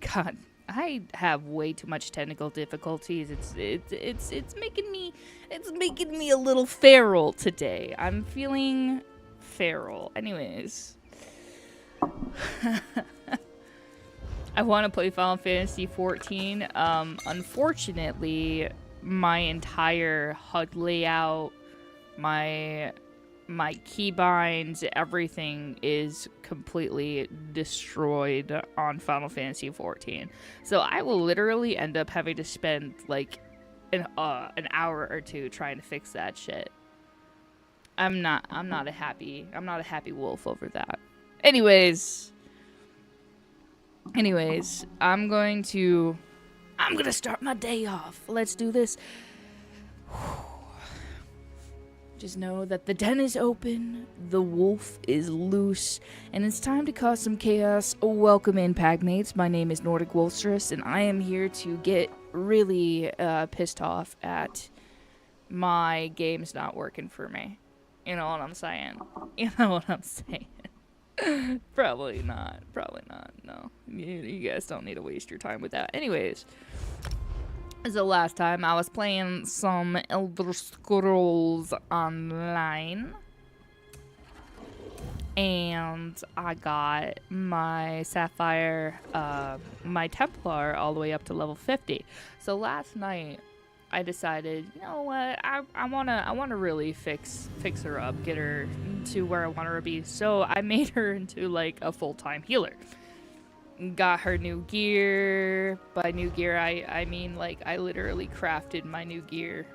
God, I have way too much technical difficulties. It's making me a little feral today. I'm feeling feral. Anyways, I want to play Final Fantasy 14. Unfortunately, my entire HUD layout, my keybinds, everything is completely destroyed on Final Fantasy 14. So I will literally end up having to spend like an hour or two trying to fix that shit. I'm not a happy wolf over that. Anyways, I'm going to start my day off. Let's do this. Just know that the den is open, the wolf is loose, and it's time to cause some chaos. Welcome in, Pagmates. My name is Nordic Wolfstress, and I am here to get really pissed off at my games not working for me. You know what I'm saying? Probably not. No. You guys don't need to waste your time with that. Anyways. The last time I was playing some Elder Scrolls Online, and I got my Sapphire, my Templar all the way up to level 50. So last night I decided, you know what, I wanna really fix her up, get her to where I want her to be. So I made her into like a full-time healer. Got her new gear. By new gear, I mean, like, I literally crafted my new gear.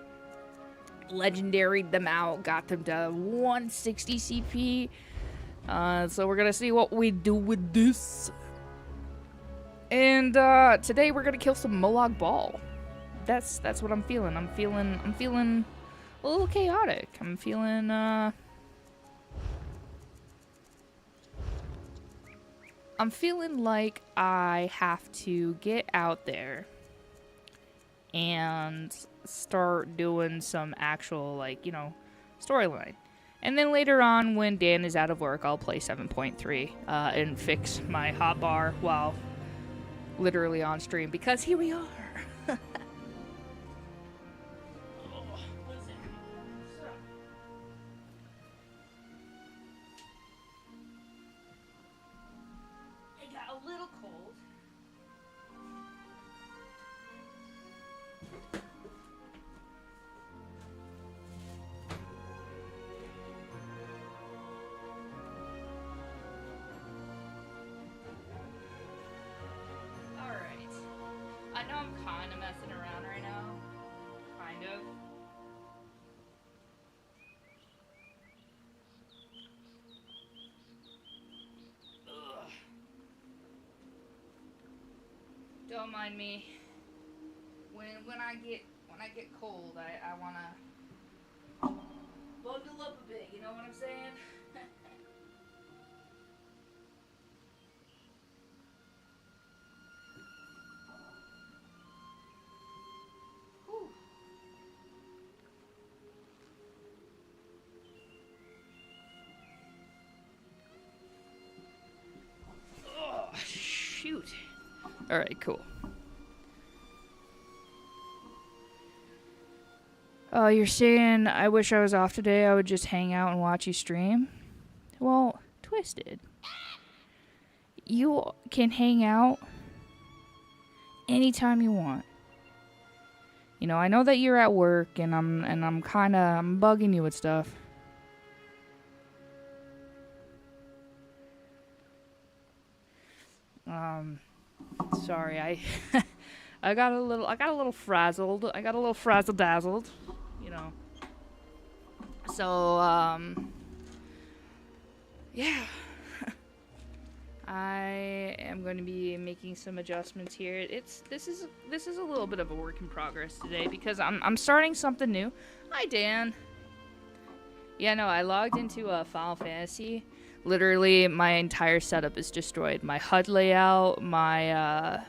Legendaried them out. Got them to 160 CP. So we're gonna see what we do with this. And, today we're gonna kill some Molag Bal. That's what I'm feeling. I'm feeling a little chaotic. I'm feeling, like I have to get out there and start doing some actual, like, you know, storyline. And then later on, when Dan is out of work, I'll play 7.3 and fix my hotbar while literally on stream, because here we are. I know I'm kind of messing around right now. Kind of. Ugh. Don't mind me. When I get cold, I wanna bundle up a bit. You know what I'm saying? Shoot. Alright, cool. Oh, you're saying I wish I was off today, I would just hang out and watch you stream? Well, Twisted. You can hang out anytime you want. You know, I know that you're at work and I'm bugging you with stuff. Sorry, I got a little frazzled. I got a little frazzle-dazzled, you know. So, yeah. I am going to be making some adjustments here. This is a little bit of a work in progress today because I'm starting something new. Hi, Dan. Yeah, no, I logged into Final Fantasy. Literally, my entire setup is destroyed. My HUD layout, my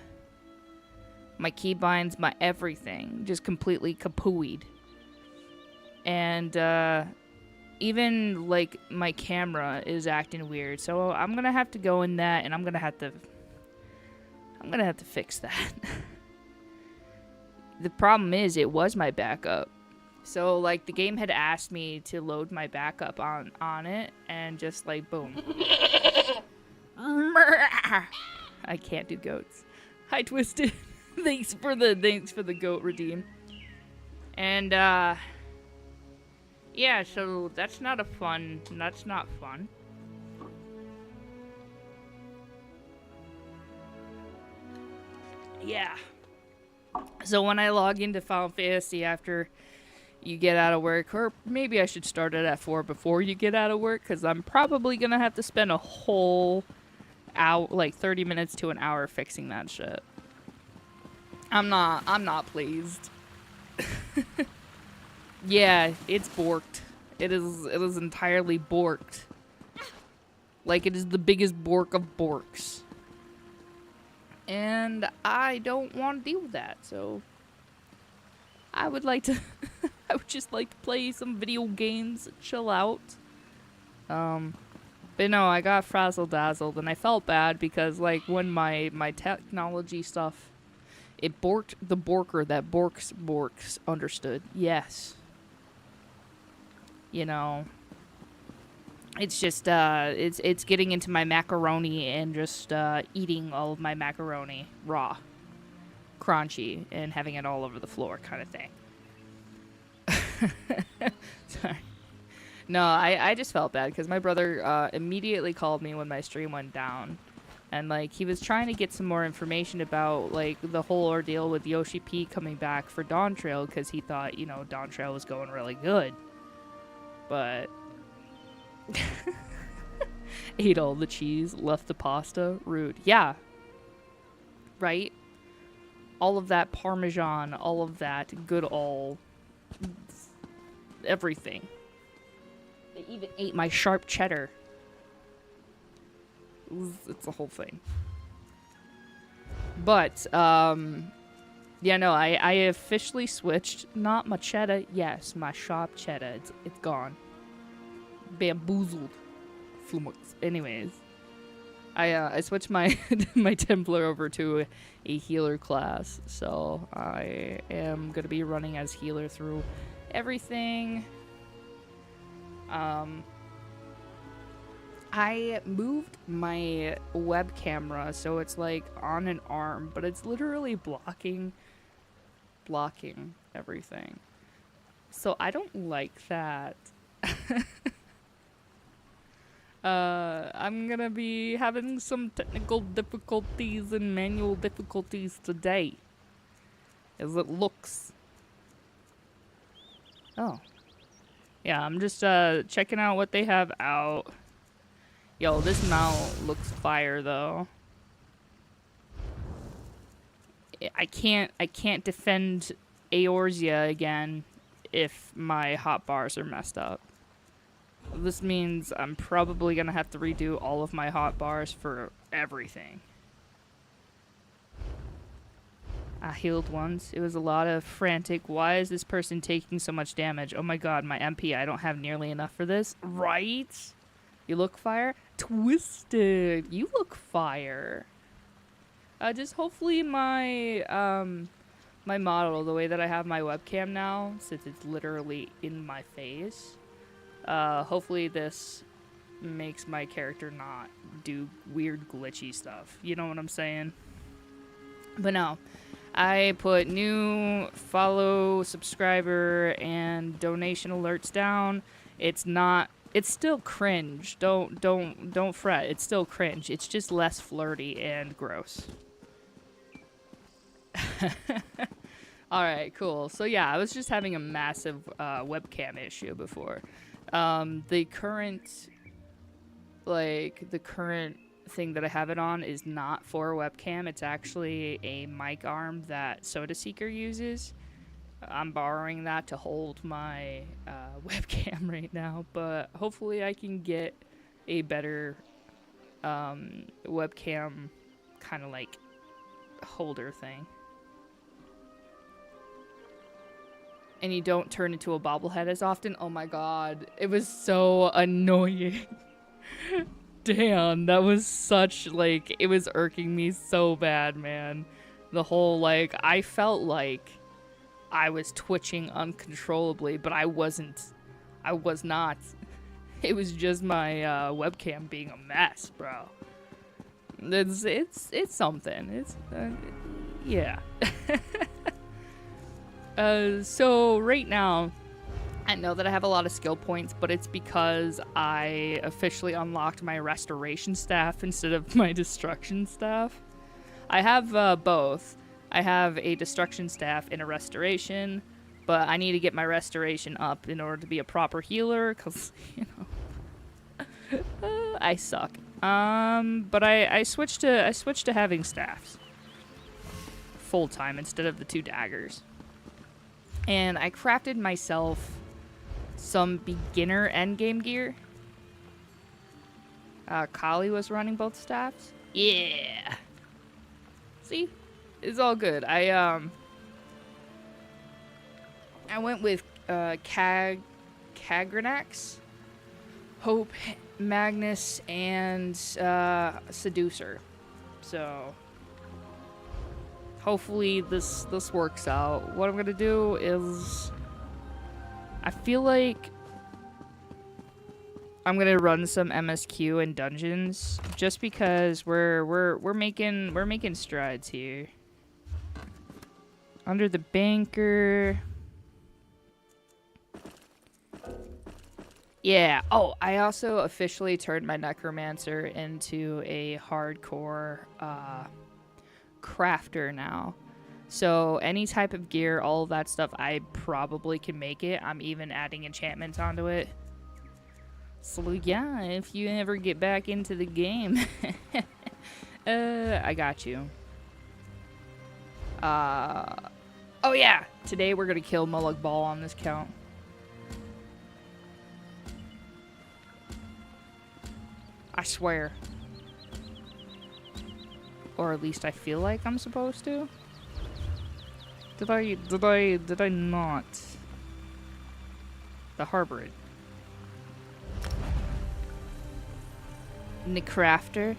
keybinds, my everything, just completely kapooied. And even like my camera is acting weird. So I'm gonna have to go in that, and I'm gonna have I'm gonna have to fix that. The problem is, it was my backup. So, like, the game had asked me to load my backup on it, and just, like, boom. I can't do goats. Hi, Twisted. thanks for the goat redeem. And, yeah, so that's not fun. Yeah. So when I log into Final Fantasy after you get out of work, or maybe I should start it at 4 before you get out of work, because I'm probably going to have to spend a whole hour, like 30 minutes to an hour fixing that shit. I'm not pleased. Yeah, it's borked. It is entirely borked. Like, it is the biggest bork of borks. And I don't want to deal with that, so I would like to I would just like to play some video games, chill out. But no, I got frazzle-dazzled, and I felt bad because, like, when my technology stuff, it borked the borker that borks understood. Yes. You know, it's just, it's getting into my macaroni and just, eating all of my macaroni raw, crunchy, and having it all over the floor kind of thing. Sorry. No, I just felt bad because my brother, immediately called me when my stream went down. And, like, he was trying to get some more information about, like, the whole ordeal with Yoshi P coming back for Tamriel because he thought, you know, Tamriel was going really good. But ate all the cheese, left the pasta, rude. Yeah. Right? All of that Parmesan, all of that good all, everything. They even ate my sharp cheddar. It's a whole thing. But, yeah, no, I officially switched. Not my cheddar. Yes, my sharp cheddar. It's gone. Bamboozled. Flummoxed. Anyways. I switched my my Templar over to a healer class. So I am going to be running as healer through everything. I moved my web camera so it's like on an arm, but it's literally blocking everything. So I don't like that. I'm gonna be having some technical difficulties and manual difficulties today, as it looks. Oh. Yeah, I'm just checking out what they have out. Yo, this mount looks fire though. I can't defend Eorzea again if my hotbars are messed up. This means I'm probably gonna have to redo all of my hotbars for everything. I healed once. It was a lot of frantic. Why is this person taking so much damage? Oh my god, my MP, I don't have nearly enough for this. Right? You look fire? Twisted. You look fire. Just hopefully my, my model, the way that I have my webcam now, since it's literally in my face, hopefully this makes my character not do weird glitchy stuff. You know what I'm saying? But no. I put new follow, subscriber, and donation alerts down. It's still cringe. Don't fret. It's still cringe. It's just less flirty and gross. Alright, cool. So yeah, I was just having a massive webcam issue before. The current thing that I have it on is not for a webcam. It's actually a mic arm that Soda Seeker uses. I'm borrowing that to hold my webcam right now, but hopefully I can get a better webcam kind of like holder thing. And you don't turn into a bobblehead as often. Oh my god, it was so annoying. understand. That was such, like, it was irking me so bad, man. The whole, like, I felt like I was twitching uncontrollably, but I wasn't. I was not. It was just my webcam being a mess, bro. It's something. It's yeah. So right now, I know that I have a lot of skill points, but it's because I officially unlocked my restoration staff instead of my destruction staff. I have both. I have a destruction staff and a restoration, but I need to get my restoration up in order to be a proper healer, because, you know, I suck. But I switched to having staffs full time instead of the 2 daggers. And I crafted myself some beginner endgame gear. Kali was running both staffs. Yeah. See? It's all good. I went with Kagranax, Hope, Magnus, and Seducer. So hopefully this works out. What I'm gonna do is, I feel like I'm gonna run some MSQ in dungeons just because we're making strides here. Under the banker. Yeah. Oh, I also officially turned my necromancer into a hardcore crafter now. So any type of gear, all of that stuff, I probably can make it. I'm even adding enchantments onto it. So yeah, if you ever get back into the game, I got you. Oh yeah, today we're gonna kill Mulug Ball on this count. I swear. Or at least I feel like I'm supposed to. Did I not? The Harbor. Necrafter?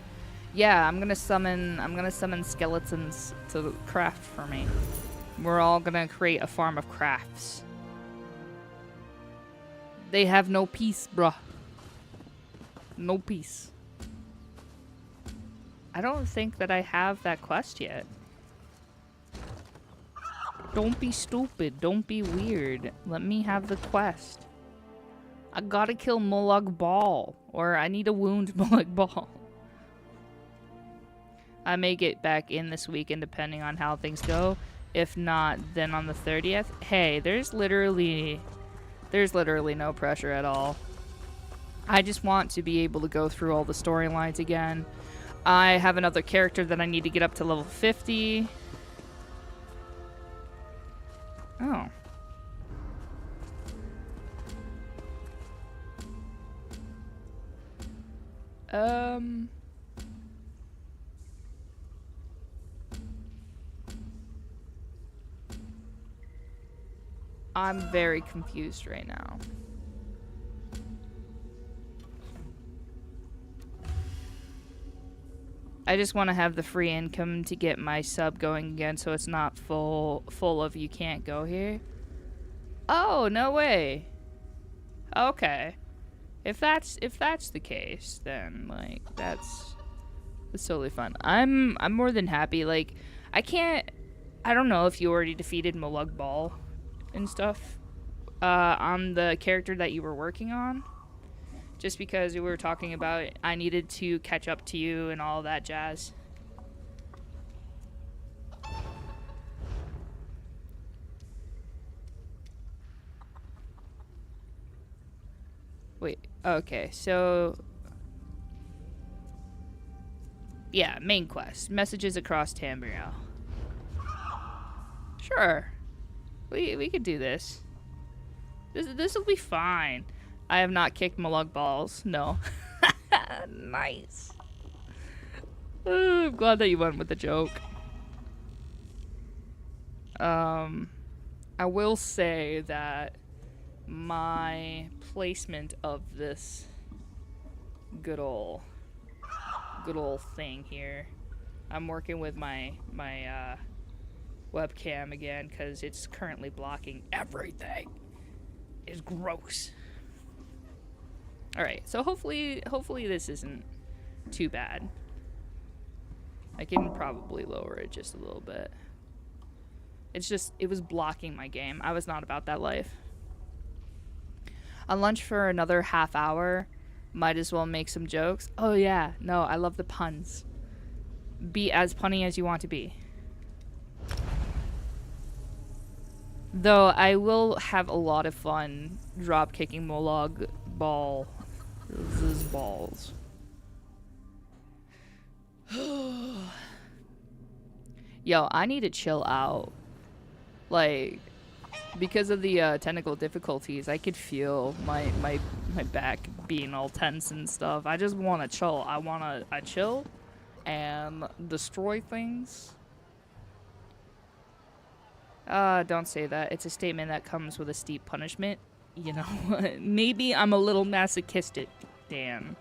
Yeah, I'm gonna summon skeletons to craft for me. We're all gonna create a farm of crafts. They have no peace, bruh. No peace. I don't think that I have that quest yet. Don't be stupid. Don't be weird. Let me have the quest. I gotta kill Mulug Ball. Or I need to wound Mulug Ball. I may get back in this weekend depending on how things go. If not, then on the 30th. Hey, there's literally no pressure at all. I just want to be able to go through all the storylines again. I have another character that I need to get up to level 50. Oh. I'm very confused right now. I just want to have the free income to get my sub going again so it's not full of you can't go here. Oh, no way. Okay. If that's the case, then like that's totally fun. I'm more than happy. Like I don't know if you already defeated Mulug Ball and stuff on the character that you were working on. Just because we were talking about it, I needed to catch up to you and all that jazz. Wait, okay, so... Yeah, main quest. Messages across Tamriel. Sure. We could do this. This will be fine. I have not kicked Mulug Balls. No. Nice. I'm glad that you went with the joke. I will say that my placement of this good ol' good old thing here. I'm working with my webcam again because it's currently blocking everything. It's gross. All right, so hopefully this isn't too bad. I can probably lower it just a little bit. It's just, it was blocking my game. I was not about that life. On lunch for another half hour, might as well make some jokes. Oh yeah, no, I love the puns. Be as punny as you want to be. Though I will have a lot of fun drop kicking Molag balls. Yo, I need to chill out. Like, because of the technical difficulties, I could feel my back being all tense and stuff. I just want to chill. I want to chill and destroy things. Don't say that. It's a statement that comes with a steep punishment. You know, maybe I'm a little masochistic, Dan.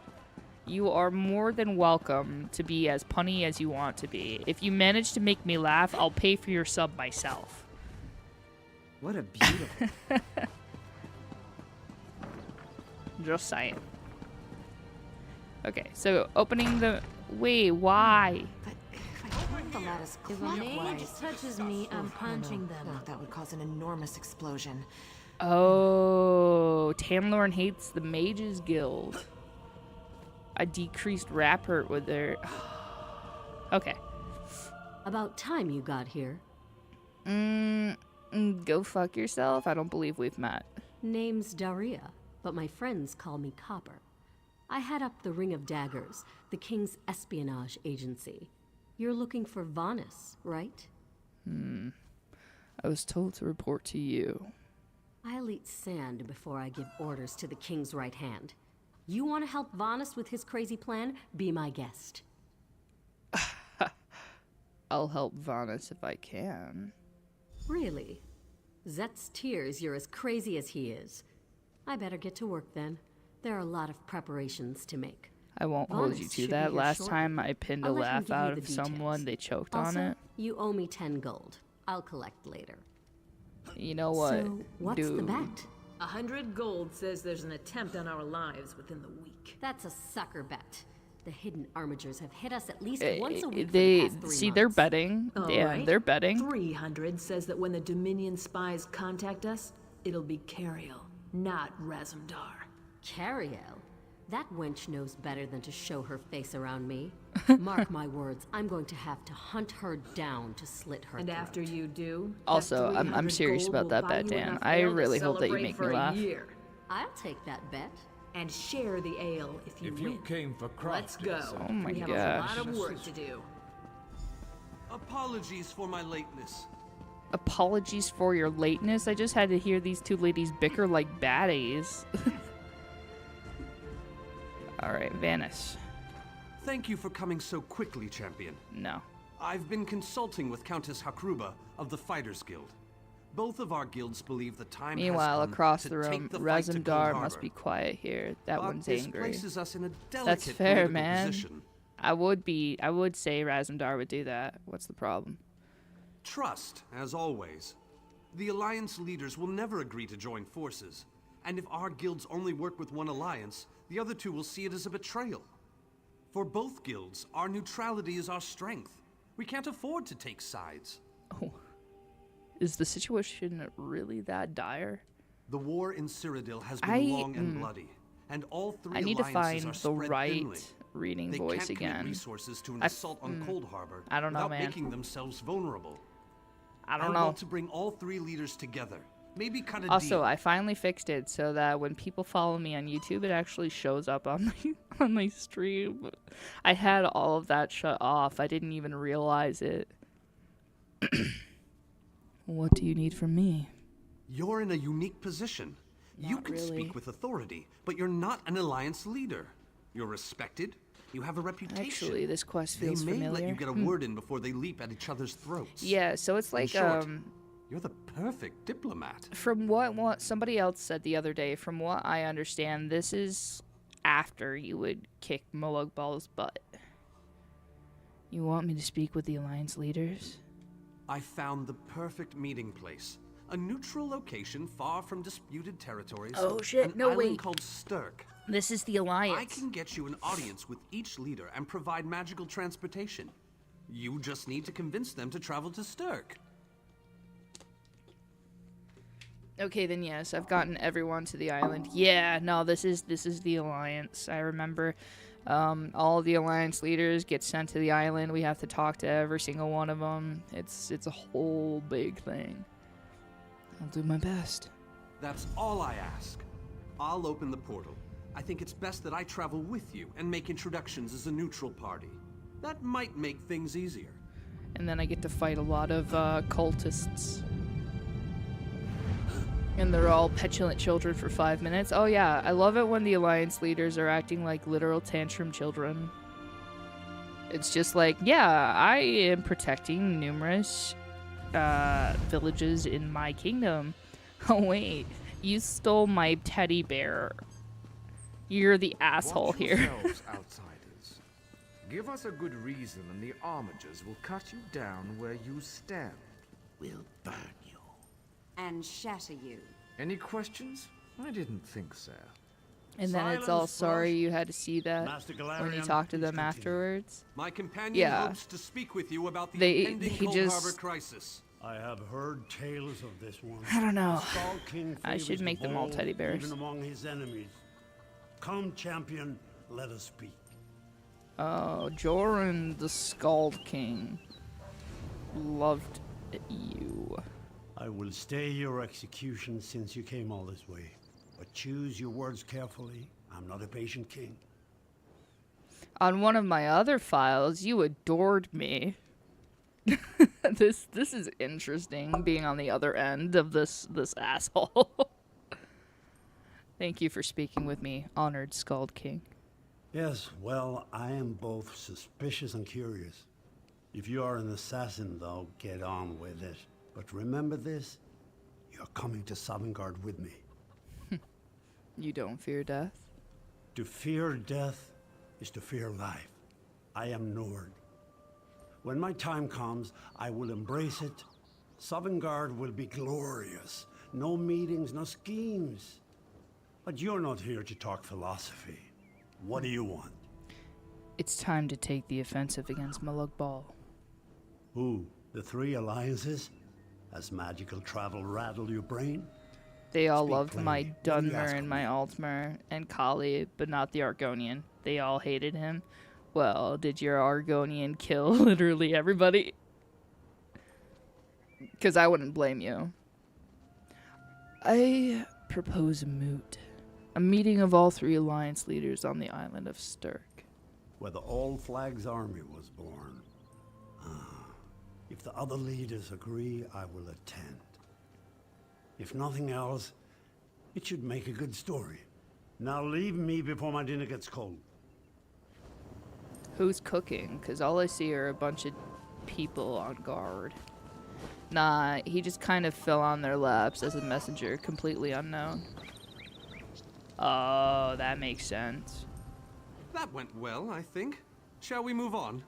You are more than welcome to be as punny as you want to be. If you manage to make me laugh, I'll pay for your sub myself. What a beautiful... Just saying. Okay, so opening the... Wait, why? But if I turn the lattice If a mage clockwise... touches me, I'm punching them. No, that would cause an enormous explosion. Oh, Tamriel hates the Mages Guild. I decreased rap hurt with their... Okay. About time you got here. Go fuck yourself. I don't believe we've met. Name's Daria, but my friends call me Copper. I head up the Ring of Daggers, the King's espionage agency. You're looking for Vanus, right? I was told to report to you. I'll eat sand before I give orders to the King's right hand. You want to help Vanus with his crazy plan? Be my guest. I'll help Vanus if I can. Really? Zet's tears you're as crazy as he is. I better get to work then. There are a lot of preparations to make. I won't hold Vanus you to should be that. here Last shortly. time I pinned a I'll let him laugh give you out the of someone, details. they choked Also, on it. you owe me 10 gold. I'll collect later. You know what, So, what's dude? the bet? 100 gold says there's an attempt on our lives within the week. That's a sucker bet. The hidden armigers have hit us at least once a week for They the past 3 see months. they're betting. All Yeah, right. they're betting. 300 says that when the Dominion spies contact us, it'll be Cariel, not Razumdar. Cariel? That wench knows better than to show her face around me. Mark my words, I'm going to have to hunt her down to slit her And throat. after you do, that Also, I'm 300 serious gold about will that buy bet, you Dan. enough I ale to really hope that you celebrate make me for a laugh. year. I'll take that bet. And share the ale if you If win. you came for Let's crafters, go. Oh my we have gosh. a lot of work to do. Apologies for my lateness. Apologies for your lateness. I just had to hear these two ladies bicker like baddies. Alright, Vanus. Thank you for coming so quickly, champion. No. I've been consulting with Countess Hakruba of the Fighters Guild. Both of our guilds believe the time Meanwhile, has come across to the room, take the fight to Cold Razumdar Harbor. must be quiet here. That But one's this angry. places us in a delicate That's fair, political man. position. I would say Razumdar would do that. What's the problem? Trust, as always. The Alliance leaders will never agree to join forces. And if our guilds only work with one alliance, the other two will see it as a betrayal. For both guilds, our neutrality is our strength. We can't afford to take sides. Oh. Is the situation really that dire? The war in Cyrodiil has been long and bloody, and all three I need to alliances find are the spread right thinly. reading They voice can't commit again. resources to an I- assault on Cold Harbor I don't know, without man. making themselves vulnerable. I don't know. want to bring all three leaders together. Maybe cut a Also, deal. I finally fixed it so that when people follow me on YouTube, it actually shows up on my on my stream. I had all of that shut off. I didn't even realize it. What do you need from me? You're in a unique position. You Not can really. speak with authority, but you're not an alliance leader. You're respected. You have a reputation. Actually, this quest they feels may familiar. let you get a word in before they leap at each other's throats. Yeah, so it's In like short, you're the perfect diplomat. from what somebody else said the other day, from what I understand, this is after you would kick Mologball's butt. You want me to speak with the Alliance leaders? I found the perfect meeting place. A neutral location far from disputed territories. Oh, shit. An No, island wait. called Stirk. This is the Alliance. I can get you an audience with each leader and provide magical transportation. You just need to convince them to travel to Stirk. Okay, then yes, I've gotten everyone to the island. Yeah, no, this is the Alliance. I remember all the Alliance leaders get sent to the island. We have to talk to every single one of them. It's a whole big thing. I'll do my best. That's all I ask. I'll open the portal. I think it's best that I travel with you and make introductions as a neutral party. That might make things easier. And then I get to fight a lot of cultists. And they're all petulant children for 5 minutes. Oh yeah, I love it when the Alliance leaders are acting like literal tantrum children. It's just like, yeah, I am protecting numerous villages in my kingdom. Oh wait, you stole my teddy bear. You're the asshole Watch here. yourselves, outsiders. Give us a good reason and the armigers will cut you down where you stand. We'll burn you. And shatter you. Any questions? I didn't think so. And then it's all Silence, sorry Frost. you had to see that Master when you Galarian, talk to please them continue. afterwards. My companion Yeah. hopes to speak with you about the They- impending he Cold just- Harbor crisis. I have heard tales of this one. I don't know. The Skull King I should favors make the them all bold, teddy bears. Even among his enemies. Come, champion, let us speak. Oh, Joran the Scald King loved you. I will stay your execution since you came all this way. But choose your words carefully. I'm not a patient king. On one of my other files, you adored me. This is interesting, being on the other end of this asshole. Thank you for speaking with me, honored Scald King. Yes, well, I am both suspicious and curious. If you are an assassin, though, get on with it. But remember this, you're coming to Sovngarde with me. You don't fear death? To fear death is to fear life. I am Nord. When my time comes, I will embrace it. Sovngarde will be glorious. No meetings, no schemes. But you're not here to talk philosophy. What do you want? It's time to take the offensive against Malug Bal. Who? The three alliances? Has magical travel rattled your brain? They all Speak loved my plainly. What do you ask Dunmer of and my me? Altmer and Kali, but not the Argonian. They all hated him. Well, did your Argonian kill literally everybody? Because I wouldn't blame you. I propose a moot. A meeting of all three Alliance leaders on the island of Stirk. Where the All Flags Army was born. If the other leaders agree, I will attend. If nothing else, it should make a good story. Now leave me before my dinner gets cold. Who's cooking? Because all I see are a bunch of people on guard. Nah, he just kind of fell on their laps as a messenger, completely unknown. Oh, that makes sense. That went well, I think. Shall we move on?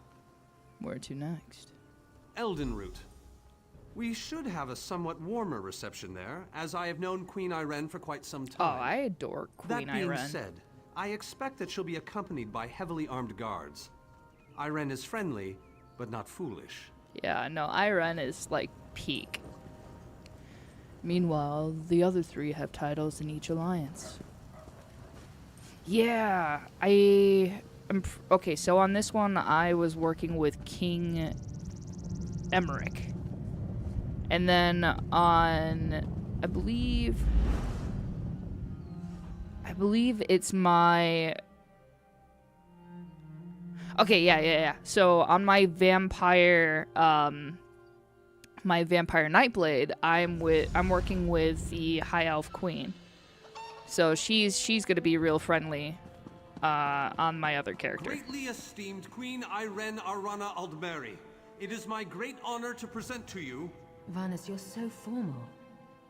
Where to next? Eldenroot. We should have a somewhat warmer reception there, as I have known Queen Irene for quite some Oh, time. I adore Queen That being Irene. said, I expect that she'll be accompanied by heavily armed guards. Irene is friendly, but not foolish. Yeah, no, Irene is like peak. Meanwhile, the other three have titles in each alliance. Yeah, okay, so on this one, I was working with King Emmerich. And then on, I believe it's my... Okay, yeah. So on my vampire Nightblade, I'm working with the High Elf Queen. So she's gonna be real friendly on my other character. Greatly esteemed Queen Irene Arana Aldmeri, it is my great honor to present to you... Varnus, you're so formal.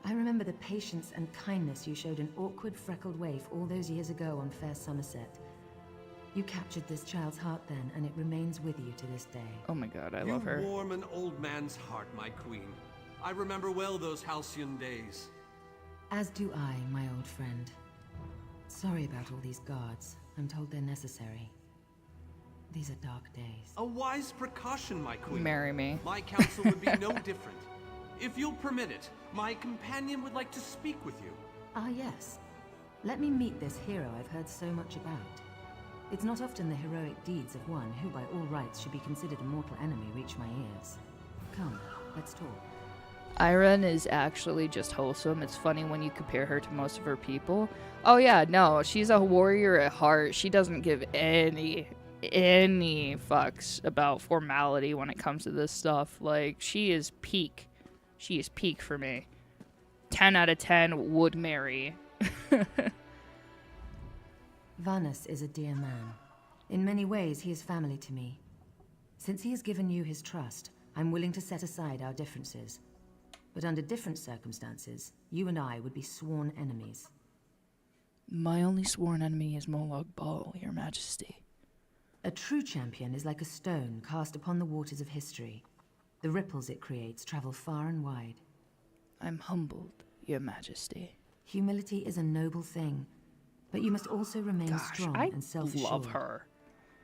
I remember the patience and kindness you showed an awkward, freckled waif all those years ago on fair Somerset. You captured this child's heart then, and it remains with you to this day. Oh my god, I love her. You warm an old man's heart, my queen. I remember well those halcyon days. As do I, my old friend. Sorry about all these guards. I'm told they're necessary. These are dark days. A wise precaution, my queen. Marry me. My counsel would be no different. If you'll permit it, my companion would like to speak with you. Ah, yes. Let me meet this hero I've heard so much about. It's not often the heroic deeds of one who by all rights should be considered a mortal enemy reach my ears. Come, let's talk. Irene is actually just wholesome. It's funny when you compare her to most of her people. Oh yeah, no, she's a warrior at heart. She doesn't give any fucks about formality when it comes to this stuff. Like, she is peak. She is peak for me. 10 out of 10 would marry. Vanus is a dear man. In many ways, he is family to me. Since he has given you his trust, I'm willing to set aside our differences. But under different circumstances, you and I would be sworn enemies. My only sworn enemy is Molag Bal, Your Majesty. A true champion is like a stone cast upon the waters of history. The ripples it creates travel far and wide. I'm humbled, Your Majesty. Humility is a noble thing, but you must also remain strong and self-assured. Love her.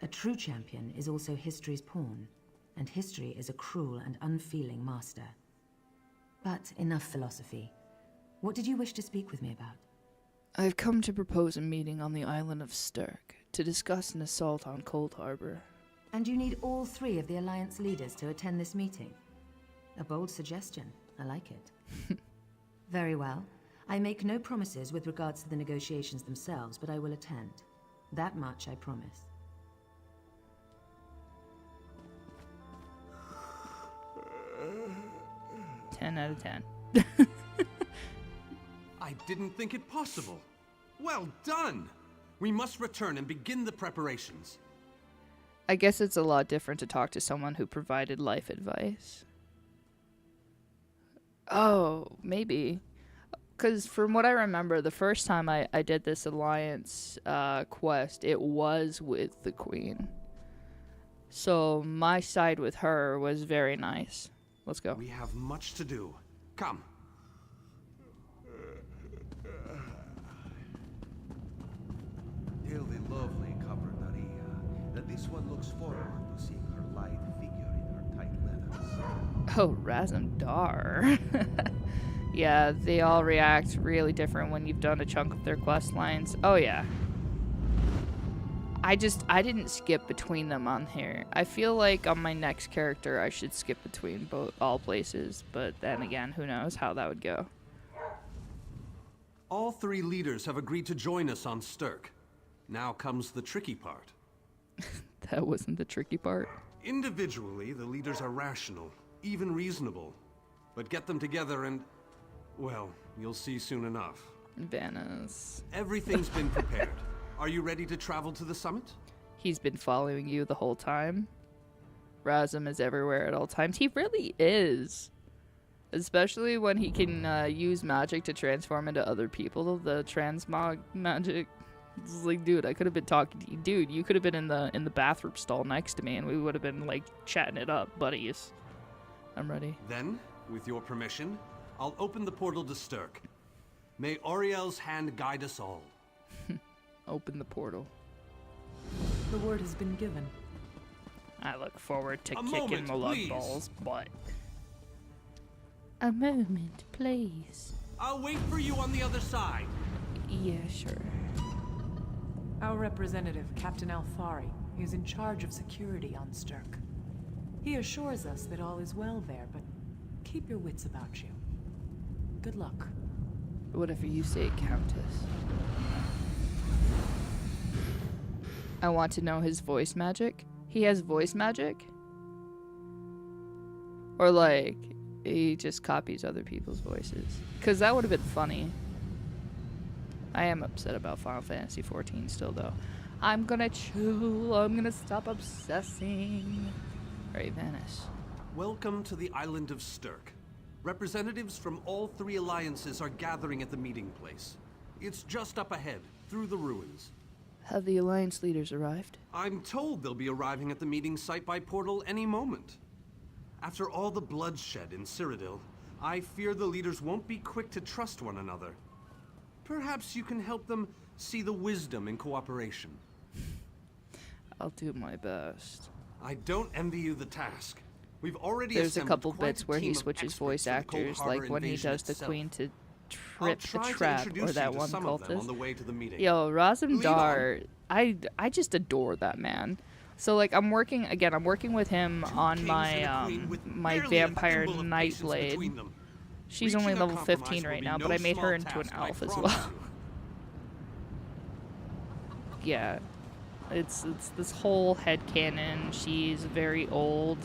A true champion is also history's pawn, and history is a cruel and unfeeling master. But enough philosophy. What did you wish to speak with me about? I've come to propose a meeting on the island of Sturk to discuss an assault on Cold Harbor. And you need all 3 of the Alliance leaders to attend this meeting. A bold suggestion. I like it. Very well. I make no promises with regards to the negotiations themselves, but I will attend. That much I promise. Ten out of 10. I didn't think it possible. Well done! We must return and begin the preparations. I guess it's a lot different to talk to someone who provided life advice. Oh, maybe. Because from what I remember, the first time I did this Alliance quest, it was with the Queen. So my side with her was very nice. Let's go. We have much to do. Come. Tell the lovely Copper Daria that this one looks forward to seeing her lithe figure in her tight leathers. Oh, Razumdar. Yeah, they all react really different when you've done a chunk of their quest lines. Oh yeah. I didn't skip between them on here. I feel like on my next character I should skip between all places, but then again, who knows how that would go. All 3 leaders have agreed to join us on Sturk. Now comes the tricky part. That wasn't the tricky part. Individually, the leaders are rational, even reasonable. But get them together and, well, you'll see soon enough. Vanus. Everything's been prepared. Are you ready to travel to the summit? He's been following you the whole time. Razum is everywhere at all times. He really is. Especially when he can use magic to transform into other people. The transmog magic. It's like, dude, I could have been talking to you. Dude, you could have been in the bathroom stall next to me and we would have been, like, chatting it up, buddies. I'm ready. Then, with your permission, I'll open the portal to Sturk. May Auriel's hand guide us all. Open the portal. The word has been given. I look forward to A kicking moment, Molag please. Bal's butt. A moment, please. I'll wait for you on the other side. Yeah, sure. Our representative, Captain Alfari, is in charge of security on Sturk. He assures us that all is well there, but keep your wits about you. Good luck. Whatever you say, Countess. I want to know his voice magic. He has voice magic? Or like, he just copies other people's voices? Because that would have been funny. I am upset about Final Fantasy XIV still, though. I'm gonna chill. I'm gonna stop obsessing. Alright, Vanus. Welcome to the island of Sturk. Representatives from all 3 alliances are gathering at the meeting place. It's just up ahead, through the ruins. Have the Alliance leaders arrived? I'm told they'll be arriving at the meeting site by portal any moment. After all the bloodshed in Cyrodiil, I fear the leaders won't be quick to trust one another. Perhaps you can help them see the wisdom in cooperation. I'll do my best. I don't envy you the task. We've already There's a assembled couple quite bits where he team of switches experts voice for the Cold actors, Harbor like when he invasion does the itself. Queen to I'll trip the try to trap, introduce or that you to one some of them on the cultist. way to the meeting. Yo, Razum Lead Dar, I just adore that man. So like I'm working with him Two on kings my and a queen with my barely a vampire thimble of patience between Nightblade. them. She's Reaching only a level compromise 15 will right be now, no but I made her small into an task, I elf as promise well. you. Yeah, it's this whole headcanon. She's very old,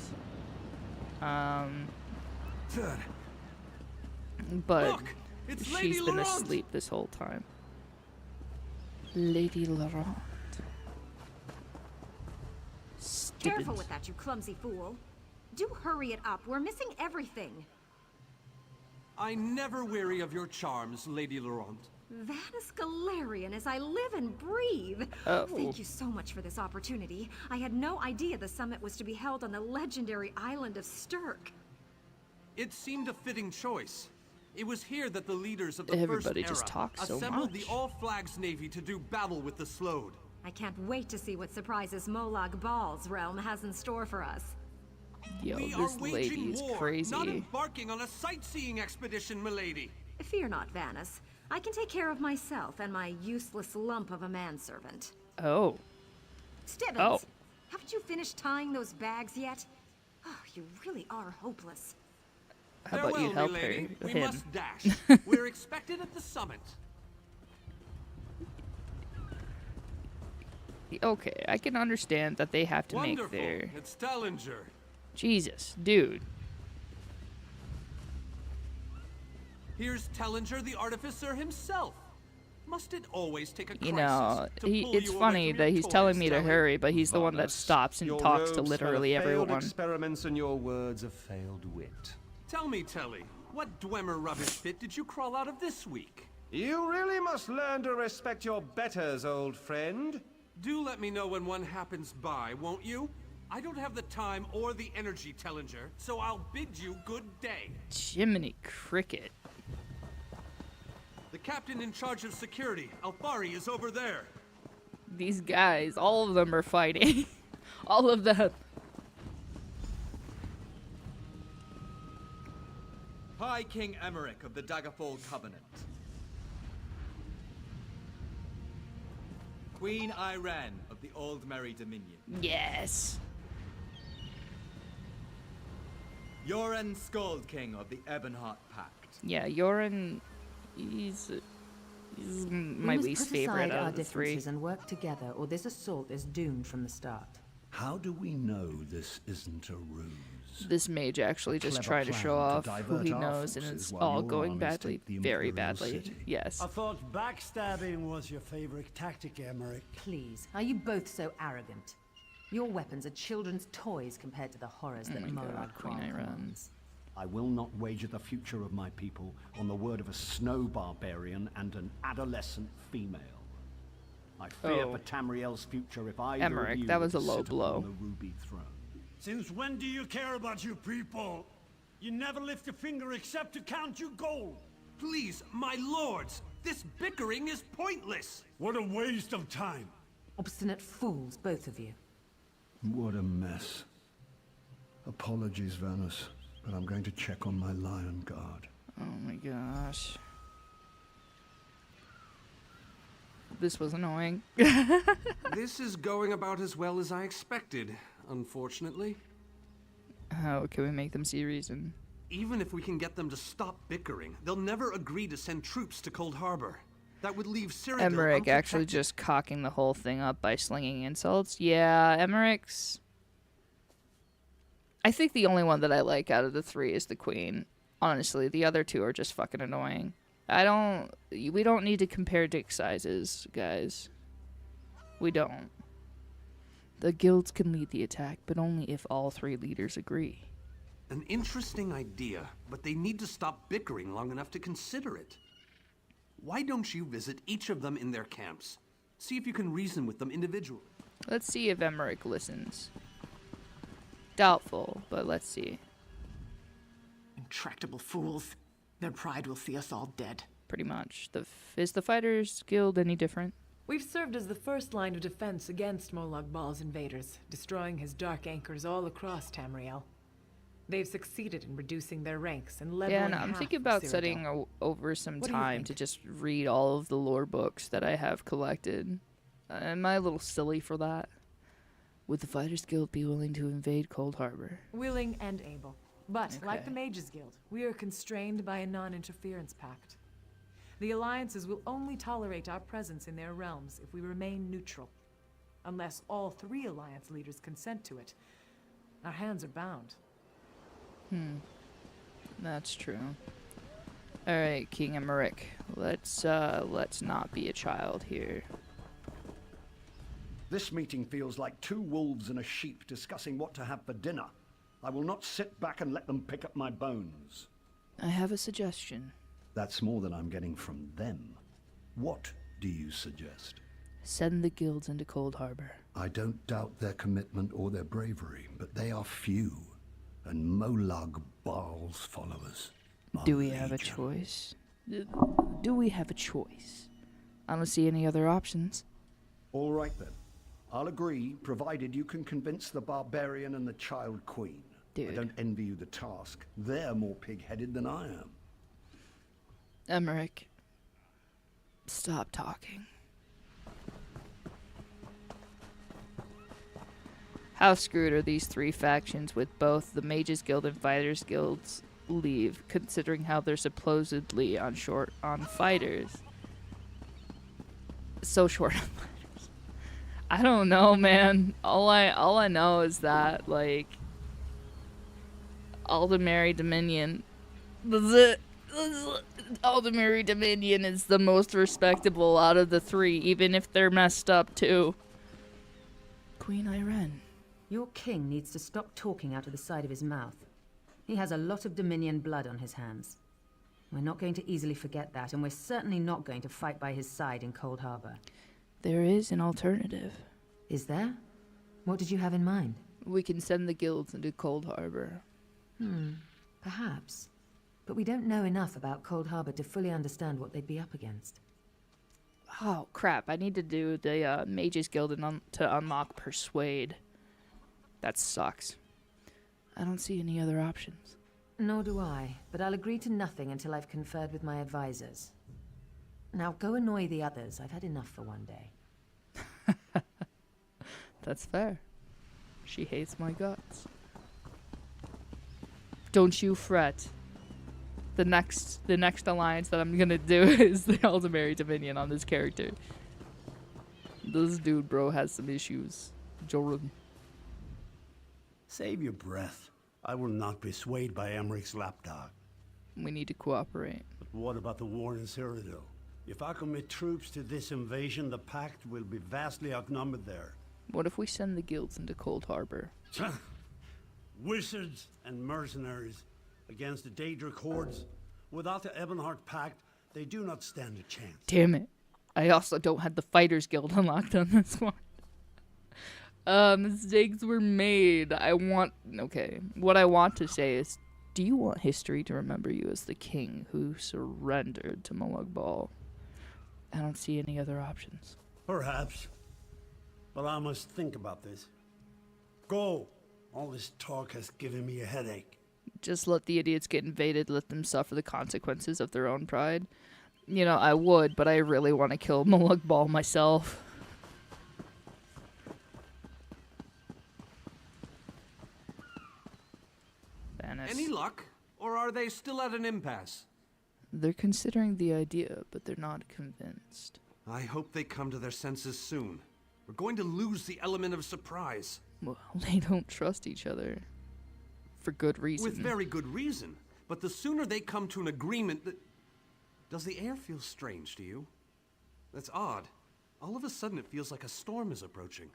but Look, it's Lady she's been Laurent. asleep this whole time. Lady Laurent. Careful Stupid. with that, you clumsy fool. Do hurry it up. We're missing everything. I never weary of your charms, Lady Laurent. Vanus Galarian as I live and breathe. Oh. Thank you so much for this opportunity. I had no idea the summit was to be held on the legendary island of Stirk. It seemed a fitting choice. It was here that the leaders of the Everybody First just Era talks so assembled much. the All-Flags Navy to do battle with the Slode. I can't wait to see what surprises Molag Bal's realm has in store for us. Yo, We this are waging lady's war, crazy. not embarking on a sightseeing expedition, milady. Fear not, Vanus. I can take care of myself and my useless lump of a manservant. Oh, Stibbins, Oh. haven't you finished tying those bags yet? Oh, you really are hopeless. how about you Farewell, help milady. her? We Him. must dash. We're expected at the summit. Okay, I can understand that they have to Wonderful. make their It's Tellinger. Jesus, dude. Here's Tellinger, the artificer himself. Must it always take a crisis You know, to pull it's you away funny from that your he's toys, telling me to Telly? hurry, but he's the one that stops and Your talks to robes literally smell of failed everyone. experiments and your words of failed wit. Tell me, Telly, what Dwemer rubbish pit did you crawl out of this week? You really must learn to respect your betters, old friend. Do let me know when one happens by, won't you? I don't have the time or the energy, Tellinger, so I'll bid you good day. Jiminy Cricket. The captain in charge of security, Alfari, is over there. These guys, all of them are fighting. All of them. High King Emmerich of the Daggerfall Covenant. Queen Irene of the Old Merry Dominion. Yes. Yoren Skald King of the Ebonheart Pact. Yeah, Yoren, he's my We must least put favorite aside our out of the three. differences and work together, or this assault is doomed from the start. How do we know this isn't a ruse? This mage actually just Clever trying to plan show off to who divert he our knows, and forces it's while all your going armies badly, take the very Imperial badly. city. Yes. I thought backstabbing was your favorite tactic, Emmerich. Please, are you both so arrogant? Your weapons are children's toys compared to the horrors that my God, Molag Queen Bal Irene. commands. I will not wager the future of my people on the word of a snow barbarian and an adolescent female. I fear Oh. for Tamriel's future if either Emmerich, of you that were was to a low sit blow. upon the ruby throne. Since when do you care about your people? You never lift a finger except to count your gold. Please, my lords, this bickering is pointless. What a waste of time. Obstinate fools, both of you. What a mess. Apologies, Vanus, but I'm going to check on my lion guard. Oh my gosh. This was annoying. This is going about as well as I expected, unfortunately. How can we make them see reason? Even if we can get them to stop bickering, they'll never agree to send troops to Cold Harbor. That would leave Cyrodiil Emmerich actually unprotected. just cocking the whole thing up by slinging insults. Yeah, Emmerich's... I think the only one that I like out of the three is the Queen. Honestly, the other two are just fucking annoying. We don't need to compare dick sizes, guys. We don't. The guilds can lead the attack, but only if all three leaders agree. An interesting idea, but they need to stop bickering long enough to consider it. Why don't you visit each of them in their camps? See if you can reason with them individually. Let's see if Emmerich listens. Doubtful, but let's see. Intractable fools. Their pride will see us all dead. Pretty much. Is the Fighters Guild any different? We've served as the first line of defense against Molag Bal's invaders, destroying his dark anchors all across Tamriel. They've succeeded in reducing their ranks and leveling Yeah, and I'm thinking about setting over some time to just read all of the lore books that I have collected. Am I a little silly for that? Would the Fighters Guild be willing to invade Cold Harbor? Willing and able. But, like Okay. the Mages Guild, we are constrained by a non-interference pact. The alliances will only tolerate our presence in their realms if we remain neutral. Unless all 3 alliance leaders consent to it, our hands are bound. That's true. Alright, King Emmerich. Let's not be a child here. This meeting feels like 2 wolves and a sheep discussing what to have for dinner. I will not sit back and let them pick up my bones. I have a suggestion. That's more than I'm getting from them. What do you suggest? Send the guilds into Cold Harbor. I don't doubt their commitment or their bravery, but they are few, and Molag Bal's followers are Do we have a legion. choice? Do we have a choice? I don't see any other options. All right then. I'll agree, provided you can convince the barbarian and the child queen. I Dude. don't envy you the task. They're more pig-headed than I am. Emmerich, stop talking. How screwed are these 3 factions with both the Mages Guild and Fighters Guilds leave, considering how they're supposedly on fighters? So short on fighters. I don't know, man. All I know is that, like, Aldemary Dominion. Aldemary Dominion is the most respectable out of the 3, even if they're messed up too. Queen Irene. Your king needs to stop talking out of the side of his mouth. He has a lot of Dominion blood on his hands. We're not going to easily forget that, and we're certainly not going to fight by his side in Cold Harbor. There is an alternative. Is there? What did you have in mind? We can send the guilds into Cold Harbor. Perhaps. But we don't know enough about Cold Harbor to fully understand what they'd be up against. Oh, crap. I need to do the Mages Guild to unlock Persuade. That sucks. I don't see any other options. Nor do I, but I'll agree to nothing until I've conferred with my advisors. Now go annoy the others. I've had enough for one day. That's fair. She hates my guts. Don't you fret. The next alliance that I'm gonna do is the Aldemary Dominion on this character. This dude, bro, has some issues. Jordan. Save your breath. I will not be swayed by Emmerich's lapdog. We need to cooperate. But what about the war in Cyrodiil? If I commit troops to this invasion, the Pact will be vastly outnumbered there. What if we send the guilds into Cold Harbor? Wizards and mercenaries against the Daedric hordes. Without the Ebonheart Pact, they do not stand a chance. Damn it. I also don't have the Fighters Guild unlocked on this one. Mistakes were made. Okay. What I want to say is, do you want history to remember you as the king who surrendered to Molag Bal? I don't see any other options. Perhaps. But I must think about this. Go. All this talk has given me a headache. Just let the idiots get invaded, let them suffer the consequences of their own pride. You know, I would, but I really want to kill Molag Bal myself. Venice. Any luck? Or are they still at an impasse? They're considering the idea, but they're not convinced. I hope they come to their senses soon. We're going to lose the element of surprise. Well, they don't trust each other. For good reason. With very good reason. But the sooner they come to an agreement that... Does the air feel strange to you? That's odd. All of a sudden it feels like a storm is approaching.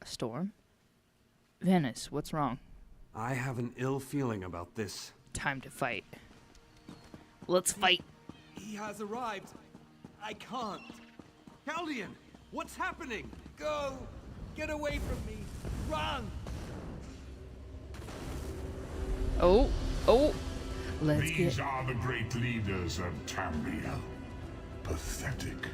A storm? Venice, what's wrong? I have an ill feeling about this. Time to fight. Let's fight. He has arrived. I can't. Chaldean! What's happening? Go! Get away from me! Run! Oh, oh. Let's These get... are the great leaders of Tamriel. Pathetic.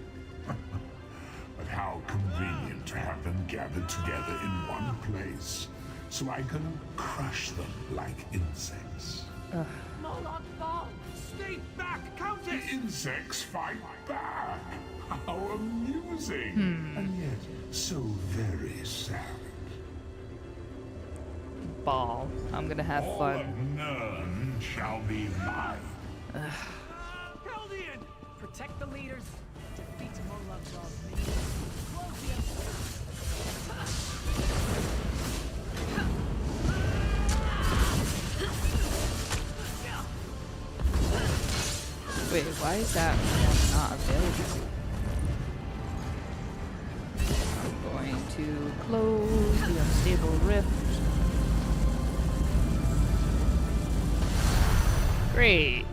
But how convenient to have them gathered together in one place, so I can crush them like insects. Moloch Ball! Stay back, Countess! The insects fight back. How amusing. And yet, so very sad. Ball. I'm gonna have All fun. of Nern shall be mine. Chaldean! Protect the leaders. Defeat Moloch Ball's minions. Close the Wait, why is that one not available? I'm going to close the unstable rift. Great.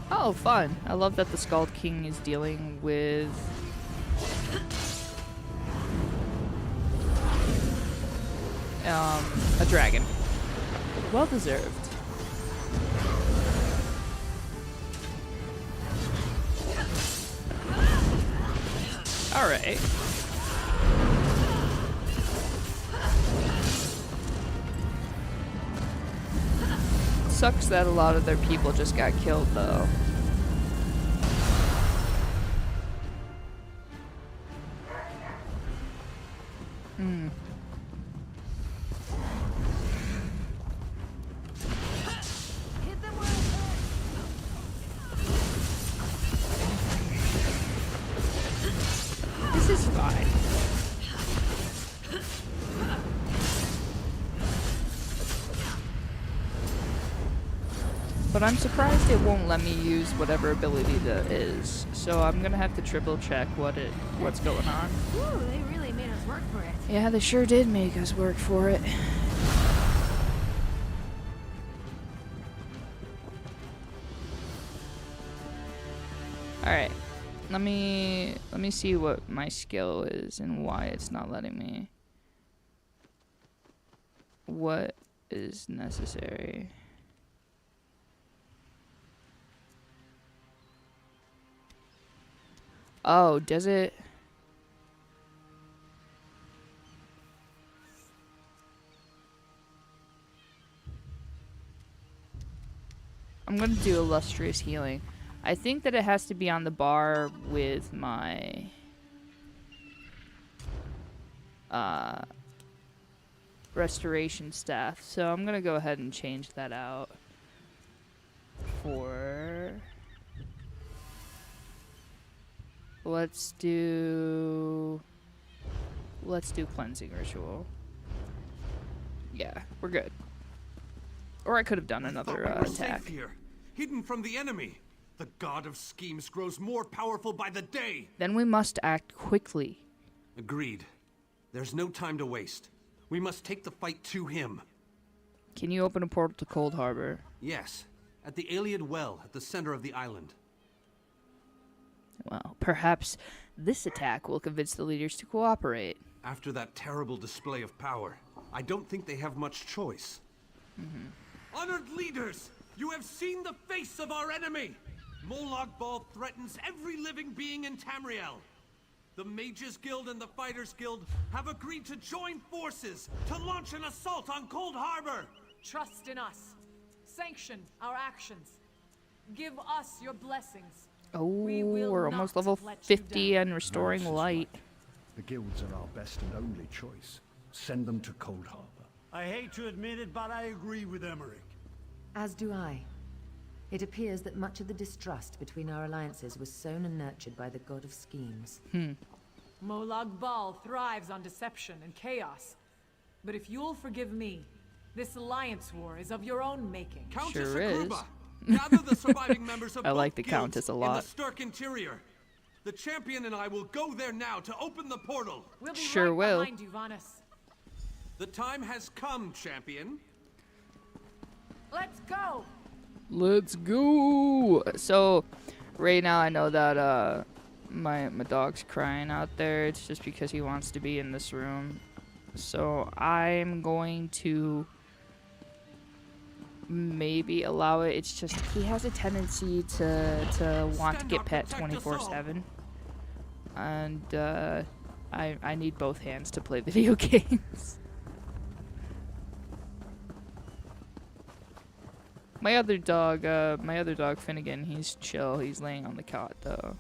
Oh, fun. I love that the Skald King is dealing with a dragon. Well deserved. All right. Sucks that a lot of their people just got killed, though. Hmm. This is fine. But I'm surprised it won't let me use whatever ability that is. So I'm gonna have to triple check what's going on. Ooh, they really made us work for it. Yeah, they sure did make us work for it. Alright. Let me see what my skill is and why it's not letting me. What is necessary? Oh, does it? I'm gonna do illustrious healing. I think that it has to be on the bar with my restoration staff. So I'm gonna go ahead and change that out for... Let's do cleansing ritual. Yeah, we're good. Or I could have done another I thought we were attack. safe here, hidden from the enemy. The god of schemes grows more powerful by the day. Then we must act quickly. Agreed. There's no time to waste. We must take the fight to him. Can you open a portal to Cold Harbor? Yes, at the Iliad Well at the center of the island. Well, perhaps this attack will convince the leaders to cooperate. After that terrible display of power, I don't think they have much choice. Honored leaders, you have seen the face of our enemy! Moloch Ball threatens every living being in Tamriel. The Mages Guild and the Fighters Guild have agreed to join forces to launch an assault on Cold Harbor! Trust in us. Sanction our actions. Give us your blessings. Oh, we're almost level 50 and restoring light. The guilds are our best and only choice. Send them to Cold Harbor. I hate to admit it, but I agree with Emmerich. As do I. It appears that much of the distrust between our alliances was sown and nurtured by the god of schemes. Moloch Ball thrives on deception and chaos. But if you'll forgive me, this alliance war is of your own making. Countess Sure is. Akruba, gather the surviving members of I both like the guilds Countess a lot. in the Sturk interior. The champion and I will go there now to open the portal. We'll be Sure right will. behind you, Vanus. The time has come, champion. Let's go! Let's go! So, Right now I know that my dog's crying out there. It's just because he wants to be in this room. So I'm going to maybe allow it. It's just he has a tendency to want to get pet 24/7. And I need both hands to play video games. My other dog Finnegan, he's chill. He's laying on the cot though.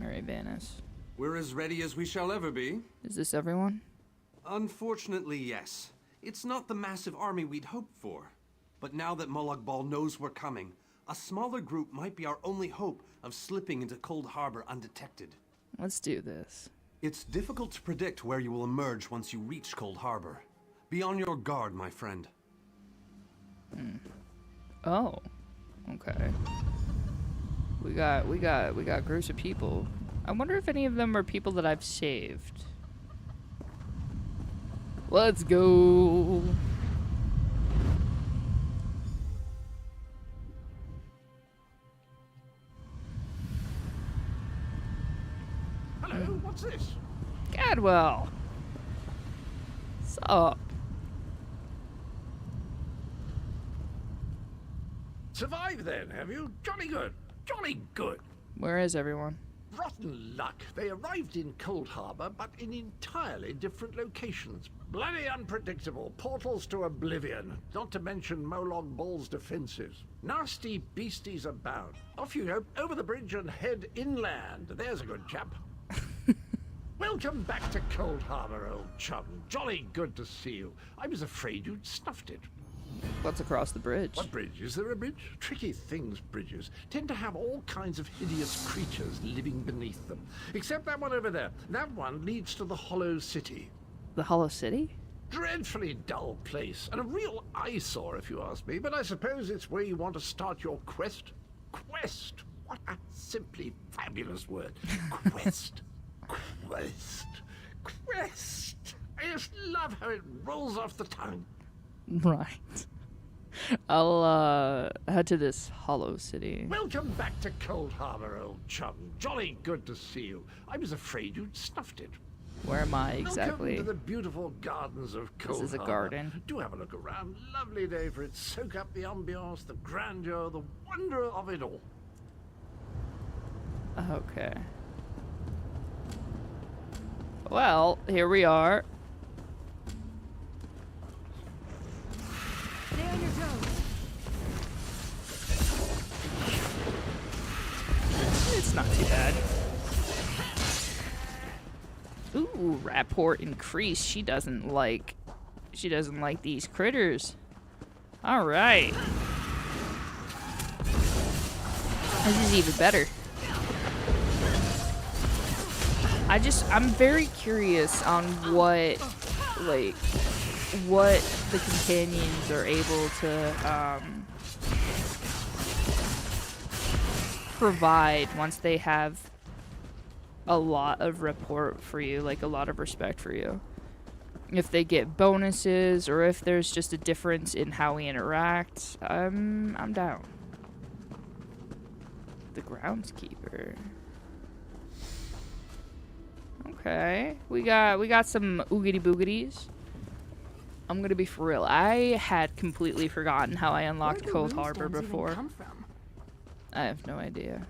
Alright, Vanis. We're as ready as we shall ever be. Is this everyone? Unfortunately, yes. It's not the massive army we'd hoped for. But now that Molag Bal knows we're coming, a smaller group might be our only hope of slipping into Cold Harbor undetected. Let's do this. It's difficult to predict where you will emerge once you reach Cold Harbor. Be on your guard, my friend. Oh. Okay. We got groups of people. I wonder if any of them are people that I've saved. Let's go. Hello, what's this? Gadwell. What's up? Survived then, have you? Jolly good. Jolly good. Where is everyone? Rotten luck. They arrived in Cold Harbor, but in entirely different locations. Bloody unpredictable. Portals to oblivion. Not to mention Molag Bal's defenses. Nasty beasties abound. Off you go, over the bridge and head inland. There's a good chap. Welcome back to Cold Harbor, old chum. Jolly good to see you. I was afraid you'd snuffed it. What's across the bridge? What bridge? Is there a bridge? Tricky things, bridges. Tend to have all kinds of hideous creatures living beneath them. Except that one over there. That one leads to the Hollow City. The Hollow City? Dreadfully dull place, and a real eyesore if you ask me, but I suppose it's where you want to start your quest. Quest! What a simply fabulous word. Quest. Quest. Quest. I just love how it rolls off the tongue. Right. I'll head to this Hollow City. Welcome back to Cold Harbor, old chum. Jolly good to see you. I was afraid you'd snuffed it. Where am I exactly? Welcome to the beautiful gardens of Cold Harbor. This is a garden. Do have a look around. Lovely day for it. Soak up the ambiance, the grandeur, the wonder of it all. Okay. Well, here we are. Stay on your toes. It's not too bad. Ooh, rapport increased. She doesn't like these critters. All right. This is even better. I'm very curious on what the companions are able to provide once they have a lot of rapport for you, like a lot of respect for you. If they get bonuses or if there's just a difference in how we interact, I'm down. The groundskeeper. Okay, we got some oogity boogities. I'm gonna be for real. I had completely forgotten how I unlocked Cold Harbor before. I have no idea.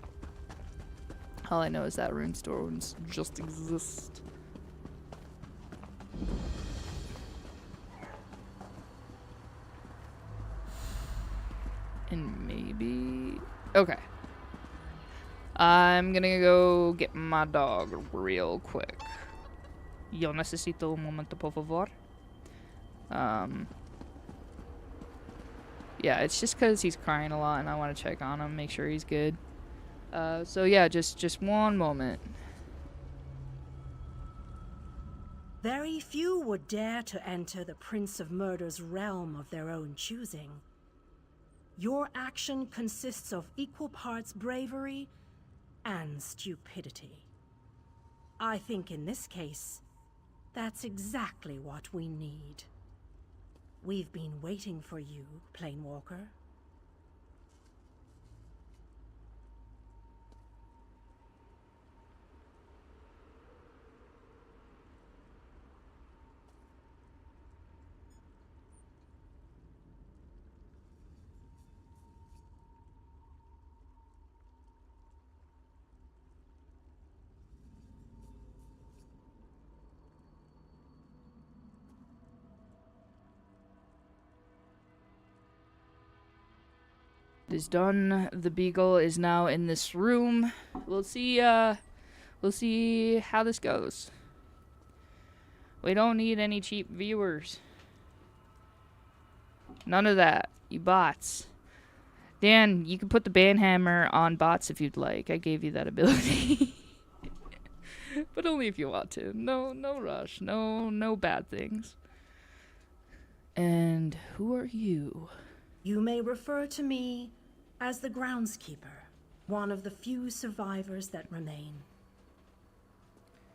All I know is that rune stones just exist. And maybe... Okay. I'm gonna go get my dog real quick. Yo necesito un momento, por favor. Yeah, it's just because he's crying a lot and I want to check on him, make sure he's good. So yeah, just one moment. Very few would dare to enter the Prince of Murder's realm of their own choosing. Your action consists of equal parts bravery and stupidity. I think in this case, that's exactly what we need. We've been waiting for you, Planewalker. is done. The beagle is now in this room. We'll see how this goes. We don't need any cheap viewers. None of that, you bots. Dan, you can put the banhammer on bots if you'd like. I gave you that ability. But only if you want to. No rush. No bad things. And who are you? You may refer to me as the groundskeeper, one of the few survivors that remain.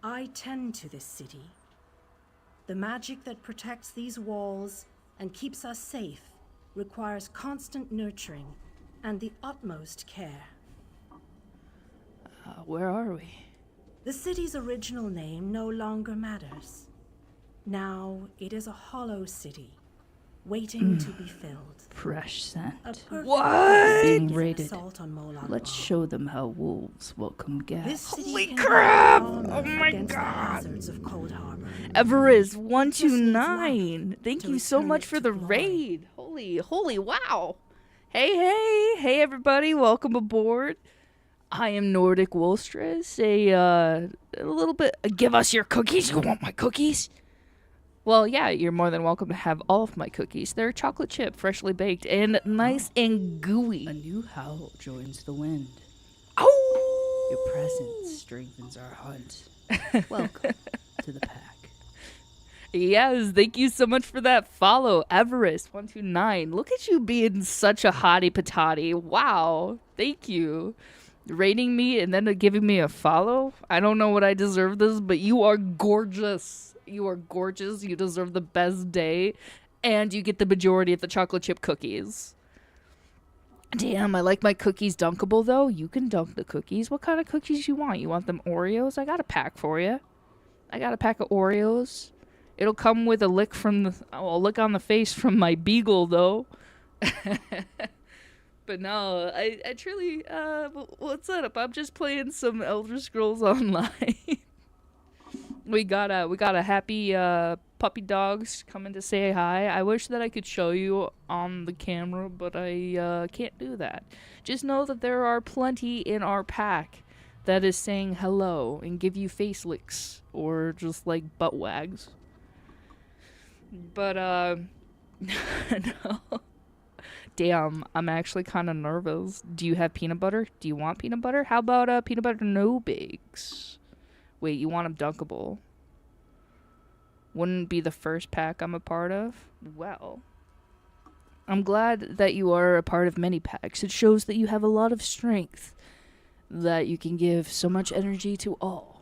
I tend to this city. The magic that protects these walls and keeps us safe requires constant nurturing and the utmost care. Where are we? The city's original name no longer matters. Now it is a hollow city, waiting to be filled. Fresh scent. What? Being raided. Let's show them how wolves welcome guests. Holy crap! Oh my God. Of Cold Harbor. Everest 129. Thank you so much for the raid. Holy wow. Hey everybody, welcome aboard. I am Nordic Wolstress. A little bit. Give us your cookies. You want my cookies? Well, yeah, you're more than welcome to have all of my cookies. They're chocolate chip, freshly baked, and nice and gooey. A new howl joins the wind. Oh! Your presence strengthens our hunt. Welcome to the pack. Yes, thank you so much for that follow, Everest129. Look at you being such a hottie patati. Wow, thank you. Rating me and then giving me a follow. I don't know what I deserve this, but you are gorgeous. You are gorgeous. You deserve the best day. And you get the majority of the chocolate chip cookies. Damn, I like my cookies dunkable, though. You can dunk the cookies. What kind of cookies you want? You want them Oreos? I got a pack for you. I got a pack of Oreos. It'll come with a lick lick on the face from my beagle, though. But no, I truly, what's up? I'm just playing some Elder Scrolls Online. We got a happy puppy dogs coming to say hi. I wish that I could show you on the camera, but I can't do that. Just know that there are plenty in our pack that is saying hello and give you face licks or just like butt wags. But no. Damn, I'm actually kind of nervous. Do you have peanut butter? Do you want peanut butter? How about peanut butter no bakes? Wait, you want them dunkable? Wouldn't be the first pack I'm a part of? Well, I'm glad that you are a part of many packs. It shows that you have a lot of strength, that you can give so much energy to all.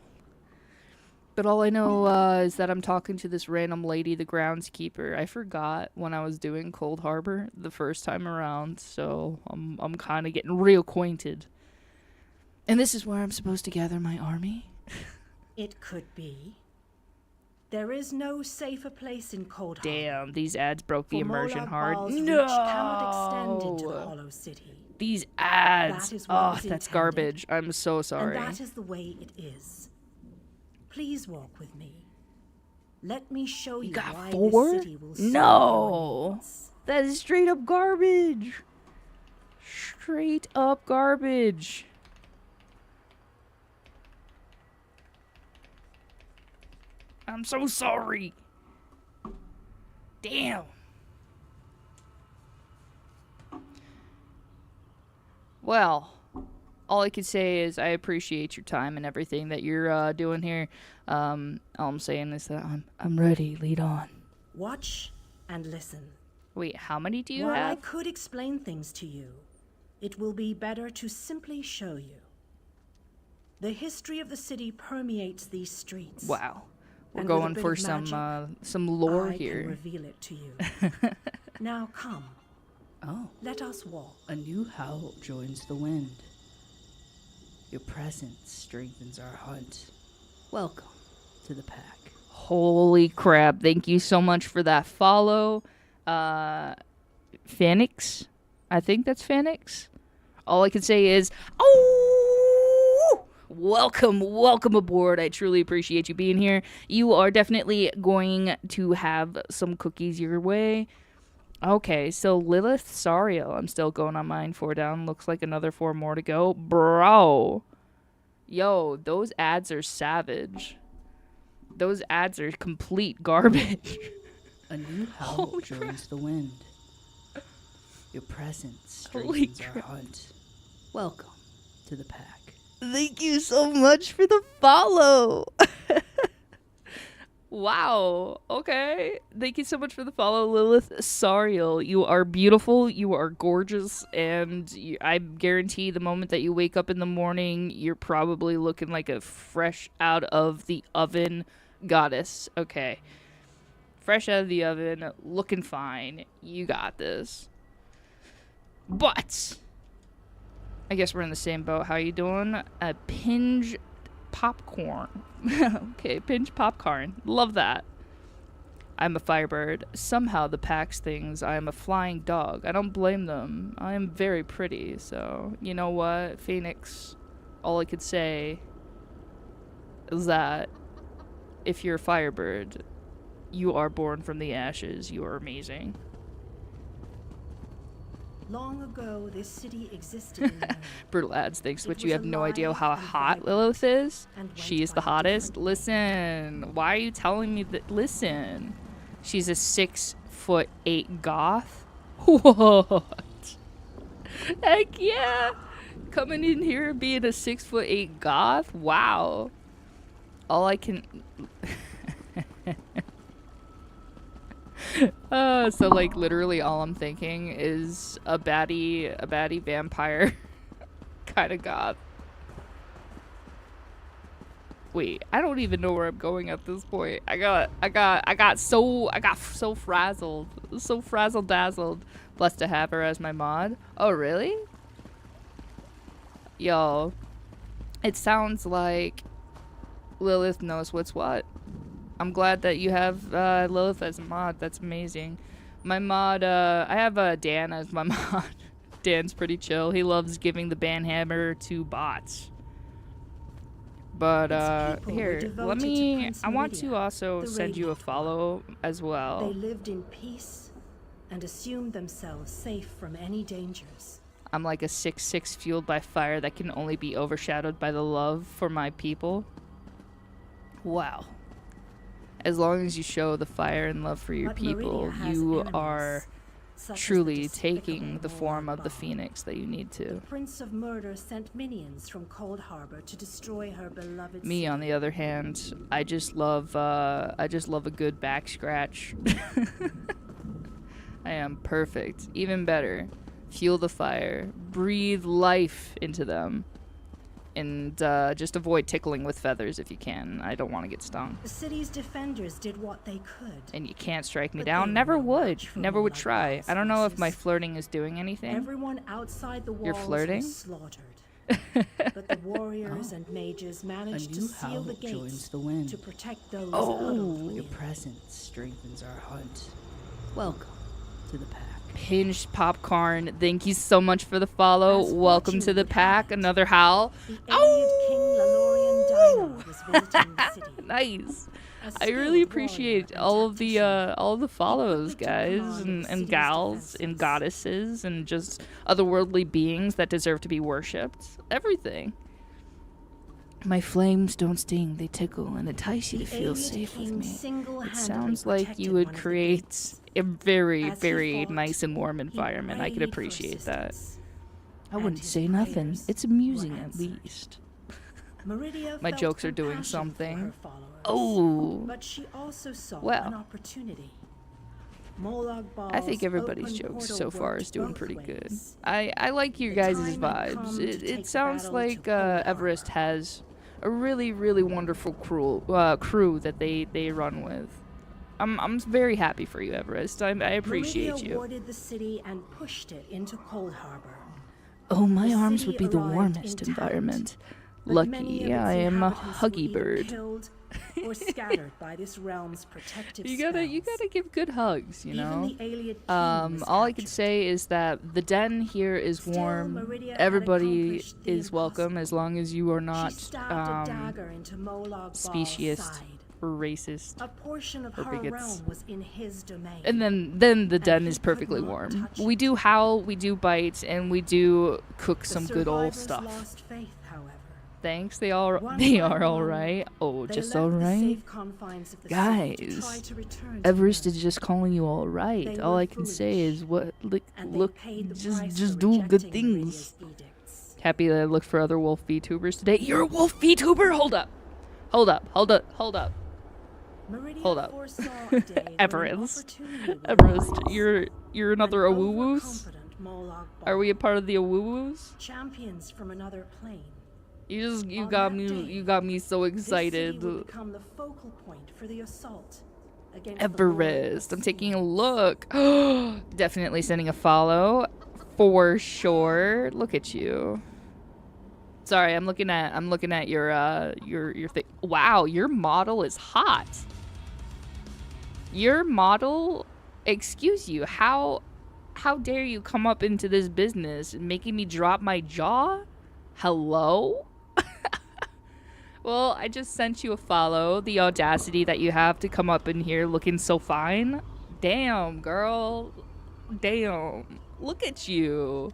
But all I know is that I'm talking to this random lady, the groundskeeper. I forgot when I was doing Cold Harbor the first time around, so I'm kind of getting reacquainted. And this is where I'm supposed to gather my army? It could be. There is no safer place in Cold Harbor. Damn, these ads broke the immersion hard. No! Cannot extend into the Hollow City. These ads. That is that's garbage. I'm so sorry. And that is the way it is. Please walk with me. Let me show you why this city will No! That is straight up garbage. Straight up garbage. I'm so sorry. Damn. Well, all I can say is I appreciate your time and everything that you're doing here. All I'm saying is that I'm ready. Lead on. Watch and listen. Wait, how many do you While have? I could explain things to you, it will be better to simply show you. The history of the city permeates these streets. Wow. We're And going with a bit for of some lore I here. can reveal it to you. Now come. Oh. Let us walk. A new howl joins the wind. Your presence strengthens our hunt. Welcome to the pack. Holy crap. Thank you so much for that follow. Phoenix? I think that's Phoenix. All I can say is, oh! Welcome aboard. I truly appreciate you being here. You are definitely going to have some cookies your way. Okay, so Lilith Sariel, I'm still going on mine. 4 down. Looks like another 4 more to go. Bro. Yo, those ads are savage. Those ads are complete garbage. A new howl joins the wind. Your presence Holy strengthens our crap. hunt. Welcome to the pack. Thank you so much for the follow. Wow. Okay. Thank you so much for the follow, Lilith Sariel. You are beautiful. You are gorgeous. And I guarantee the moment that you wake up in the morning, you're probably looking like a fresh out of the oven goddess. Okay. Fresh out of the oven, looking fine. You got this. But I guess we're in the same boat. How you doing? A pinch popcorn. Okay, pinch popcorn. Love that. I'm a firebird. Somehow the Pax thinks I am a flying dog. I don't blame them. I am very pretty, so you know what, Phoenix? All I could say is that if you're a firebird, you are born from the ashes. You are amazing. Long ago, this city existed in Rome. Brutal ads, thanks, It which was you have no idea alive how and hot vibrant Lilith is. and went She is the by a hottest. different Listen, why are you telling me that? Listen, she's a 6'8" goth. What? Heck yeah! Coming in here being a 6'8" goth. Wow. All I can. So like literally all I'm thinking is a baddie vampire kind of goth. Wait, I don't even know where I'm going at this point. I got so frazzled. So frazzle dazzled. Blessed to have her as my mod. Oh really? Yo. It sounds like Lilith knows what's what. I'm glad that you have Lilith as a mod. That's amazing. My mod, I have Dan as my mod. Dan's pretty chill. He loves giving the banhammer to bots. But here, let me. I want to also send you a follow as well. They lived in peace and assumed themselves safe from any dangers. I'm like a 6'6" fueled by fire that can only be overshadowed by the love for my people. Wow. As long as you show the fire and love for your people, you are truly taking the form of the phoenix that you need to. The Prince of Murder sent minions from Cold Harbor to destroy her beloved Me, city. on the other hand, I just love a good back scratch. I am perfect. Even better. Fuel the fire. Breathe life into them. And just avoid tickling with feathers if you can. I don't want to get stung. The city's defenders did what they could. And you can't strike me But down. they Never were would. much for Never would Moloch try. Ball's I don't know if forces. my flirting is doing anything. Everyone outside the walls You're flirting? was slaughtered. But the warriors and mages managed to new seal the howl joins gates the wind. to protect those Oh, huddled your within. presence strengthens our hunt. Welcome to the pack. Pinched popcorn. Thank you so much for the follow. As Welcome fortune to the would pack. have it, Another howl. The alien King Lalorian Dino was visiting the city. Nice. A I skilled really appreciate warrior and all of tactician, the follows, equipped to guys, command the and city's gals, and defenses. goddesses, and just otherworldly beings that deserve to be worshipped. Everything. My flames don't sting; they tickle and entice you to The feel alien safe with king me. It single-handedly sounds like protected you one would of the create gates. a very, As he very fought, nice and warm he environment. I could prayed for appreciate that. assistance, I and wouldn't his say nothing. prayers It's amusing were at answered. least. Meridia My felt jokes are doing compassion for something. her followers, Oh. but she also saw Well. an opportunity. Molag I think Bal's everybody's open jokes portal so far worked is doing both pretty good. ways. I like your The guys' time had vibes. come to take It the sounds battle like to Cold Everest has a really, really wonderful crew that they run with. I'm very happy for you, Everest. I appreciate Meridia you. warded the city and pushed it into Cold Harbor. Oh, my The arms city would be the arrived warmest intact, environment. but many Lucky, of its I am a inhabitants were huggy either bird. killed or scattered by this realm's protective You spells. gotta give good hugs, you Even know. the alien king was All I can say is that the den here is Still, warm. Meridia had Everybody accomplished the is welcome as long as you are not She stabbed a dagger into Molag Bal's speciest. side. Racist. A portion of Or her bigots. realm was in his domain. And then the den he is could perfectly not warm. touch We do howl, we do bite, and we do cook The some good old survivors stuff. lost faith, however. Thanks, they One they by are all one, right. Oh, they just left all the right. safe confines of the city to try Guys, to return to Everest Earth. is just calling you all right. They All were I can say is what and they look, paid the just price for do good rejecting things. Meridia's edicts. Happy that I looked for other wolf VTubers today. You're a wolf VTuber. Hold up. Meridia Hold up. foresaw a day when an Everest. opportunity would Everest, arise. you're another An Awuwus? overconfident Molag Are we a part of the Awuwus? champions from another plane. You On got that me day, so This city excited. would become the focal point for the assault against Everest. I'm taking a look. Definitely sending a follow for sure. Look at you. Sorry, I'm looking at your thing. Wow, your model is hot. Your model, excuse you, how dare you come up into this business making me drop my jaw? Hello? Well, I just sent you a follow. The audacity that you have to come up in here looking so fine. Damn, girl. Damn. Look at you.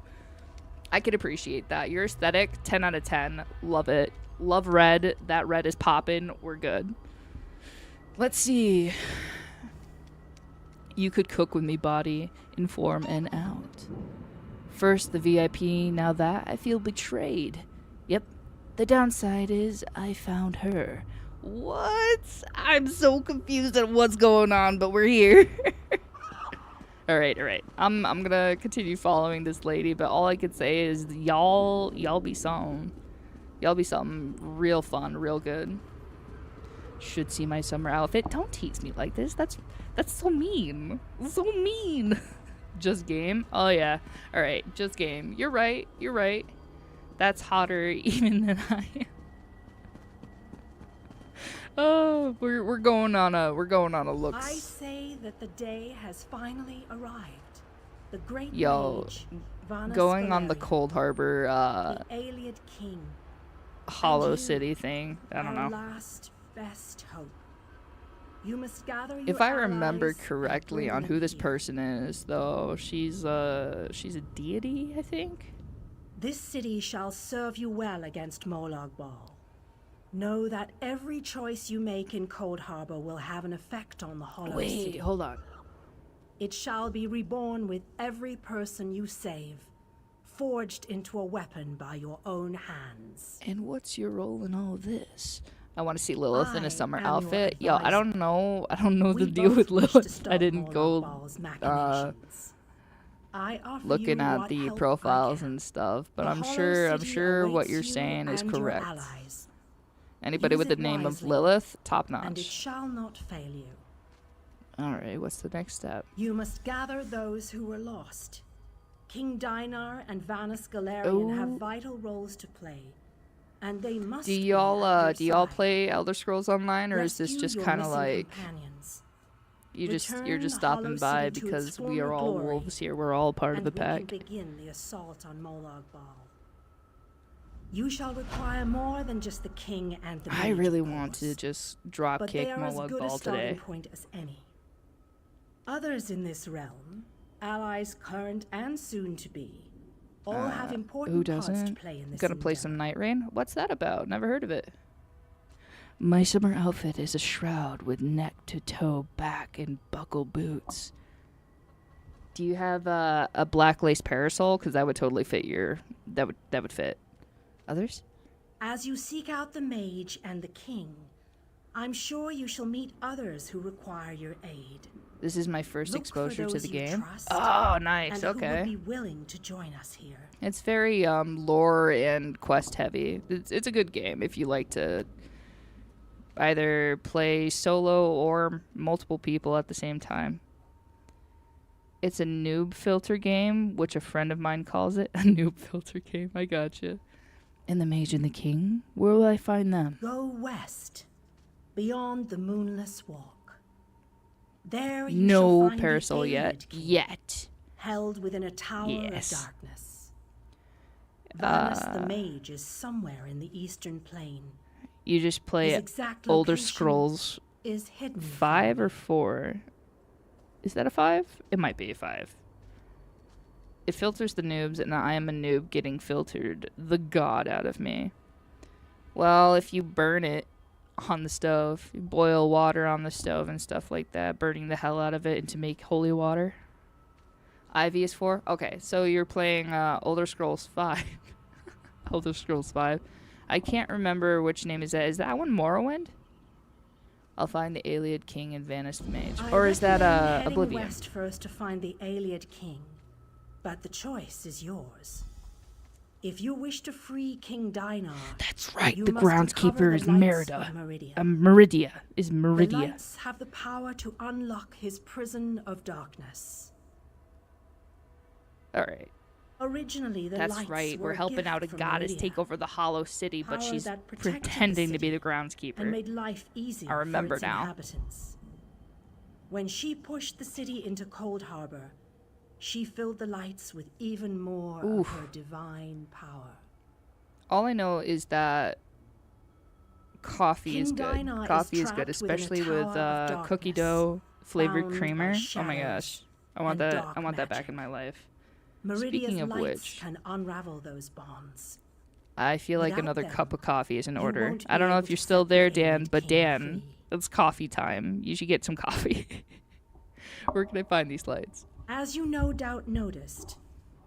I could appreciate that. Your aesthetic, 10 out of 10. Love it. Love red. That red is popping. We're good. Let's see. You could cook with me, body, in form and out. First the VIP, now that I feel betrayed. Yep. The downside is I found her. What? I'm so confused at what's going on, but we're here. All right. I'm gonna continue following this lady, but all I could say is y'all be something. Y'all be something real fun, real good. Should see my summer outfit. Don't tease me like this. That's so mean. So mean. Just game. Oh yeah. All right. Just game. You're right. That's hotter even than I am. Oh, we're going on a looks. I say that the day has finally arrived. The great Yo, mage, Vanus going on the Galerian, Cold Harbor the Ayleid King, Hollow and you, City thing. I don't our know. last best hope. You must gather your If I remember allies and correctly bring on them who this here. person is, though, she's a deity, I think. This city shall serve you well against Molag Bal. Know that every choice you make in Cold Harbor will have an effect on the Hollow City. Wait, hold on. It shall be reborn with every person you save, forged into a weapon by your own hands. And what's your role in all this? I want to see Lilith in I a summer am your outfit. Yo, I advisor. don't know the We deal with both wish to Lilith. I stop didn't Molag go Bal's machinations. I offer looking you at what the help I profiles can. and stuff, but The I'm Hollow City sure what awaits you're you saying is and your correct. allies. Anybody Use with the it name of wisely, Lilith, top and it notch. shall not fail you. All right, what's the next step? You must gather those who were lost. King Dinar and Vanus Galerian have Oh. vital roles to play, and they must. Do be y'all at your do y'all side. play Elder Scrolls Online, or is this Rescue just your kind of missing like companions. you're just Return stopping Hollow by City to because its we are former all glory, wolves here. We're all part of and the we pack. can begin the assault on Molag Bal. You shall require more than just the king and the I mage, really of want to course, just drop but kick they are as Molag good a Bal starting today. point as any. Others in this realm, allies current and soon to be, all have Who important parts to doesn't? play in this Gonna play endeavor. some Night Rain? What's that about? Never heard of it. My summer outfit is a shroud with neck to toe back and buckle boots. Do you have a black lace parasol? Because that would totally fit your. That would fit. Others? As you seek out the mage and the king, I'm sure you shall meet others who require your aid. This is my first Look exposure for to those the you game. trust Oh, nice. and who would Okay. be willing to join us here. It's very lore and quest heavy. It's a good game if you like to either play solo or multiple people at the same time. It's a noob filter game, which a friend of mine calls it. A noob filter game. I gotcha. And the mage and the king? Where will I find them? Go west, beyond the moonless walk. There you No shall find parasol the yet. Ayleid King, Yet. held within a tower Yes. of darkness. Vanus the mage is somewhere in the eastern plain. You just play His exact Older location Scrolls is hidden. 5 or 4? Is that a 5? It might be a 5. It filters the noobs, and I am a noob getting filtered the god out of me. Well, if you burn it on the stove, you boil water on the stove and stuff like that, burning the hell out of it and to make holy water. Ivy is 4? Okay, so you're playing Elder Scrolls 5. Elder Scrolls 5. I can't remember which name is that. Is that one Morrowind? I'll find the Ayleid King and Vanished Mage. Or is that Oblivion? West first to find the Ayleid King, but the choice is yours. If you wish to free King Dinar, that's right. You the must groundskeeper is recover the lights Merida. of Meridia. Meridia is The Meridia. lights have the power to unlock his prison of darkness. All right. Originally, the That's lights right. were We're helping gift out a from goddess Meridia, take over the Hollow City, but power she's that protected the pretending to be city the groundskeeper. and made life easier I remember for its now. inhabitants. When she pushed the city into Cold Harbor, she filled the lights with even more of her divine power. All I know is that coffee is King good. Dinar is Coffee is trapped good, within a especially with tower of cookie darkness, dough flavored bound by creamer. Oh my shadows gosh, I want and that. dark I want that back magic. in my life. Meridia's Speaking of lights which, can unravel those bonds. I feel like Without another them, cup of coffee is in order. won't I don't be know able if you're to still set the there, Dan, Ayleid but King Dan, free. it's coffee time. You should get some coffee. Where can I find these lights? As you no doubt noticed,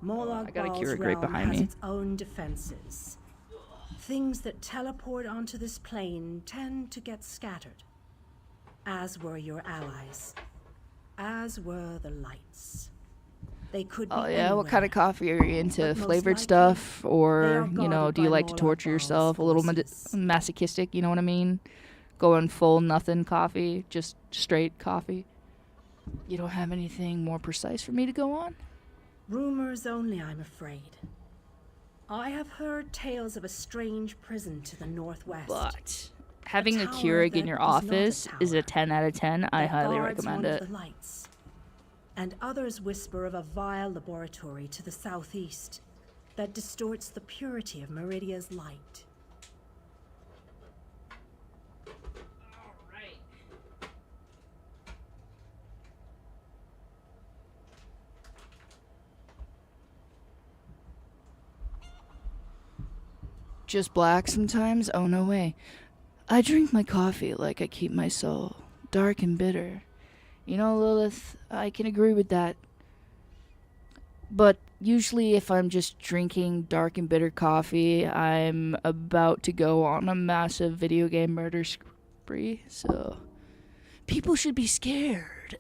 Morlock I got a Ball's Keurig right realm behind has me. its own defenses. Things that teleport onto this plane tend to get scattered, as were your allies, as were the lights. They could be Oh yeah, what anywhere, kind of coffee are you into? but most Flavored likely, stuff, they or are you know, guarded do you by like to Morlock torture Ball's yourself? A little masochistic, you know what I mean? Going full nothing coffee, just straight coffee. You don't have anything more precise for me to go on? Rumors only, I'm afraid. I have heard tales of a strange prison to the northwest. But having a tower Keurig in that your is not a office is a 10 out of 10. I that highly guards recommend one it. of the lights. And others whisper of a vile laboratory to the southeast that distorts the purity of Meridia's light. Just black sometimes? Oh, no way. I drink my coffee like I keep my soul, dark and bitter. You know, Lilith, I can agree with that. But usually if I'm just drinking dark and bitter coffee, I'm about to go on a massive video game murder spree, so people should be scared.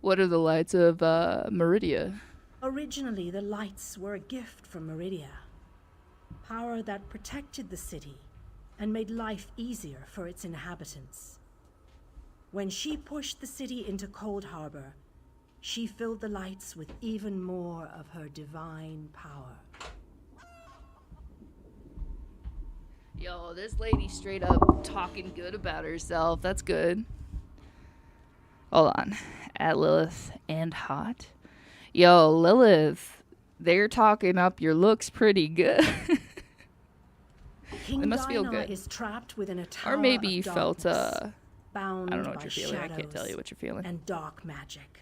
What are the lights of Meridia? Originally, the lights were a gift from Meridia. Power that protected the city and made life easier for its inhabitants. When she pushed the city into Cold Harbor, she filled the lights with even more of her divine power. Yo, this lady straight up talking good about herself. That's good. Hold on. At Lilith and Hot. Yo, Lilith, they're talking up your looks pretty good. King It must feel Dinar good. is trapped within a tower Or maybe of you felt, darkness, bound I don't know what by you're feeling. I can't shadows tell you what you're feeling. And dark magic.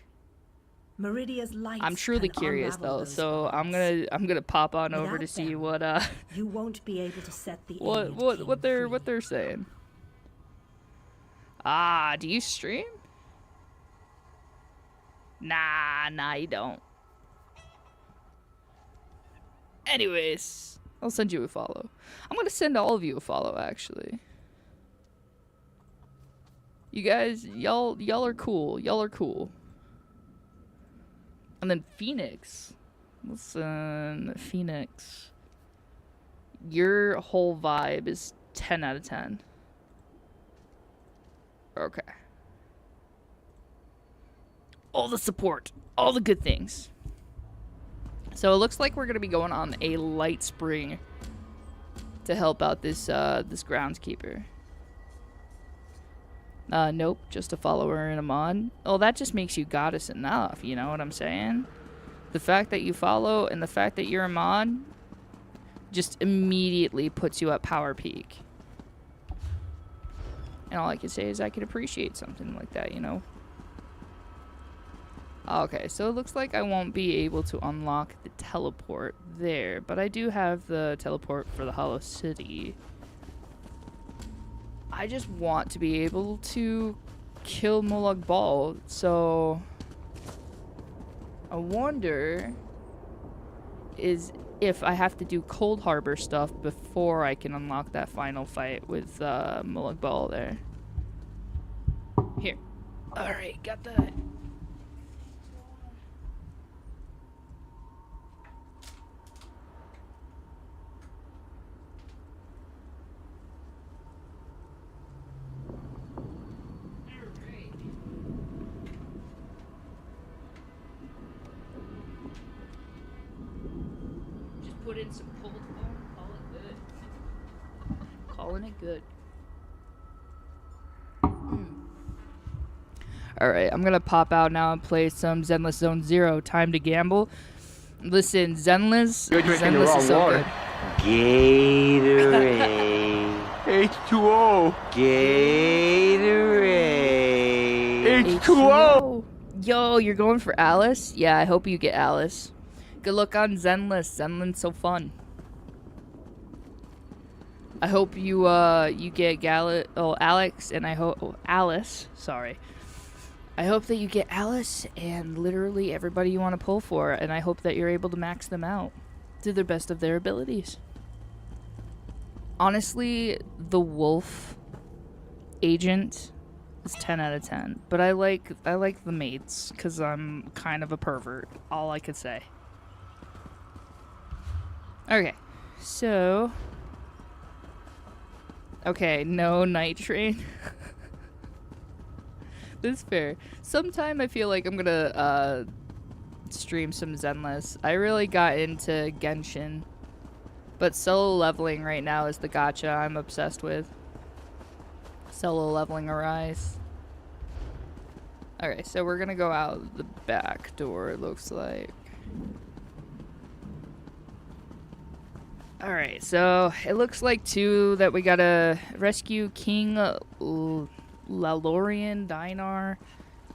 Meridia's lights I'm truly can curious unravel though, those so bonds. I'm gonna pop on over to Without see them, what you won't be able to set the what they're saying. Ah, do you stream? Nah, you don't. Anyways, I'll send you a follow. I'm gonna send all of you a follow, actually. You guys, y'all are cool. Y'all are cool. And then Phoenix. Listen, Phoenix. Your whole vibe is 10 out of 10. Okay. All the support. All the good things. So it looks like we're going to be going on a light spree to help out this groundskeeper. Nope, just a follower and a mod. Oh, that just makes you goddess enough, you know what I'm saying? The fact that you follow and the fact that you're a mod just immediately puts you at power peak. And all I can say is I can appreciate something like that, you know? Okay, so it looks like I won't be able to unlock the teleport there, but I do have the teleport for the Hollow City. I just want to be able to kill Molag Bal, so I wonder is if I have to do Cold Harbor stuff before I can unlock that final fight with Molag Bal there. Here. Alright, got that. Put in some cold form, call it good. Calling it good. Alright, I'm gonna pop out now and play some Zenless Zone Zero. Time to gamble. Listen, Zenless. You're drinking Zenless the is so wrong water. good. Gatorade. H2O. Gatorade. H2O. Yo, you're going for Alice? Yeah, I hope you get Alice. Good luck on Zenless. Zenless so fun. I hope you you get Alex, and I hope Alice. Sorry. I hope that you get Alice and literally everybody you want to pull for, and I hope that you're able to max them out to the best of their abilities. Honestly, the wolf agent is 10 out of 10, but I like the mates because I'm kind of a pervert. All I could say. Okay, so okay, no night train. This is fair. Sometime I feel like I'm gonna stream some Zenless. I really got into Genshin, but solo leveling right now is the gacha I'm obsessed with. Solo leveling Arise. Okay, so we're gonna go out the back door, it looks like. Alright, so it looks like too that we gotta rescue King Lalorian, Dinar,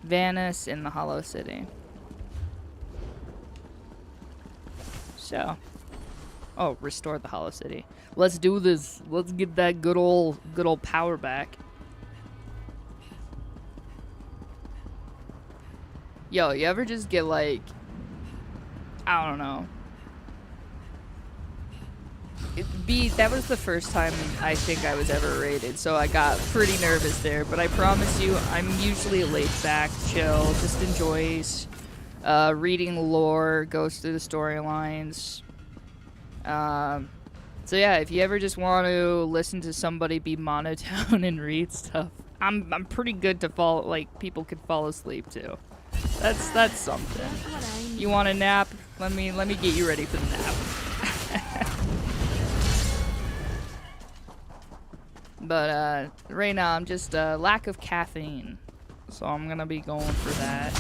Vanis in the Hollow City. So, oh, restore the Hollow City. Let's do this. Let's get that good old power back. Yo, you ever just get like, I don't know. That was the first time I think I was ever raided, so I got pretty nervous there. But I promise you, I'm usually laid back, chill, just enjoys reading lore, goes through the storylines. So yeah, if you ever just want to listen to somebody be monotone and read stuff, I'm pretty good to fall. Like people could fall asleep too. That's something. You want a nap? Let me get you ready for the nap. But right now I'm just lack of caffeine, so I'm gonna be going for that.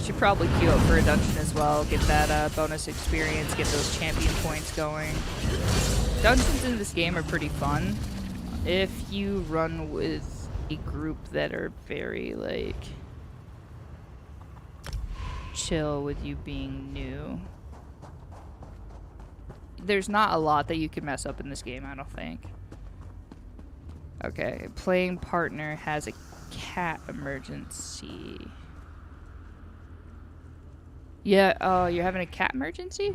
Should probably queue up for a dungeon as well, get that bonus experience, get those champion points going. Dungeons in this game are pretty fun if you run with a group that are very like chill with you being new. There's not a lot that you can mess up in this game, I don't think. Okay, playing partner has a cat emergency. Yeah, you're having a cat emergency?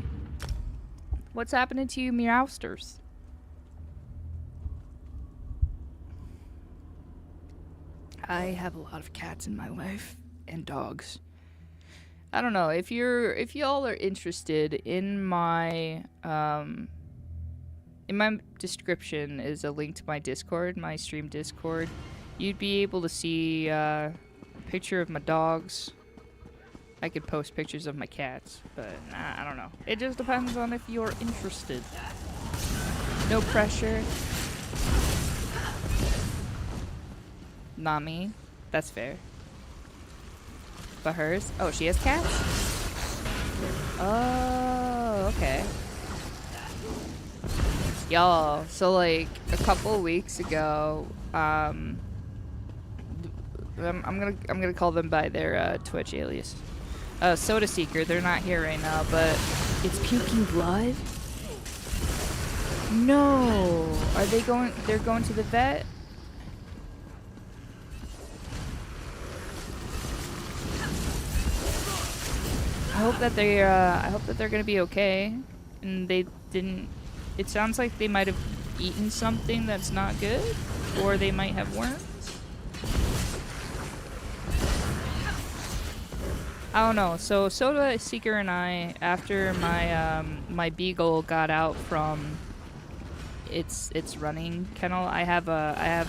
What's happening to you, meowsters? I have a lot of cats in my life and dogs. I don't know if y'all are interested in my description is a link to my Discord, my stream Discord. You'd be able to see a picture of my dogs. I could post pictures of my cats, but nah, I don't know. It just depends on if you're interested. No pressure. Not me. That's fair. But hers? Oh, she has cats? Oh, okay. Y'all, so like a couple weeks ago, I'm gonna call them by their Twitch alias. Soda Seeker, they're not here right now, but it's puking blood? No. Are they going, they're going to the vet? I hope that they're gonna be okay. And they didn't, it sounds like they might have eaten something that's not good, or they might have worms. I don't know. So Soda Seeker and I, after my my beagle got out from its running kennel, I have a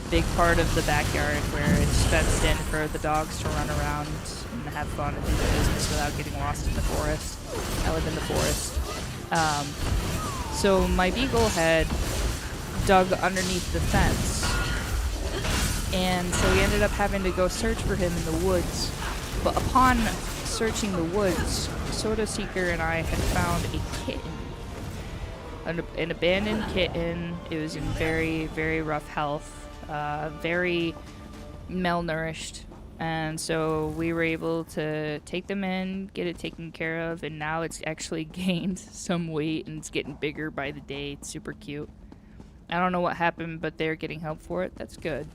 big part of the backyard where it's fenced in for the dogs to run around and have fun and do their business without getting lost in the forest. I live in the forest. So my beagle had dug underneath the fence, and so we ended up having to go search for him in the woods. But upon searching the woods, Soda Seeker and I had found a kitten. An abandoned kitten. It was in very, very rough health, very malnourished. And so we were able to take them in, get it taken care of, and now it's actually gained some weight and it's getting bigger by the day. It's super cute. I don't know what happened, but they're getting help for it. That's good.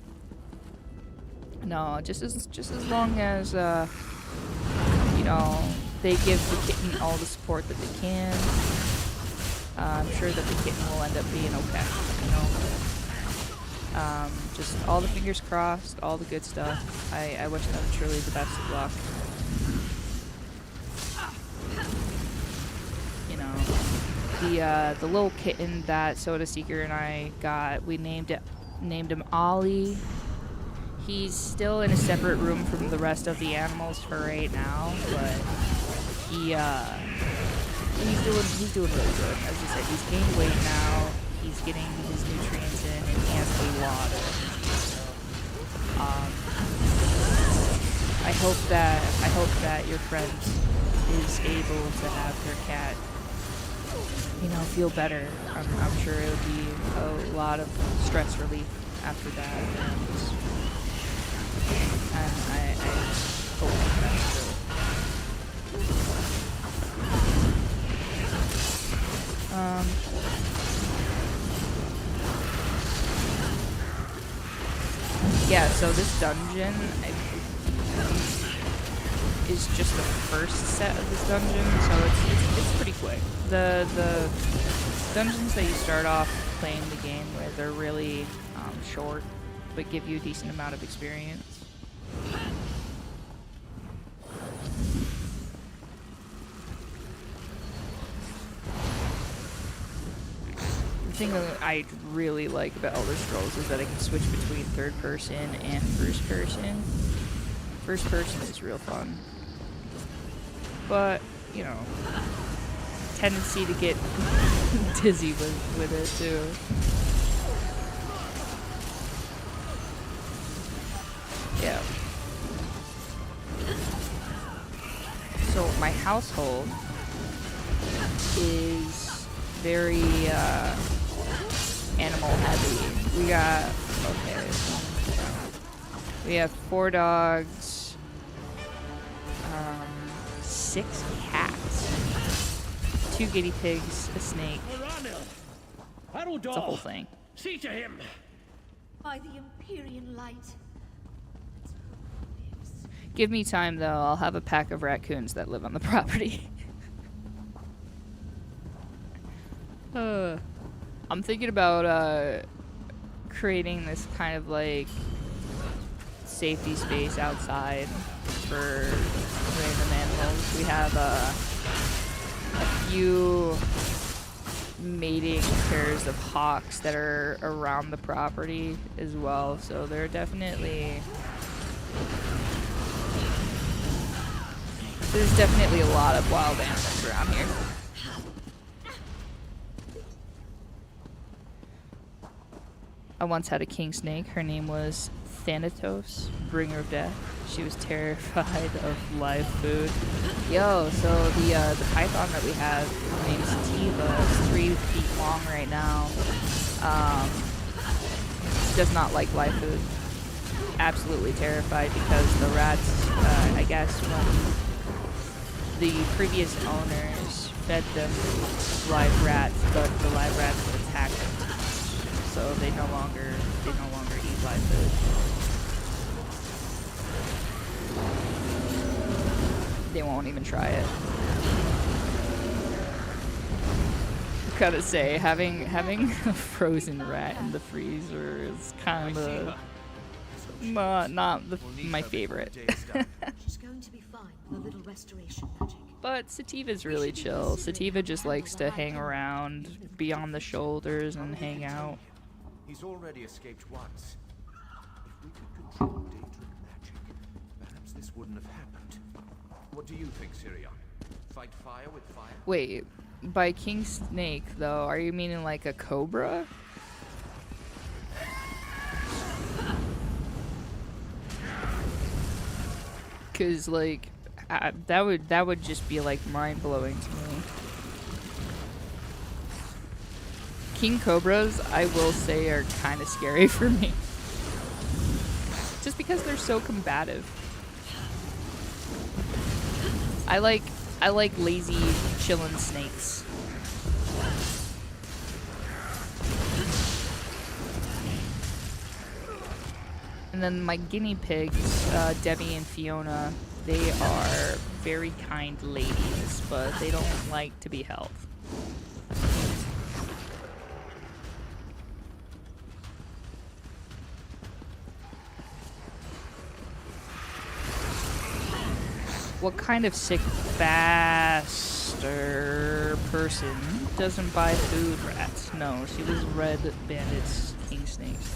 No, just as long as you know, they give the kitten all the support that they can. I'm sure that the kitten will end up being okay. You know, just all the fingers crossed, all the good stuff. I wish them truly the best of luck. You know, the little kitten that Soda Seeker and I got, we named him Ollie. He's still in a separate room from the rest of the animals for right now, but he's doing really good. As I said, he's gained weight now. He's getting his nutrients in, and he has a lot of energy. So, I hope that your friend is able to have her cat, you know, feel better. I'm sure it would be a lot of stress relief after that. And I hope that's true. Yeah, so this dungeon is just the first set of this dungeon, so it's pretty quick. The dungeons that you start off playing the game with are really short, but give you a decent amount of experience. The thing that I really like about Elder Scrolls is that I can switch between third person and first person. First person is real fun. But, you know, tendency to get dizzy with it too. Yeah. So my household is very animal heavy. We have 4 dogs, 6 cats, 2 guinea pigs, a snake. It's a whole thing. See to him. By the Empyrean light. Give me time, though. I'll have a pack of raccoons that live on the property. I'm thinking about creating this kind of like safety space outside for random animals. We have a few mating pairs of hawks that are around the property as well, so they're definitely... There's definitely a lot of wild animals around here. I once had a king snake. Her name was Thanatos, bringer of death. She was terrified of live food. Yo, so the python that we have, her name's sativa is 3 feet long right now. Does not like live food. Absolutely terrified because the rats, I guess when the previous owners fed them live rats, but the live rats would attack them. So they no longer eat live food. They won't even try it. Gotta say, having a frozen rat in the freezer is kind of not my favorite. She's going to be fine with a little restoration magic. But Sativa's really chill. Sativa just likes to hang around, be on the shoulders, and hang out. He's already escaped once. If we could control Daedric magic, perhaps this wouldn't have happened. What do you think, Sirion? Fight fire with fire? Wait, by King Snake, though, are you meaning like a cobra? Cause like, that would just be like mind-blowing to me. King Cobras, I will say, are kind of scary for me. Just because they're so combative. I like lazy, chillin' snakes. And then my guinea pigs, Debbie and Fiona, they are very kind ladies, but they don't like to be held. What kind of sick bastard person doesn't buy food rats? No, she was Red Bandit's King Snakes.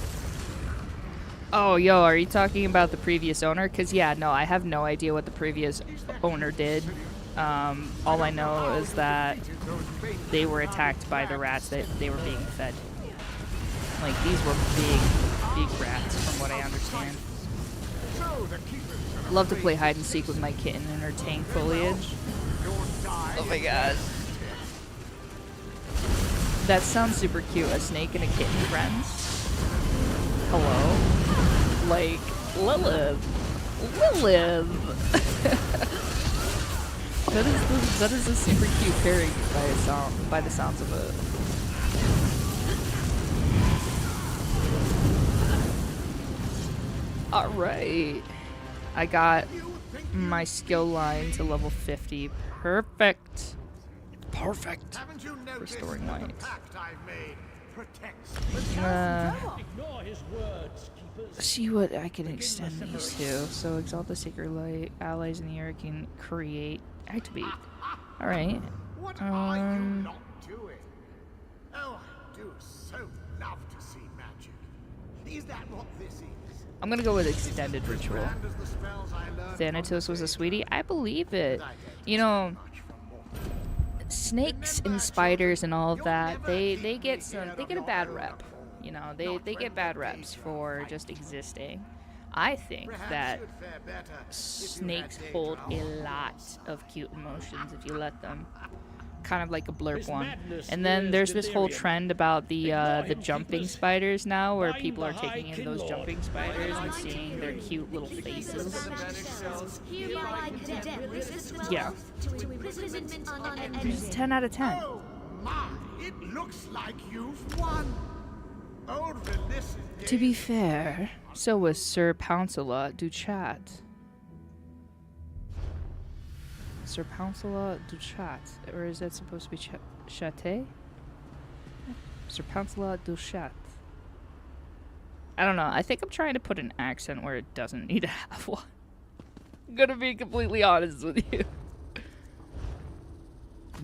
Oh, yo, are you talking about the previous owner? Because, yeah, no, I have no idea what the previous owner did. All I know is that they were attacked by the rats that they were being fed. Like, these were big rats, from what I understand. Love to play hide and seek with my kitten in her tank foliage. Oh my god. That sounds super cute. A snake and a kitten friends. Hello? Like, Lilith. that is a super cute pairing by the sounds of it. Alright. I got my skill line to level 50. Perfect. Perfect. Restoring light. See what I can extend these to. So exalt the sacred light. Allies in the area can create. Activate. Alright. What are you not doing? Oh, I do so love to see magic. Is that what this is? I'm gonna go with extended ritual. Thanatos was a sweetie. I believe it. You know, snakes and spiders and all of that, they get a bad rep. You know, they get bad reps for just existing. I think that snakes hold a lot of cute emotions if you let them. Kind of like a blurb one. And then there's this whole trend about the jumping spiders now, where people are taking in those jumping spiders and seeing their cute little faces. Yeah. 10 out of 10. Oh my, it looks like you've won. Old Veliss's To be fair, so was Sir Pouncelot Duchat. Sir Pouncelot Duchat, or is that supposed to be Chate? Sir Pouncelot Duchat. I don't know. I think I'm trying to put an accent where it doesn't need to have one. I'm gonna be completely honest with you.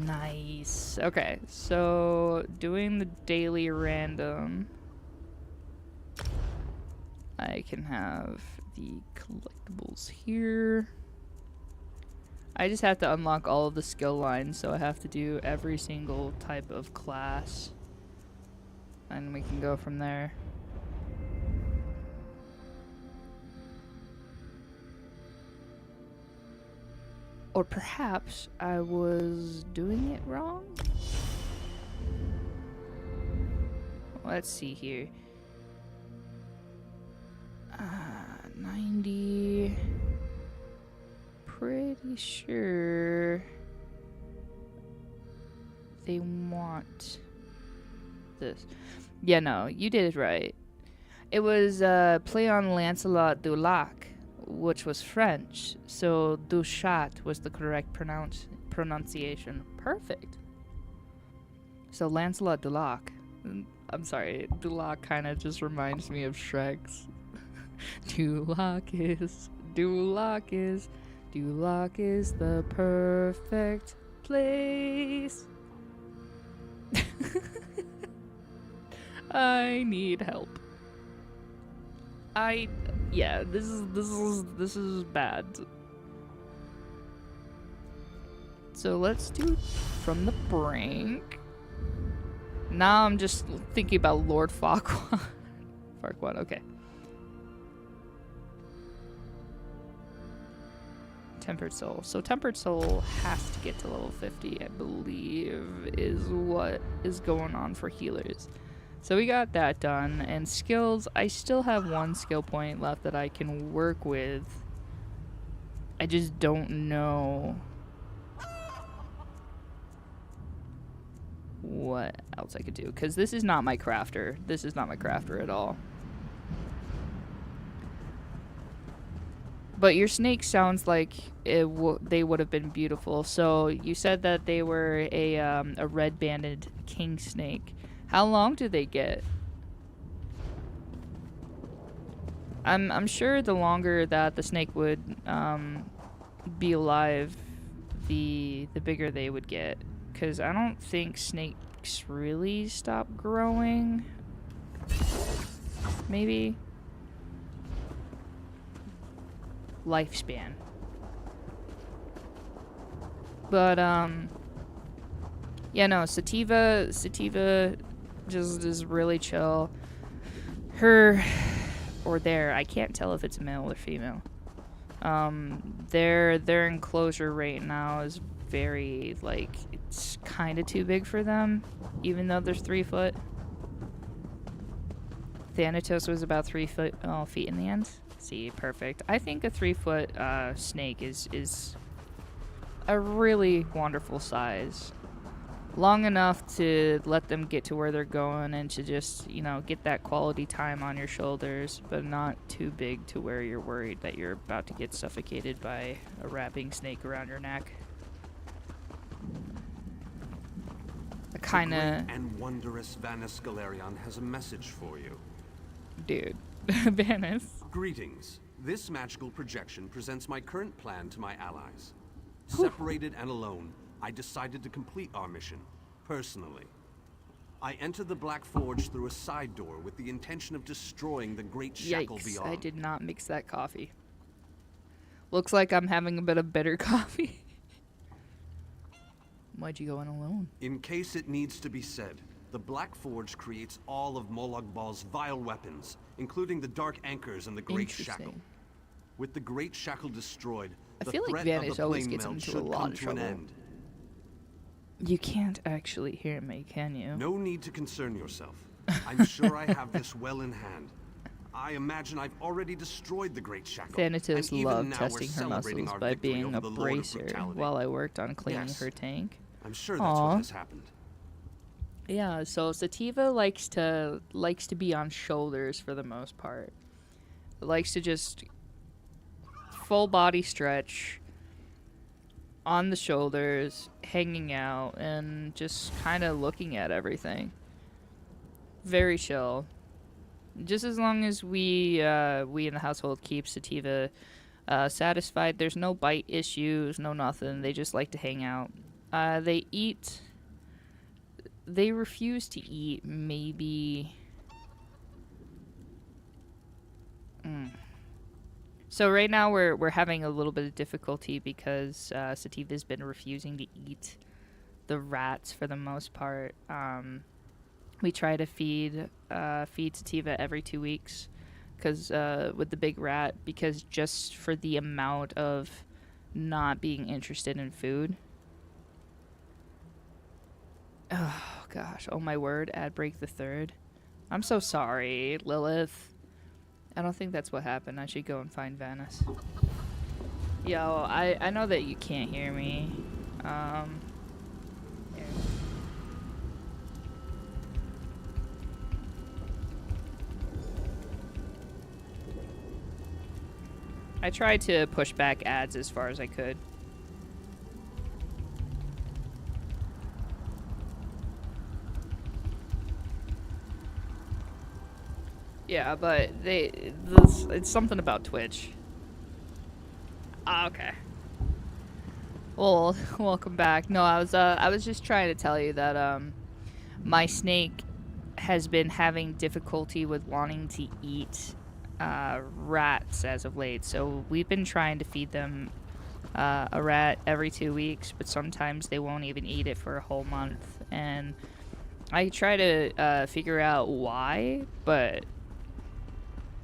Nice. Okay, so doing the daily random, I can have the collectibles here. I just have to unlock all of the skill lines, so I have to do every single type of class. And we can go from there. Or perhaps I was doing it wrong? let's see here. 90. Pretty sure they want this. Yeah, no, you did it right. It was play on Lancelot du Lac, which was French, so du Chat was the correct pronunciation. Perfect. So Lancelot du Lac. I'm sorry, du Lac kind of just reminds me of Shrek's. Duloc is the perfect place. I need help. Yeah, this is bad. So let's do From the Brink. Now I'm just thinking about Lord Farquaad. Farquaad, okay. Tempered Soul. So Tempered Soul has to get to level 50, I believe, is what is going on for healers. So we got that done. And skills, I still have 1 skill point left that I can work with. I just don't know what else I could do, because this is not my crafter. This is not my crafter at all. But your snake sounds like they would have been beautiful. So you said that they were a red-banded king snake. How long do they get? I'm sure the longer that the snake would be alive, the bigger they would get. Because I don't think snakes really stop growing. Maybe. Lifespan. But yeah, no, Sativa just is really chill. Her or their, I can't tell if it's male or female. Their enclosure right now is very, like, it's kind of too big for them, even though they're 3 foot. Thanatos was about 3 feet in the end. See, perfect. I think a 3 foot snake is a really wonderful size. Long enough to let them get to where they're going and to just, you know, get that quality time on your shoulders, but not too big to where you're worried that you're about to get suffocated by a wrapping snake around your neck. The great and wondrous Vanus Galerion has a message for you. Dude. Vanus. Greetings. This magical projection presents my current plan to my allies. Separated and alone, I decided to complete our mission, personally. I entered the Black Forge through a side door with the intention of destroying the Great Shackle beyond. I did not mix that coffee. Looks like I'm having a bit of bitter coffee. Why'd you go in alone? In case it needs to be said, the Black Forge creates all of Molag Bal's vile weapons, including the Dark Anchors and the Great Shackle. With the Great Shackle destroyed, the threat of the Flame Melt should come to an end. You can't actually hear me, can you? No need to concern yourself. I'm sure I have this well in hand. I imagine I've already destroyed the Great Shackle. Thanatos loved testing her muscles by being a bracer while I worked on cleaning her tank. I'm sure that's what has happened. Yeah, so Sativa likes to be on shoulders for the most part. Likes to just full body stretch on the shoulders, hanging out, and just kind of looking at everything. Very chill. Just as long as we in the household keep Sativa satisfied, there's no bite issues, no nothing. They just like to hang out. They refuse to eat maybe... So right now we're having a little bit of difficulty because Sativa's been refusing to eat the rats for the most part. We try to feed Sativa every 2 weeks because with the big rat, because just for the amount of not being interested in food. Oh gosh, oh my word, ad break the third. I'm so sorry, Lilith. I don't think that's what happened. I should go and find Venice. Yo, I know that you can't hear me. Here. I tried to push back ads as far as I could. Yeah, but it's something about Twitch. Ah, okay. Well, welcome back. No, I was just trying to tell you that my snake has been having difficulty with wanting to eat rats as of late. So we've been trying to feed them a rat every 2 weeks, but sometimes they won't even eat it for a whole month. And I try to figure out why, but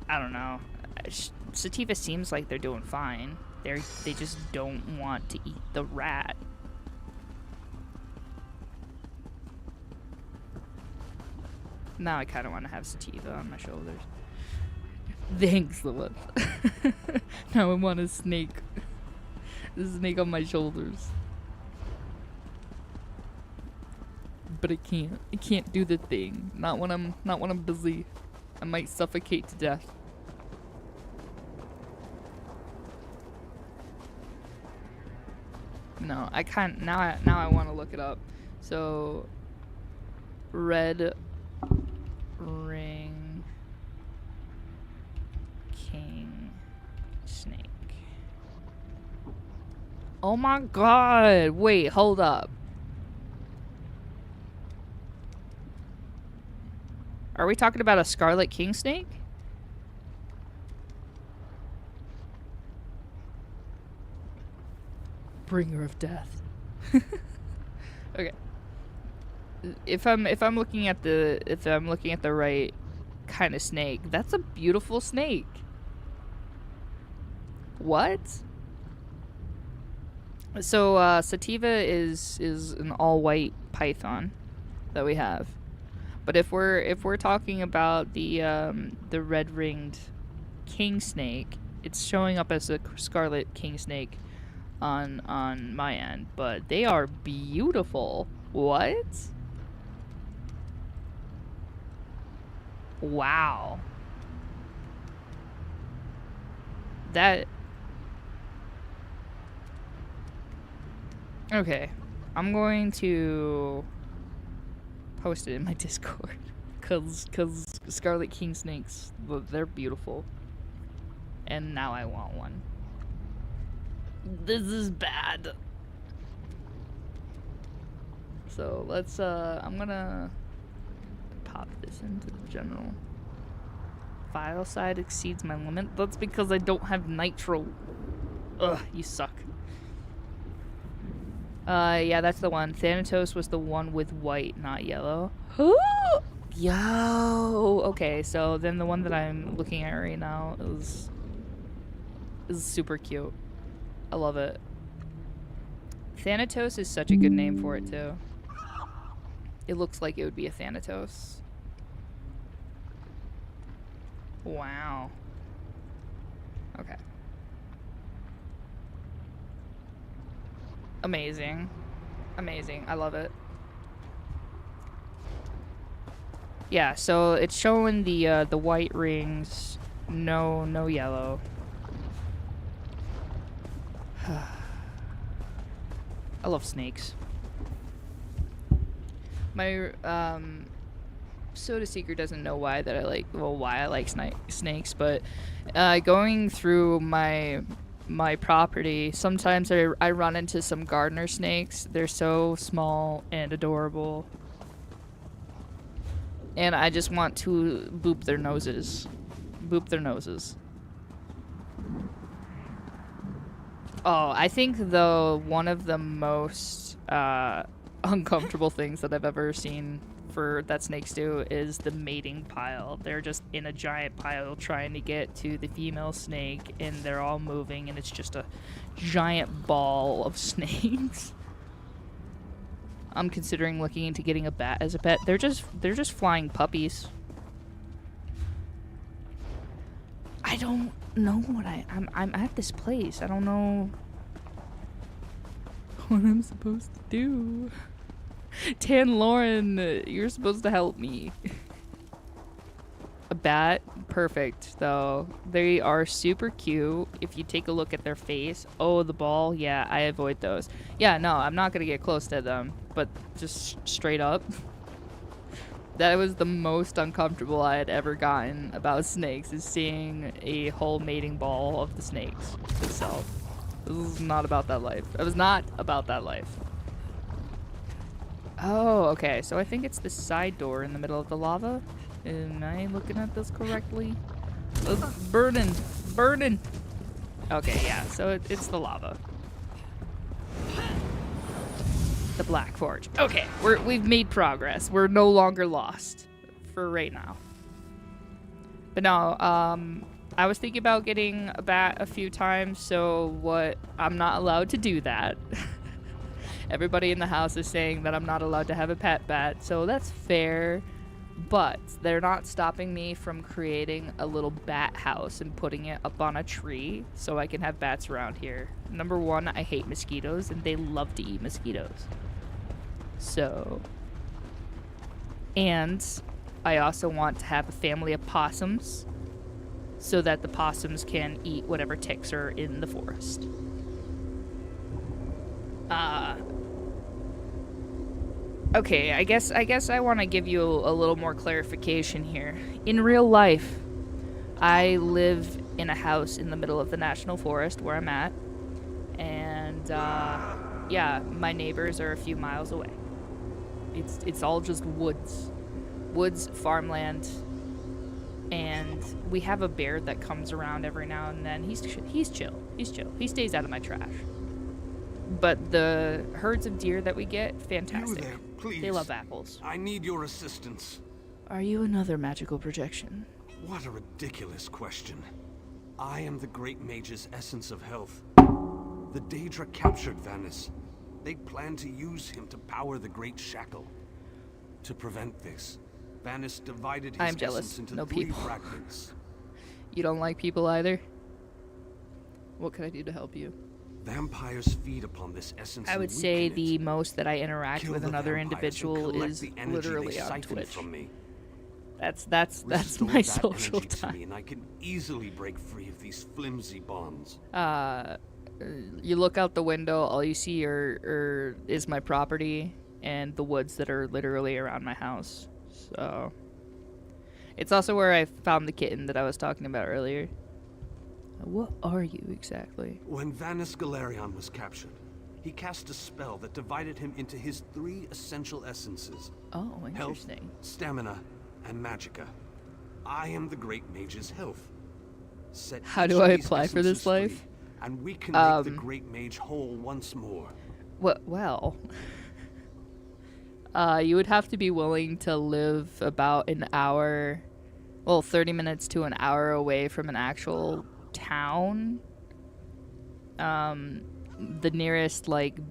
I don't know. Sativa seems like they're doing fine. They just don't want to eat the rat. Now I kind of want to have Sativa on my shoulders. Thanks, Lilith. Now I want a snake. A snake on my shoulders. But I can't. I can't do the thing. Not when I'm busy. I might suffocate to death. No, I can't. Now I want to look it up. So, red ring king snake. Oh my god! Wait, hold up. Are we talking about a scarlet king snake? Bringer of death. Okay. If I'm looking at the right kind of snake, that's a beautiful snake. What? So Sativa is an all-white python that we have. But if we're talking about the red-ringed king snake, it's showing up as a scarlet king snake on my end, but they are beautiful. What? Wow. That. Okay, I'm going to post it in my Discord, cause Scarlet King snakes, they're beautiful, and now I want one. This is bad. So let's I'm gonna pop this into the general. File size exceeds my limit. That's because I don't have nitro. Ugh, you suck. Yeah, that's the one. Thanatos was the one with white, not yellow. Yo! Okay, so then the one that I'm looking at right now is super cute. I love it. Thanatos is such a good name for it, too. It looks like it would be a Thanatos. Wow. Okay. Amazing. Amazing. I love it. Yeah, so it's showing the white rings. No yellow. I love snakes. My Soda Seeker doesn't know why I like snakes, but going through my property, sometimes I run into some gardener snakes. They're so small and adorable, and I just want to boop their noses. Oh, I think one of the most uncomfortable things that I've ever seen that snakes do is the mating pile. They're just in a giant pile trying to get to the female snake, and they're all moving, and it's just a giant ball of snakes. I'm considering looking into getting a bat as a pet. They're just flying puppies. I don't know what I'm at this place. I don't know what I'm supposed to do. Tan Lauren, you're supposed to help me. A bat? Perfect, though. They are super cute. If you take a look at their face. Oh, the ball? Yeah, I avoid those. Yeah, no, I'm not gonna get close to them. But just straight up. That was the most uncomfortable I had ever gotten about snakes, is seeing a whole mating ball of the snakes itself. This is not about that life. It was not about that life. Oh, okay. So I think it's the side door in the middle of the lava. Am I looking at this correctly? Burning. Burning. Okay, yeah. So it's the lava. The Black Forge. Okay, we've made progress. We're no longer lost for right now. But no, I was thinking about getting a bat a few times, so I'm not allowed to do that. Everybody in the house is saying that I'm not allowed to have a pet bat, so that's fair. But they're not stopping me from creating a little bat house and putting it up on a tree so I can have bats around here. Number one, I hate mosquitoes, and they love to eat mosquitoes. So, and I also want to have a family of possums so that the possums can eat whatever ticks are in the forest. Okay, I guess I want to give you a little more clarification here. In real life, I live in a house in the middle of the national forest where I'm at, and yeah, my neighbors are a few miles away. It's all just woods, farmland, and we have a bear that comes around every now and then. He's chill. He stays out of my trash. But the herds of deer that we get, fantastic. You there, please. They love apples. I need your assistance. Are you another magical projection? What a ridiculous question. I am the Great Mage's essence of health. The Daedra captured Vannis. They plan to use him to power the Great Shackle. To prevent this, Vannis divided his I'm jealous. essence into No 3 people. fragments. You don't like people either? What can I do to help you? Vampires feed upon this essence. I would and say weaken the it. most that I interact Kill with the another vampires and individual collect is the energy literally they on siphon Twitch. From me. That's Restore my that social energy to time. me and I can easily break free of these flimsy bonds. You look out the window, all you see is my property and the woods that are literally around my house. So it's also where I found the kitten that I was talking about earlier. What are you exactly? When Vannis Galerion was captured, he cast a spell that divided him into his 3 essential essences. Oh, Health, interesting. stamina, and magicka. I am the Great Mage's health. Set How each do of I these apply for this essences free, life? and we can make the Great Mage whole once more. Well, you would have to be willing to live about an hour, 30 minutes to an hour away from an actual town. The nearest,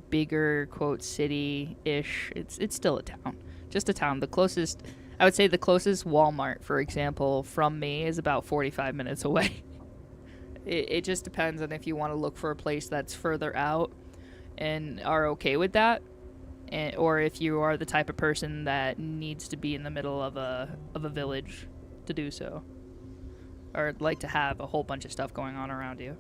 bigger, quote, city-ish, it's still a town. Just a town. I would say the closest Walmart, for example, from me is about 45 minutes away. It just depends on if you want to look for a place that's further out and are okay with that, or if you are the type of person that needs to be in the middle of a village to do so, or like to have a whole bunch of stuff going on around you.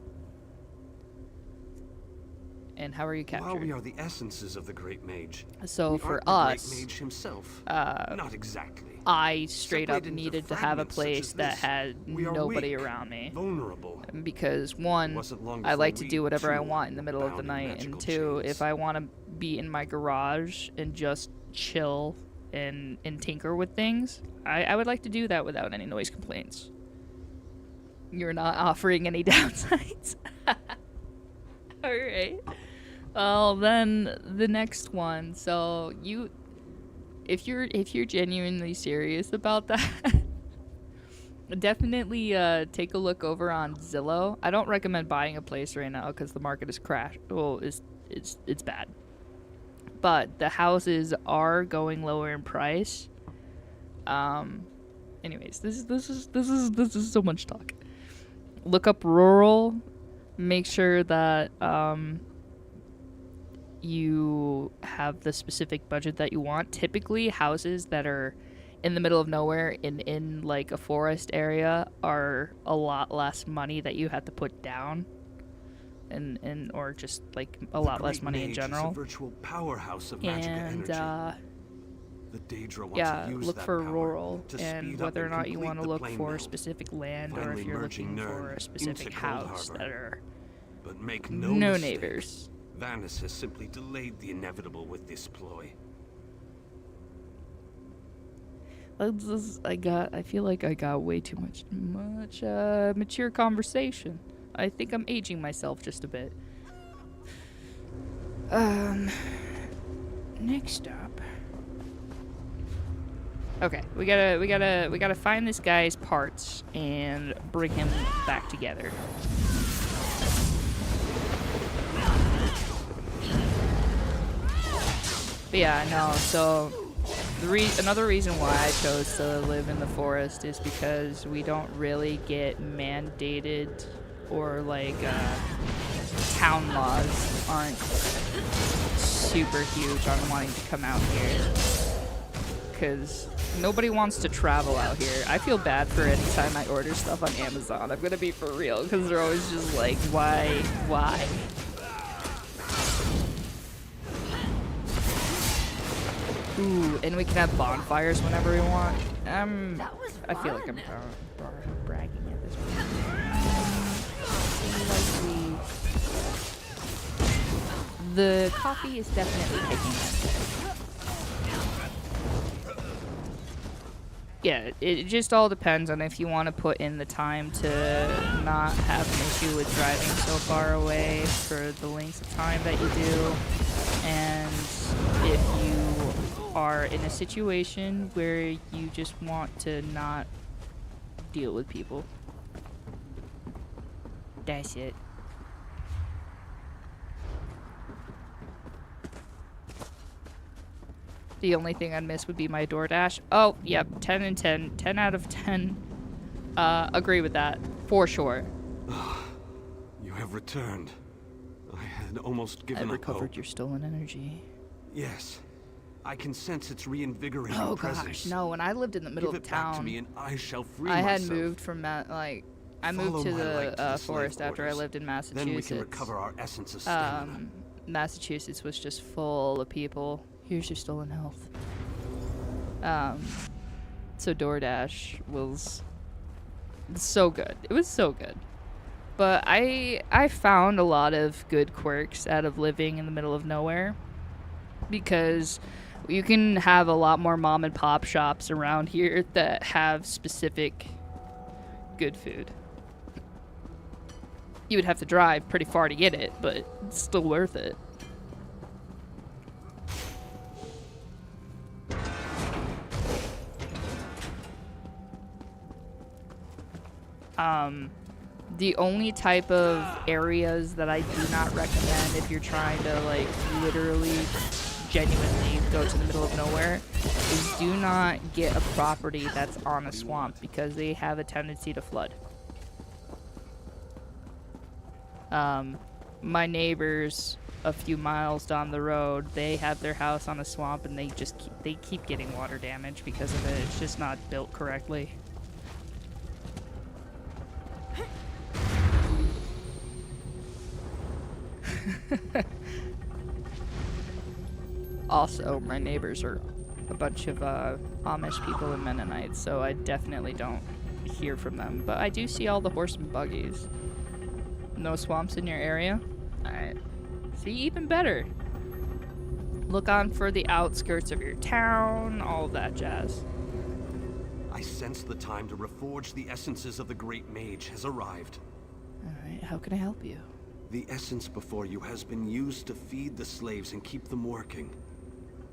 And how are you captured? While we are the essences of the Great Mage, So we for aren't the us, Great Mage himself. Not exactly. I straight up Separated into needed to have a fragments such place as that this, had we are nobody weak, around me. vulnerable. Because one, wasn't long I like before to do we, whatever I too, want in the middle of the bound in night, and magical two, chains. if I want to be in my garage and just chill and tinker with things, I would like to do that without any noise complaints. You're not offering any downsides. Alright. Well, then the next one. So if you're genuinely serious about that, definitely take a look over on Zillow. I don't recommend buying a place right now because the market is crashed. Well, it's bad. But the houses are going lower in price. Anyways, this is so much talk. look up rural. Make sure that you have the specific budget that you want. Typically, houses that are in the middle of nowhere in like a forest area are a lot less money that you have to put down, and or just like a lot less money in general. Is a virtual powerhouse of magic And energy. The Daedra want yeah, to use look that for power rural, to and speed up whether or and not you complete want to the look plane for mill, specific land or finally if you're merging looking for Nirn a into specific Cold house Harbor. that are But make no no mistake, neighbors. Vanus has simply delayed the inevitable with this ploy. I feel like I got way too much mature conversation. I think I'm aging myself just a bit. Next up. Okay, we gotta find this guy's parts and bring him back together. But yeah, no, so another reason why I chose to live in the forest is because we don't really get mandated or like town laws aren't super huge on wanting to come out here. Because nobody wants to travel out here. I feel bad for any time I order stuff on Amazon. I'm gonna be for real, because they're always just like, why? Ooh, and we can have bonfires whenever we want. I feel like I'm bragging at this point. The coffee is definitely taking it. Yeah, it just all depends on if you want to put in the time to not have an issue with driving so far away for the length of time that you do, and if you are in a situation where you just want to not deal with people. That's it. The only thing I'd miss would be my DoorDash. Oh, yep, 10 and 10. 10 out of 10. Agree with that, for sure. You have returned. I had almost given I up recovered hope. your stolen energy. Yes. I can sense its reinvigorating Oh presence. gosh, no, when I lived in the middle Give of it back to town, me and I shall free I had myself. moved from, I Follow moved to my light to the the slave forest after I quarters. lived in Massachusetts. Then we can recover our essence of stamina. Massachusetts was just full of people. Here's your stolen health. So DoorDash was so good. It was so good. But I found a lot of good quirks out of living in the middle of nowhere, because you can have a lot more mom and pop shops around here that have specific good food. You would have to drive pretty far to get it, but it's still worth it. The only type of areas that I do not recommend if you're trying to like literally genuinely go to the middle of nowhere is do not get a property that's on a swamp, because they have a tendency to flood. My neighbors a few miles down the road, they have their house on a swamp, and they keep getting water damage because of it. It's just not built correctly. Also, my neighbors are a bunch of Amish people and Mennonites, so I definitely don't hear from them. But I do see all the horse and buggies. No swamps in your area? Alright. See, even better. Look on for the outskirts of your town, all of that jazz. I sense the time to reforge the essences of the Great Mage has arrived. Alright, how can I help you? The essence before you has been used to feed the slaves and keep them working.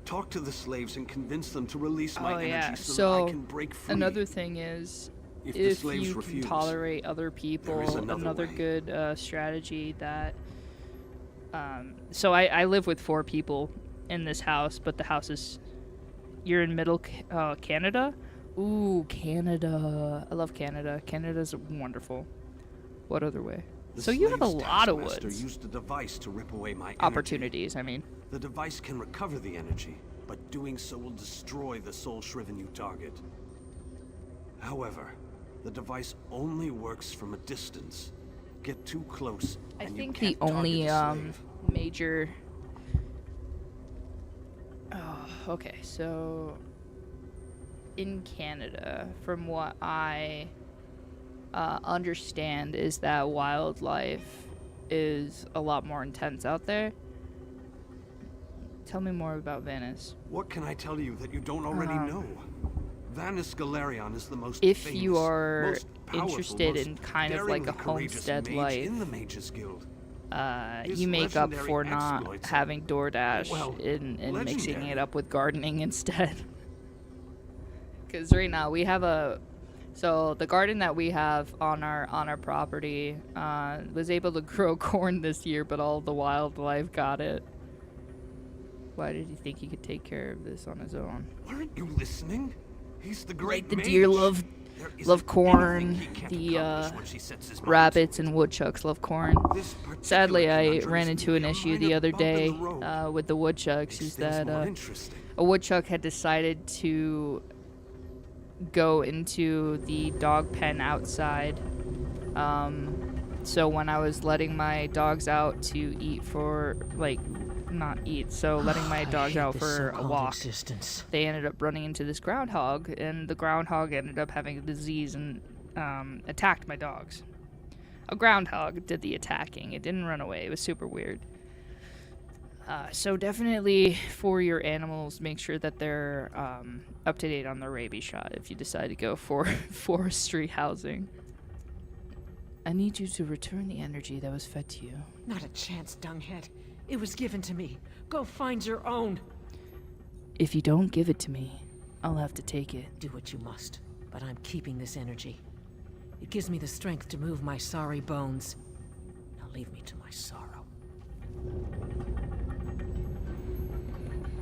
Talk to the slaves and convince them to release my energy so that I can break free. Another thing is, if if the slaves you refuse, can tolerate other people, there is another way. good strategy that... so I live with 4 people in this house, but the house is... You're in middle Canada? Ooh, Canada. I love Canada. Canada's wonderful. What other way? The So you have a slave's lot of taskmaster woods. used a device to rip away my energy. Opportunities, I mean. The device can recover the energy, but doing so will destroy the soul-shriven you target. However, the device only works from a distance. Get too close, I and think you the can't only target the slave. major. Oh, okay. So in Canada, from what I understand, is that wildlife is a lot more intense out there. Tell me more about Venice. What can I tell you that you don't already know? Vanus Galerion is the most If famous, you are most powerful, interested most in kind of like a daringly courageous homestead mage life, in the Mages Guild. you His make up legendary for not exploits are, having DoorDash well, and mixing legendary. it up with gardening instead. Because right now we have so the garden that we have on our property was able to grow corn this year, but all the wildlife got it. Why did he think he could take care of this on his own? Aren't you listening? He's the great The mage. deer love There corn. isn't anything he can't The accomplish when she sets his mind rabbits and woodchucks love corn. This particular Sadly, I conundrum ran is into an issue the minor other bump in day the road. with the woodchucks. Is things that more interesting. a woodchuck had decided to go into the dog pen outside. So when I was letting my dogs out to eat for, like, not eat, so letting my dogs out for a walk, they ended up running into this groundhog, and the groundhog ended up having a disease and attacked my dogs. A groundhog did the attacking. It didn't run away. It was super weird. So definitely for your animals, make sure that they're up to date on their rabies shot if you decide to go for forestry housing. I need you to return the energy that was fed to you. Not a chance, dunghead. It was given to me. Go find your own. If you don't give it to me, I'll have to take it. Do what you must, but I'm keeping this energy. It gives me the strength to move my sorry bones. Now leave me to my sorrow.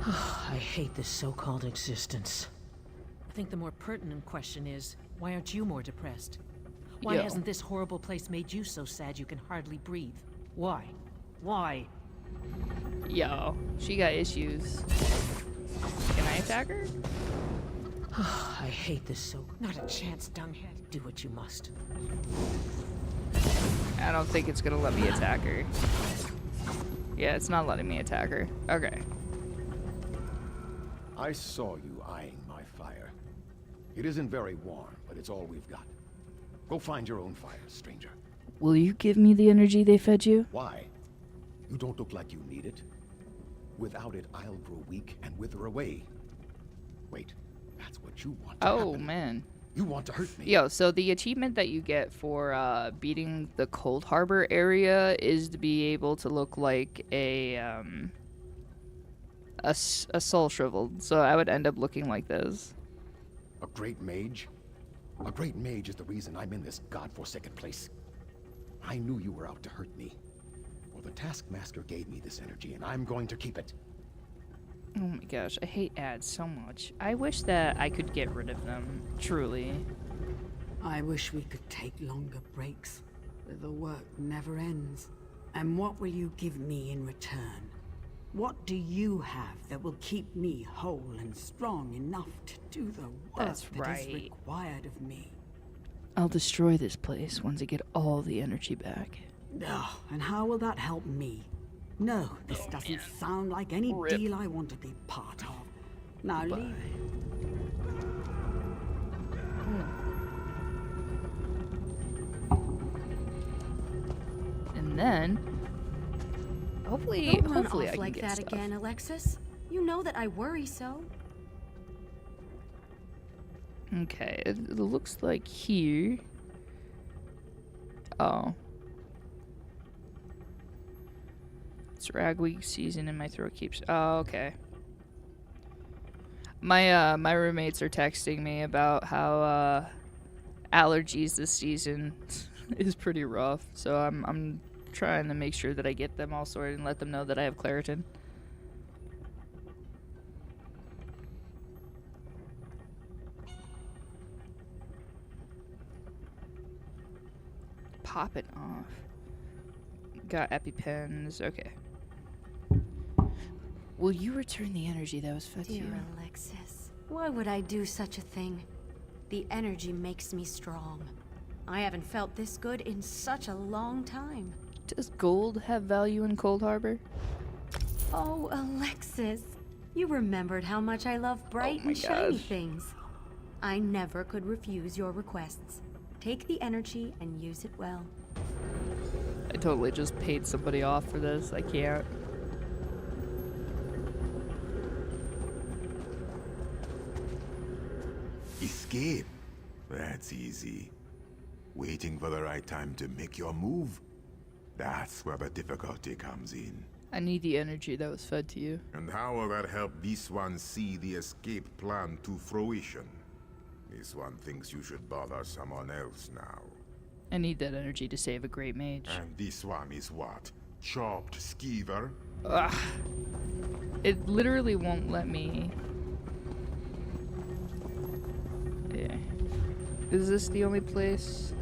I hate this so-called existence. I think the more pertinent question is, why aren't you more depressed? Why Yo. hasn't this horrible place made you so sad you can hardly breathe? Why? Why? Yo, she got issues. Can I attack her? I hate this so... Not a chance, dunghead. Do what you must. I don't think it's gonna let me attack her. Yeah, it's not letting me attack her. Okay. I saw you eyeing my fire. It isn't very warm, but it's all we've got. Go find your own fire, stranger. Will you give me the energy they fed you? Why? You don't look like you need it. Without it, I'll grow weak and wither away. Wait, that's what you want to happen. Man. You want to hurt me. Yo, so the achievement that you get for beating the Cold Harbor area is to be able to look like a soul shriveled. So I would end up looking like this. A great mage? A great mage is the reason I'm in this godforsaken place. I knew you were out to hurt me. Well, the Taskmaster gave me this energy, and I'm going to keep it. Oh my gosh, I hate ads so much. I wish that I could get rid of them, truly. I wish we could take longer breaks, but the work never ends. And what will you give me in return? What do you have that will keep me whole and strong enough to do the work that is required of me? I'll destroy this place once I get all the energy back. Oh, and how will that help me? No, this doesn't sound like any deal I want to be part of. Now leave. And then, hopefully Don't run I off can like get that stuff. again, Alexis. You know that I worry so. Okay, it looks like here. Oh. It's ragweed season and my throat keeps... Oh, okay. My roommates are texting me about how allergies this season is pretty rough. So I'm trying to make sure that I get them all sorted and let them know that I have Claritin. popping off. Got EpiPens. Okay. Will you return the energy that was fed to you? Dear Alexis, why would I do such a thing? The energy makes me strong. I haven't felt this good in such a long time. Does gold have value in Cold Harbor? Oh, Alexis, you remembered how much I love bright and shiny things. I never could refuse your requests. Take the energy and use it well. I totally just paid somebody off for this. I can't. Escape? That's easy. Waiting for the right time to make your move? That's where the difficulty comes in. I need the energy that was fed to you. And how will that help this one see the escape plan to fruition? This one thinks you should bother someone else now. I need that energy to save a great mage. And this one is what? Chopped skeever? Ugh. It literally won't let me... Yeah. Is this the only place?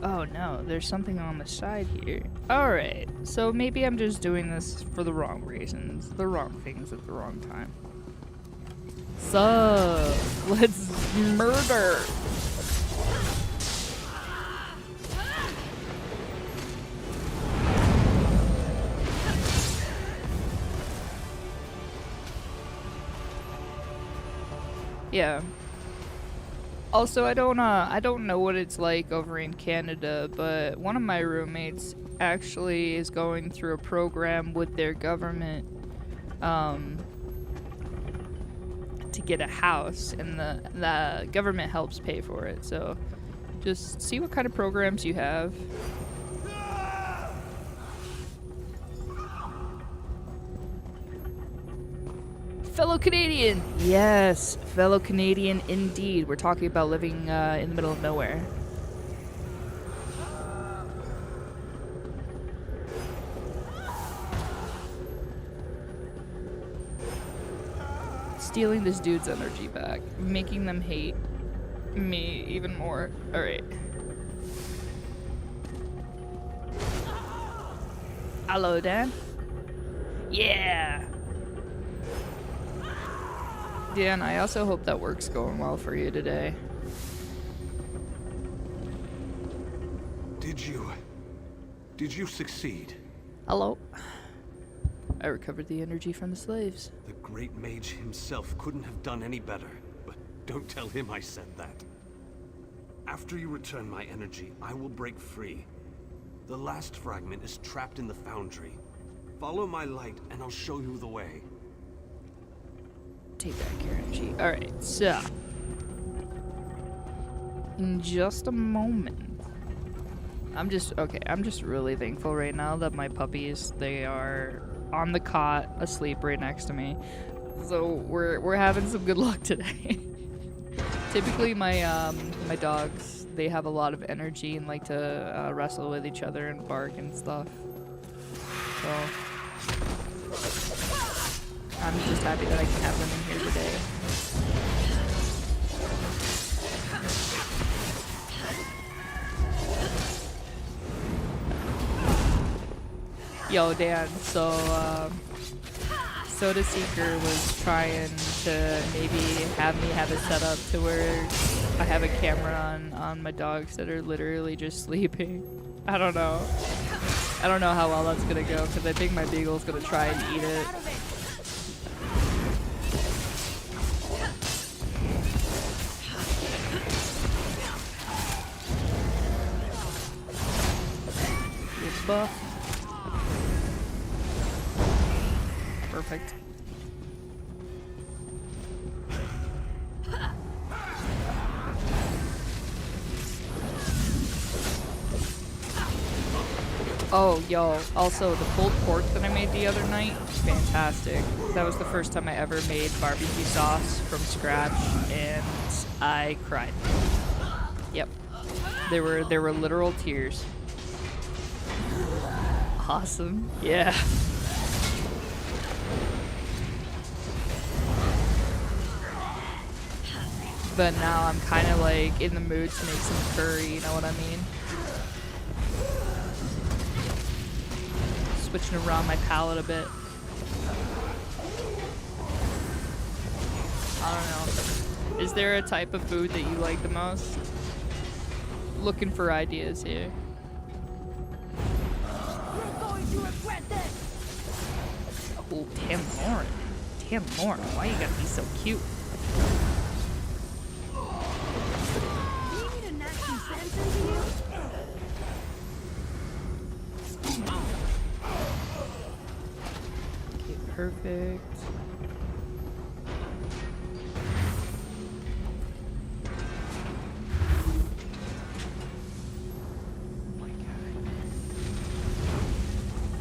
Oh no, there's something on the side here. Alright, so maybe I'm just doing this for the wrong reasons. The wrong things at the wrong time. So, let's murder! Yeah. Also, I don't know what it's like over in Canada, but one of my roommates actually is going through a program with their government to get a house, and the government helps pay for it. So just see what kind of programs you have. Fellow Canadian! Yes, fellow Canadian indeed. We're talking about living in the middle of nowhere. Stealing this dude's energy back, making them hate me even more. Alright. Hello, Dan. Yeah! Dan, I also hope that work's going well for you today. Did you succeed? Hello. I recovered the energy from the slaves. The great mage himself couldn't have done any better, but don't tell him I said that. After you return my energy, I will break free. The last fragment is trapped in the foundry. Follow my light and I'll show you the way. Take back your energy. Alright, so in just a moment. I'm just really thankful right now that my puppies, they are on the cot asleep right next to me. So we're having some good luck today. Typically my my dogs, they have a lot of energy and like to wrestle with each other and bark and stuff. So I'm just happy that I can have them in here today. Yo, Dan, so, Soda Seeker was trying to maybe have me have it set up to where I have a camera on my dogs that are literally just sleeping. I don't know. I don't know how well that's gonna go, because I think my beagle's gonna try and eat it. Good buff. Perfect. Oh, yo, also the pulled pork that I made the other night, fantastic. That was the first time I ever made barbecue sauce from scratch, and I cried. Yep. There were literal tears. Awesome. Yeah. But now I'm kind of like in the mood to make some curry, you know what I mean? switching around my palette a bit. I don't know. Is there a type of food that you like the most? Looking for ideas here. You're going to regret this. Oh, Tamriel. Tamriel, why you gotta be so cute? You need to knock some sense into you? Okay, perfect.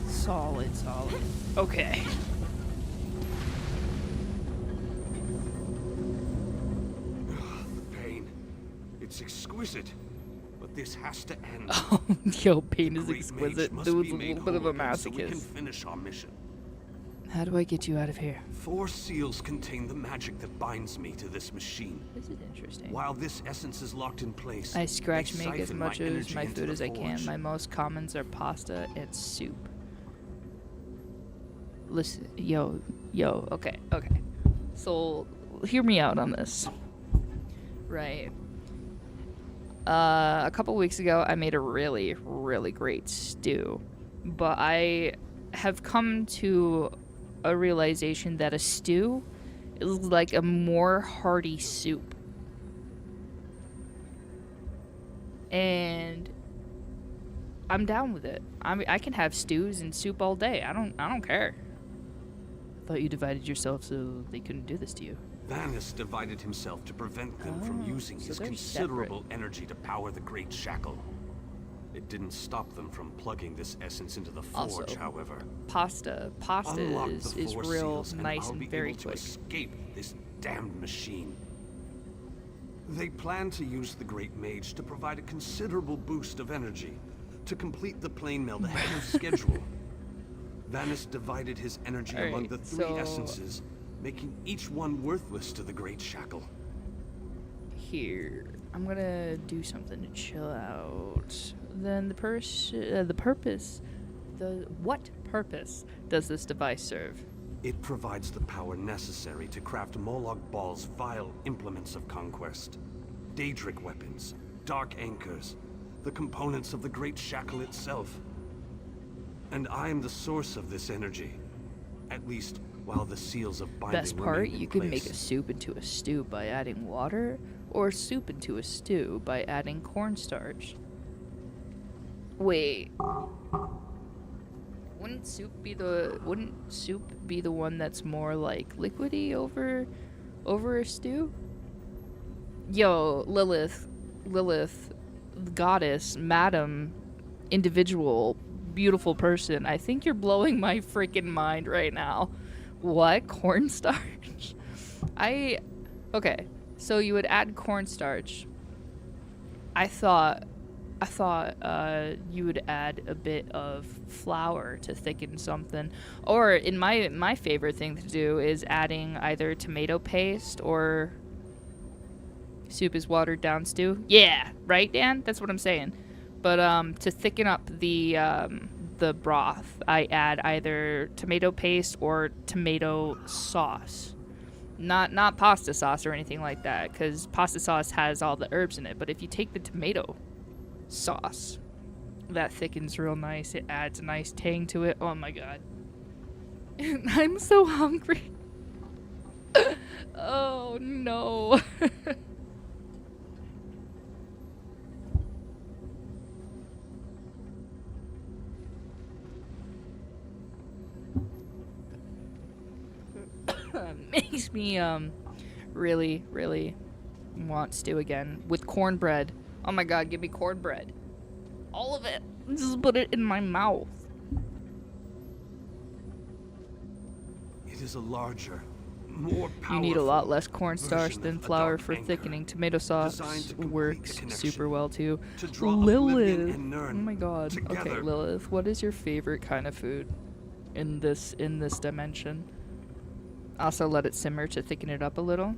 Solid, solid. Okay. The pain. It's exquisite. But this has to end. Oh, yo, pain The is great exquisite. mage must Dude's be a made little bit of a whole again so we can masochist. finish our mission. How do I get you out of here? 4 seals contain the magic that binds me to this machine. This is interesting. While this essence is locked in place, I scratch they make as siphon much my as energy my into food the as I can. forge. My most commons are pasta and soup. Listen, yo, okay. So, hear me out on this. Right. A couple weeks ago, I made a really, really great stew. But I have come to a realization that a stew is like a more hearty soup. And I'm down with it. I can have stews and soup all day. I don't care. I thought you divided yourself so they couldn't do this to you. Vanis divided himself to prevent them from using so his they're considerable energy to power the Great Shackle. It didn't stop them from plugging this essence into the forge, Also, however. Pasta Unlock is the 4 real seals nice I'll and be very able to quick. escape this damned machine. They plan to use the Great Mage to provide a considerable boost of energy to complete the plane meld ahead of schedule. Vanis divided his energy Alright, among the 3 so- essences, making each one worthless to the Great Shackle. Here, I'm gonna do something to chill out. Then what purpose does this device serve? It provides the power necessary to craft Moloch Baal's vile implements of conquest. Daedric weapons, dark anchors, the components of the Great Shackle itself. And I am the source of this energy. At least, while the seals of binding Best part, remain in you can make place. a soup into a stew by adding water, or soup into a stew by adding cornstarch. Wait. Wouldn't soup be the one that's more like liquidy over a stew? Yo, Lilith, goddess, madam, individual, beautiful person. I think you're blowing my freaking mind right now. What? Cornstarch? Okay. So you would add cornstarch. I thought you would add a bit of flour to thicken something. Or in my favorite thing to do is adding either tomato paste or soup is watered down stew. Yeah, right, Dan? That's what I'm saying. But to thicken up the broth, I add either tomato paste or tomato sauce. Not pasta sauce or anything like that, because pasta sauce has all the herbs in it. But if you take the tomato sauce, that thickens real nice. It adds a nice tang to it. Oh my god. I'm so hungry. Oh no. Makes me really want stew again with cornbread. Oh my god, give me cornbread. All of it. Just put it in my mouth. It is a larger, more powerful You need a lot less cornstarch version than of a flour dark for anchor, thickening. Tomato sauce designed to complete works the connection, super well too. to draw Oblivion Lilith. and Oh Nirn my god. Okay, together. Lilith, what is your favorite kind of food in this dimension? Also let it simmer to thicken it up a little.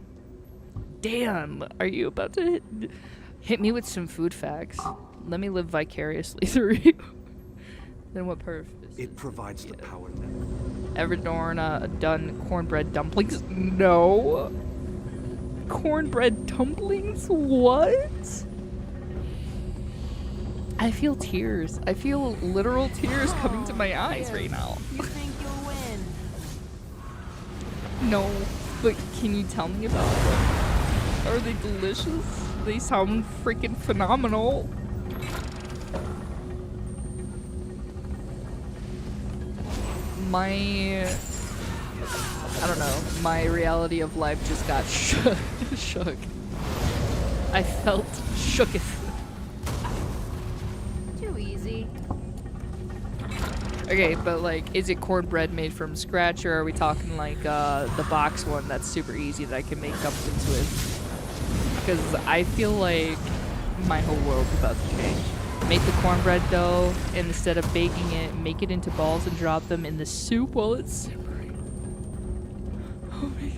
Damn, are you about to hit me with some food facts? Let me live vicariously through you. Then what purpose? It provides the power that... Ever done cornbread dumplings? No. Cornbread dumplings? What? I feel tears. I feel literal tears coming to my eyes right now. You think you'll win? No, but can you tell me about them? Are they delicious? They sound freaking phenomenal. I don't know, my reality of life just got shook. I felt shooketh. Too easy. Okay, but like, is it cornbread made from scratch, or are we talking like the box one that's super easy that I can make dumplings with? Because I feel like my whole world's about to change. Make the cornbread dough, and instead of baking it, make it into balls and drop them in the soup while it's simmering. Oh my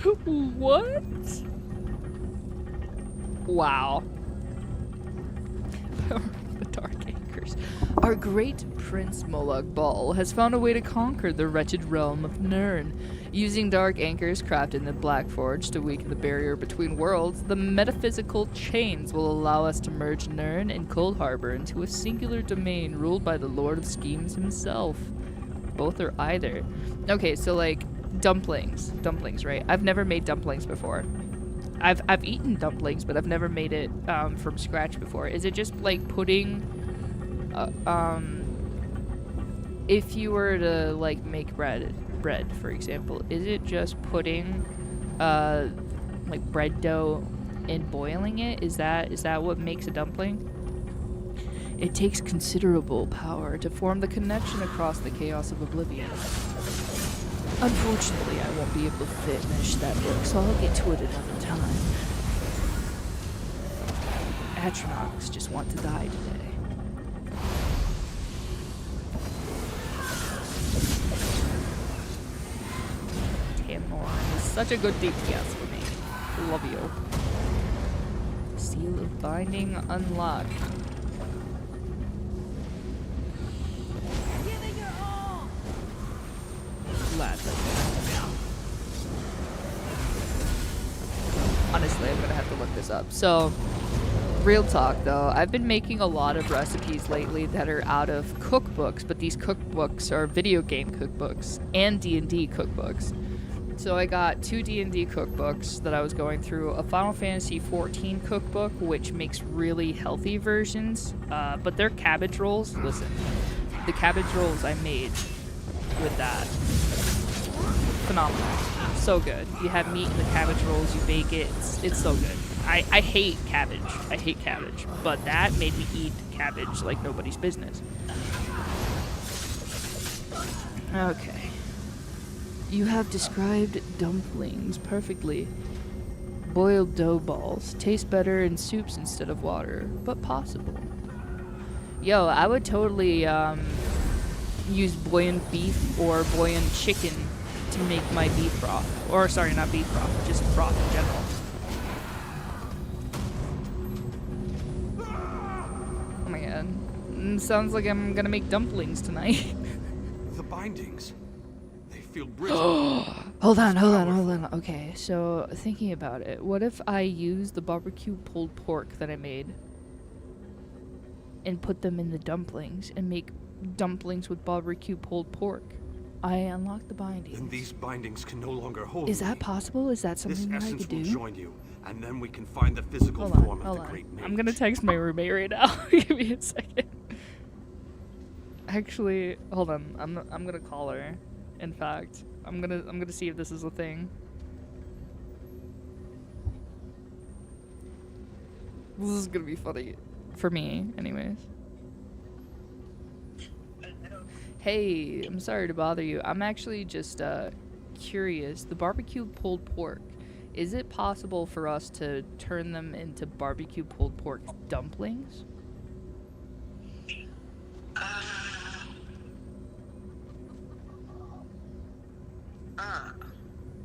god. What? Wow. The dark anchors. Our great Prince Molag Bal has found a way to conquer the wretched realm of Nirn. Using dark anchors crafted in the Black Forge to weaken the barrier between worlds, the metaphysical chains will allow us to merge Nirn and Cold Harbor into a singular domain ruled by the Lord of Schemes himself. Both or either. Okay, so like dumplings. Dumplings, right? I've never made dumplings before. I've eaten dumplings, but I've never made it from scratch before. Is it just like putting if you were to like make bread, for example, is it just putting like bread dough and boiling it? Is that what makes a dumpling? It takes considerable power to form the connection across the chaos of oblivion. Unfortunately, I won't be able to finish that book, so I'll get to it another time. Atronachs just want to die today. Tamriel is such a good DPS for me. Love you. Seal of Binding unlocked. Honestly, I'm gonna have to look this up. So, real talk though, I've been making a lot of recipes lately that are out of cookbooks, but these cookbooks are video game cookbooks and D&D cookbooks. So I got 2 D&D cookbooks that I was going through, a Final Fantasy XIV cookbook, which makes really healthy versions, but they're cabbage rolls. Listen, the cabbage rolls I made with that, phenomenal, so good. You have meat in the cabbage rolls, you bake it, it's so good. I hate cabbage, but that made me eat cabbage like nobody's business. Okay. You have described dumplings perfectly. Boiled dough balls taste better in soups instead of water, but possible. Yo, I would totally use buoyant beef or buoyant chicken to make my beef broth. Or sorry, not beef broth, just broth in general. Oh my god. Sounds like I'm gonna make dumplings tonight. The bindings. They feel brittle. Hold on. Okay, so thinking about it, what if I use the barbecue pulled pork that I made and put them in the dumplings and make dumplings with barbecue pulled pork? I unlock the bindings. Then these bindings can no longer hold Is that me. possible? Is that something that I could do? This essence will join you, and then we can find the physical form of the great mage. I'm gonna text my roommate right now. Give me a second. Actually, hold on. I'm gonna call her. In fact, I'm gonna see if this is a thing. This is gonna be funny for me, anyways. Hey, I'm sorry to bother you. I'm actually just curious. The barbecue pulled pork. Is it possible for us to turn them into barbecue pulled pork dumplings?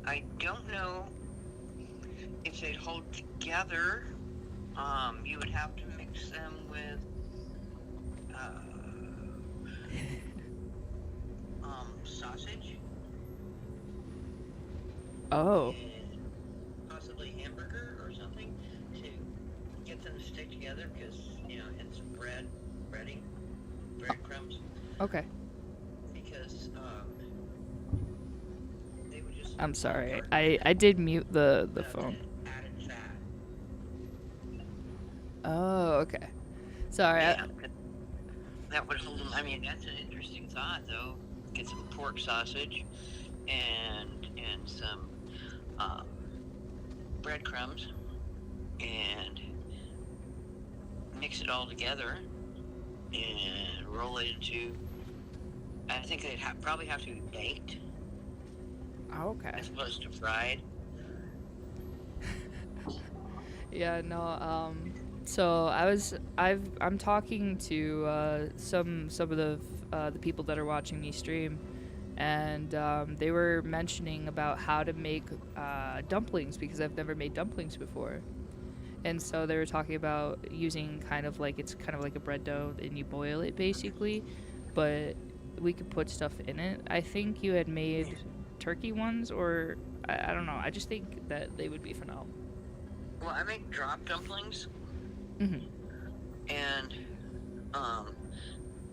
I don't know if they'd hold together. You would have to mix them with Oh. and possibly hamburger or something to get them to stick together because, and some breadcrumbs. Okay. Because they would just I'm fall sorry. apart I did mute the without phone. the added fat. Oh, okay. Sorry. Yeah, that would hold them. I mean, that's an interesting thought, though. Get some pork sausage and some breadcrumbs and mix it all together and roll it into. I think they'd probably have to be baked. Okay. As opposed to fried. Yeah, no, so I'm talking to some of the people that are watching me stream, and they were mentioning about how to make dumplings because I've never made dumplings before. And so they were talking about using it's kind of like a bread dough and you boil it basically, but we could put stuff in it. I think you had made turkey ones, or I don't know. I just think that they would be phenomenal. Well, I make drop dumplings. Mm-hmm. And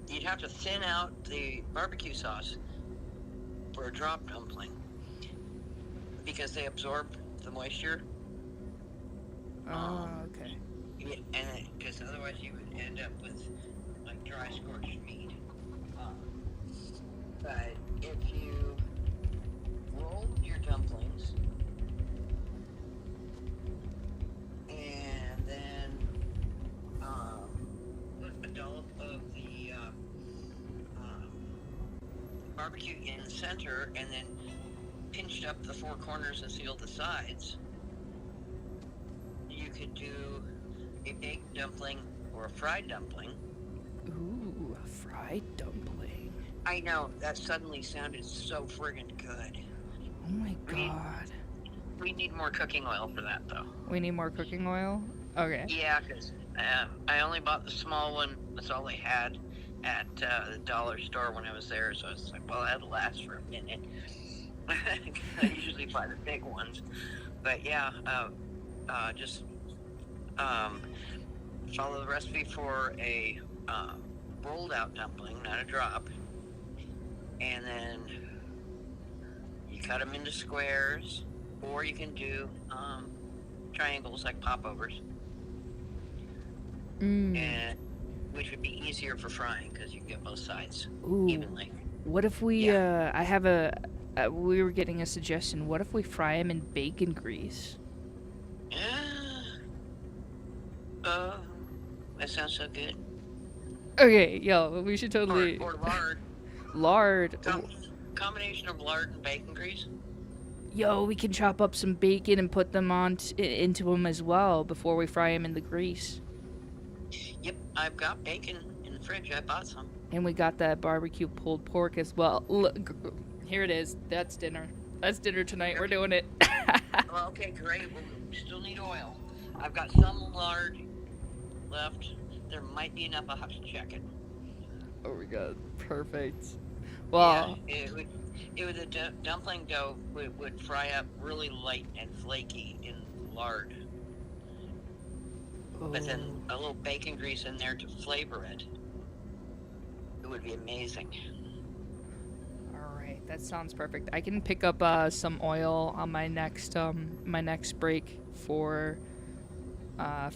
you'd have to thin out the barbecue sauce for a drop dumpling because they absorb the moisture. Oh, okay. Yeah, and because otherwise you would end up with like dry scorched meat. But if you roll your dumplings and then put a dollop of the barbecue in the center and then pinched up the four corners and sealed the sides, you could do a baked dumpling or a fried dumpling. Ooh, a fried dumpling. I know, that suddenly sounded so friggin' good. Oh my god. We need more cooking oil for that, though. We need more cooking oil? Okay. Yeah, because I only bought the small one. That's all they had at the dollar store when I was there. So it's like, well, that'll last for a minute. I usually buy the big ones. But yeah, just follow the recipe for a rolled out dumpling, not a drop. And then you cut them into squares, or you can do triangles like popovers. And which would be easier for frying because you can get both sides evenly. What if we we were getting a suggestion. What if we fry them in bacon grease? That sounds so good. Okay, yo, we should totally... Or lard. Lard. Combination of lard and bacon grease. Yo, we can chop up some bacon and put them into them as well before we fry them in the grease. Yep, I've got bacon in the fridge. I bought some. And we got that barbecue pulled pork as well. Look, here it is. That's dinner. That's dinner tonight. We're doing it. Well, okay, great. We still need oil. I've got some lard left. There might be enough. I'll have to check it. Oh my god, perfect. Well, yeah, the dumpling dough would fry up really light and flaky in lard. But then a little bacon grease in there to flavor it. It would be amazing. All right, that sounds perfect. I can pick up some oil on my next break for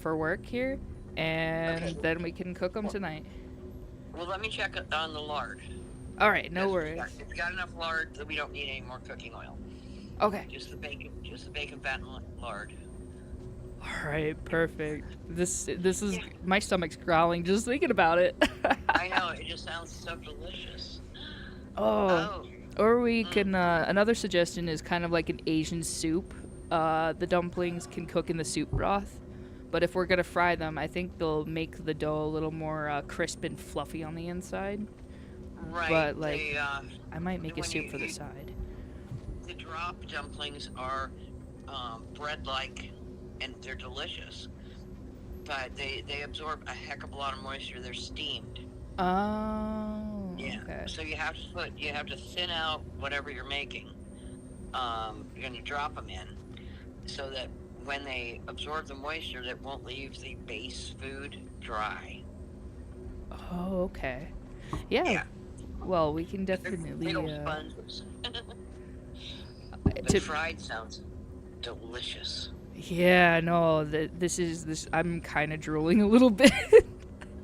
work here, and then we can cook them tonight. Well, let me check on the lard. All right, no worries. It's got enough lard that we don't need any more cooking oil. Okay. Just the bacon, fat, and lard. All right, perfect. This is my stomach's growling just thinking about it. I know, it just sounds so delicious. Oh. Or we can another suggestion is kind of like an Asian soup. The dumplings can cook in the soup broth, but if we're gonna fry them, I think they'll make the dough a little more crisp and fluffy on the inside. Right. But like, I might make a soup for the side. The drop dumplings are bread-like, and they're delicious. But they absorb a heck of a lot of moisture. They're steamed. Oh. Yeah. Okay. So you have to thin out whatever you're making. you're going to drop them in so that when they absorb the moisture, that won't leave the base food dry. Oh, okay. Yeah. Well, we can definitely. Little sponges. But fried sounds delicious. Yeah, no, this. I'm kind of drooling a little bit.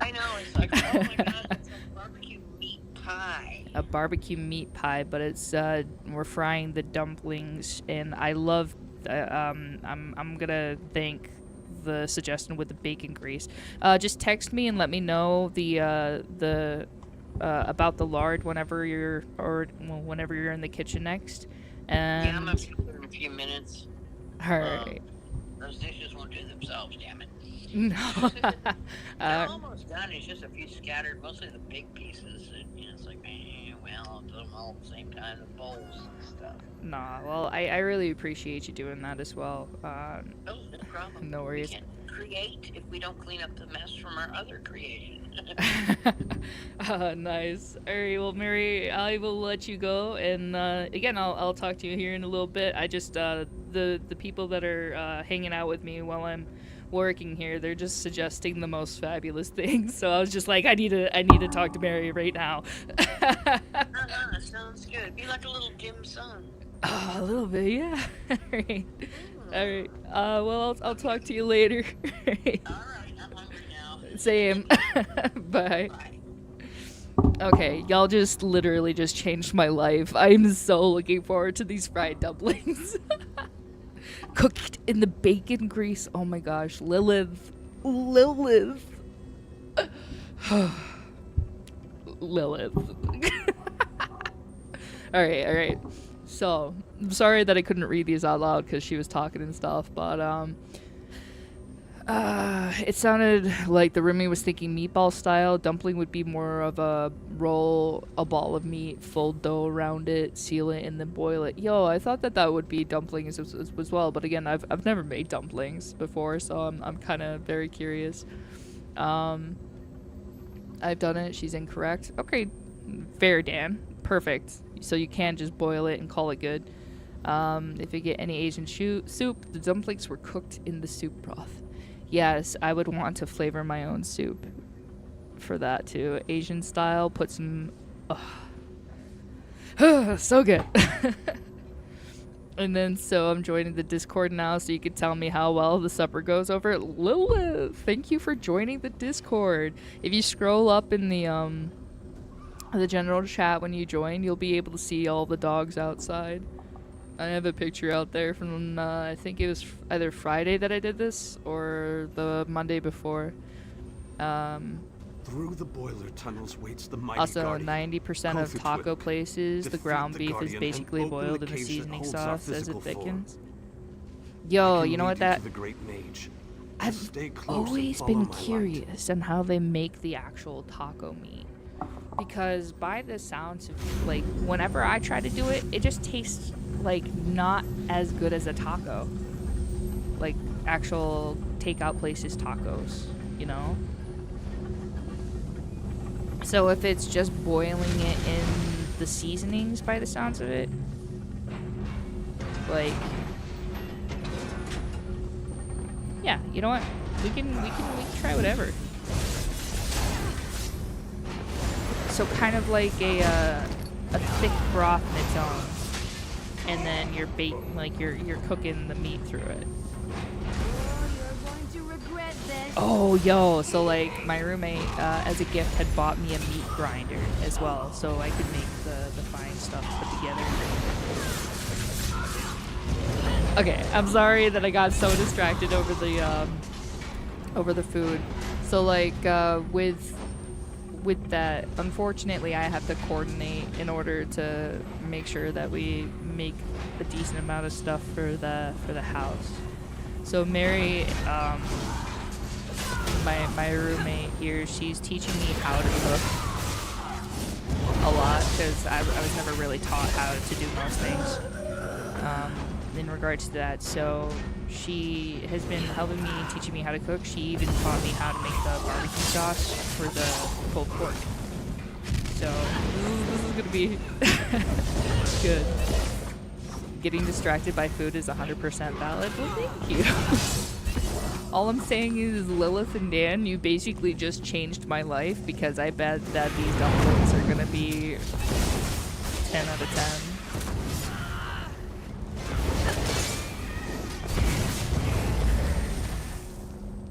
I know, it's like, oh my god, it's a barbecue meat pie. A barbecue meat pie, but it's we're frying the dumplings, and I love. I'm gonna thank the suggestion with the bacon grease. Just text me and let me know the about the lard whenever you're in the kitchen next. And yeah, I'm gonna be there in a few minutes. Alright. Those dishes won't do themselves, damn it. No. They're almost done. It's just a few scattered, mostly the big pieces. And, it's like, well, I'll do them all at the same time, the bowls and stuff. Nah, well, I really appreciate you doing that as well. Oh, no problem. No worries. We can't create if we don't clean up the mess from our other creation. Nice. Alright, well, Mary, I will let you go, and again, I'll talk to you here in a little bit. I just the people that are hanging out with me while I'm working here, they're just suggesting the most fabulous things. So I was just like, I need to talk to Mary right now. Sounds good. Be like a little dim sum. A little bit, yeah. Alright. Alright. Well, I'll talk to you later. Alright, I'm hungry now. Same. Bye. Okay, y'all just literally just changed my life. I'm so looking forward to these fried dumplings. Cooked in the bacon grease. Oh my gosh, Lilith. Lilith. Alright. So, I'm sorry that I couldn't read these out loud because she was talking and stuff, but, it sounded like the roomie was thinking meatball style. Dumpling would be more of a roll a ball of meat, fold dough around it, seal it, and then boil it. Yo, I thought that would be dumplings as well, but again, I've never made dumplings before, so I'm kind of very curious. I've done it. She's incorrect. Okay, fair, Dan. Perfect. So you can just boil it and call it good. If you get any Asian soup, the dumplings were cooked in the soup broth. Yes, I would want to flavor my own soup for that too. Asian style, put some... so good. And then, so I'm joining the Discord now so you can tell me how well the supper goes over. Lilith, thank you for joining the Discord. If you scroll up in the general chat when you join, you'll be able to see all the dogs outside. I have a picture out there from, I think it was either Friday that I did this, or the Monday before. Through the boiler tunnels waits the mighty Also, guardian. 90% of taco places, the ground beef is basically boiled in the seasoning sauce as it thickens. Yo, you know what that... I've always been curious on how they make the actual taco meat. Because by the sounds of, like, whenever I try to do it, it just tastes, like, not as good as a taco. Like, actual takeout places tacos, you know? So if it's just boiling it in the seasonings by the sounds of it, like, yeah, you know what? We can try whatever. So kind of like a thick broth in its own, and then you're you're cooking the meat through it. Oh, yo, so like my roommate as a gift had bought me a meat grinder as well, so I could make the fine stuff put together. Okay, I'm sorry that I got so distracted over the food. So like with that, unfortunately, I have to coordinate in order to make sure that we make a decent amount of stuff for the house. So Mary, my roommate here, she's teaching me how to cook a lot because I was never really taught how to do most things in regards to that. So she has been helping me, teaching me how to cook. She even taught me how to make the barbecue sauce for the pulled pork. So this is gonna be good. getting distracted by food is 100% valid. Well, thank you. All I'm saying is, Lilith and Dan, you basically just changed my life, because I bet that these dumplings are gonna be 10 out of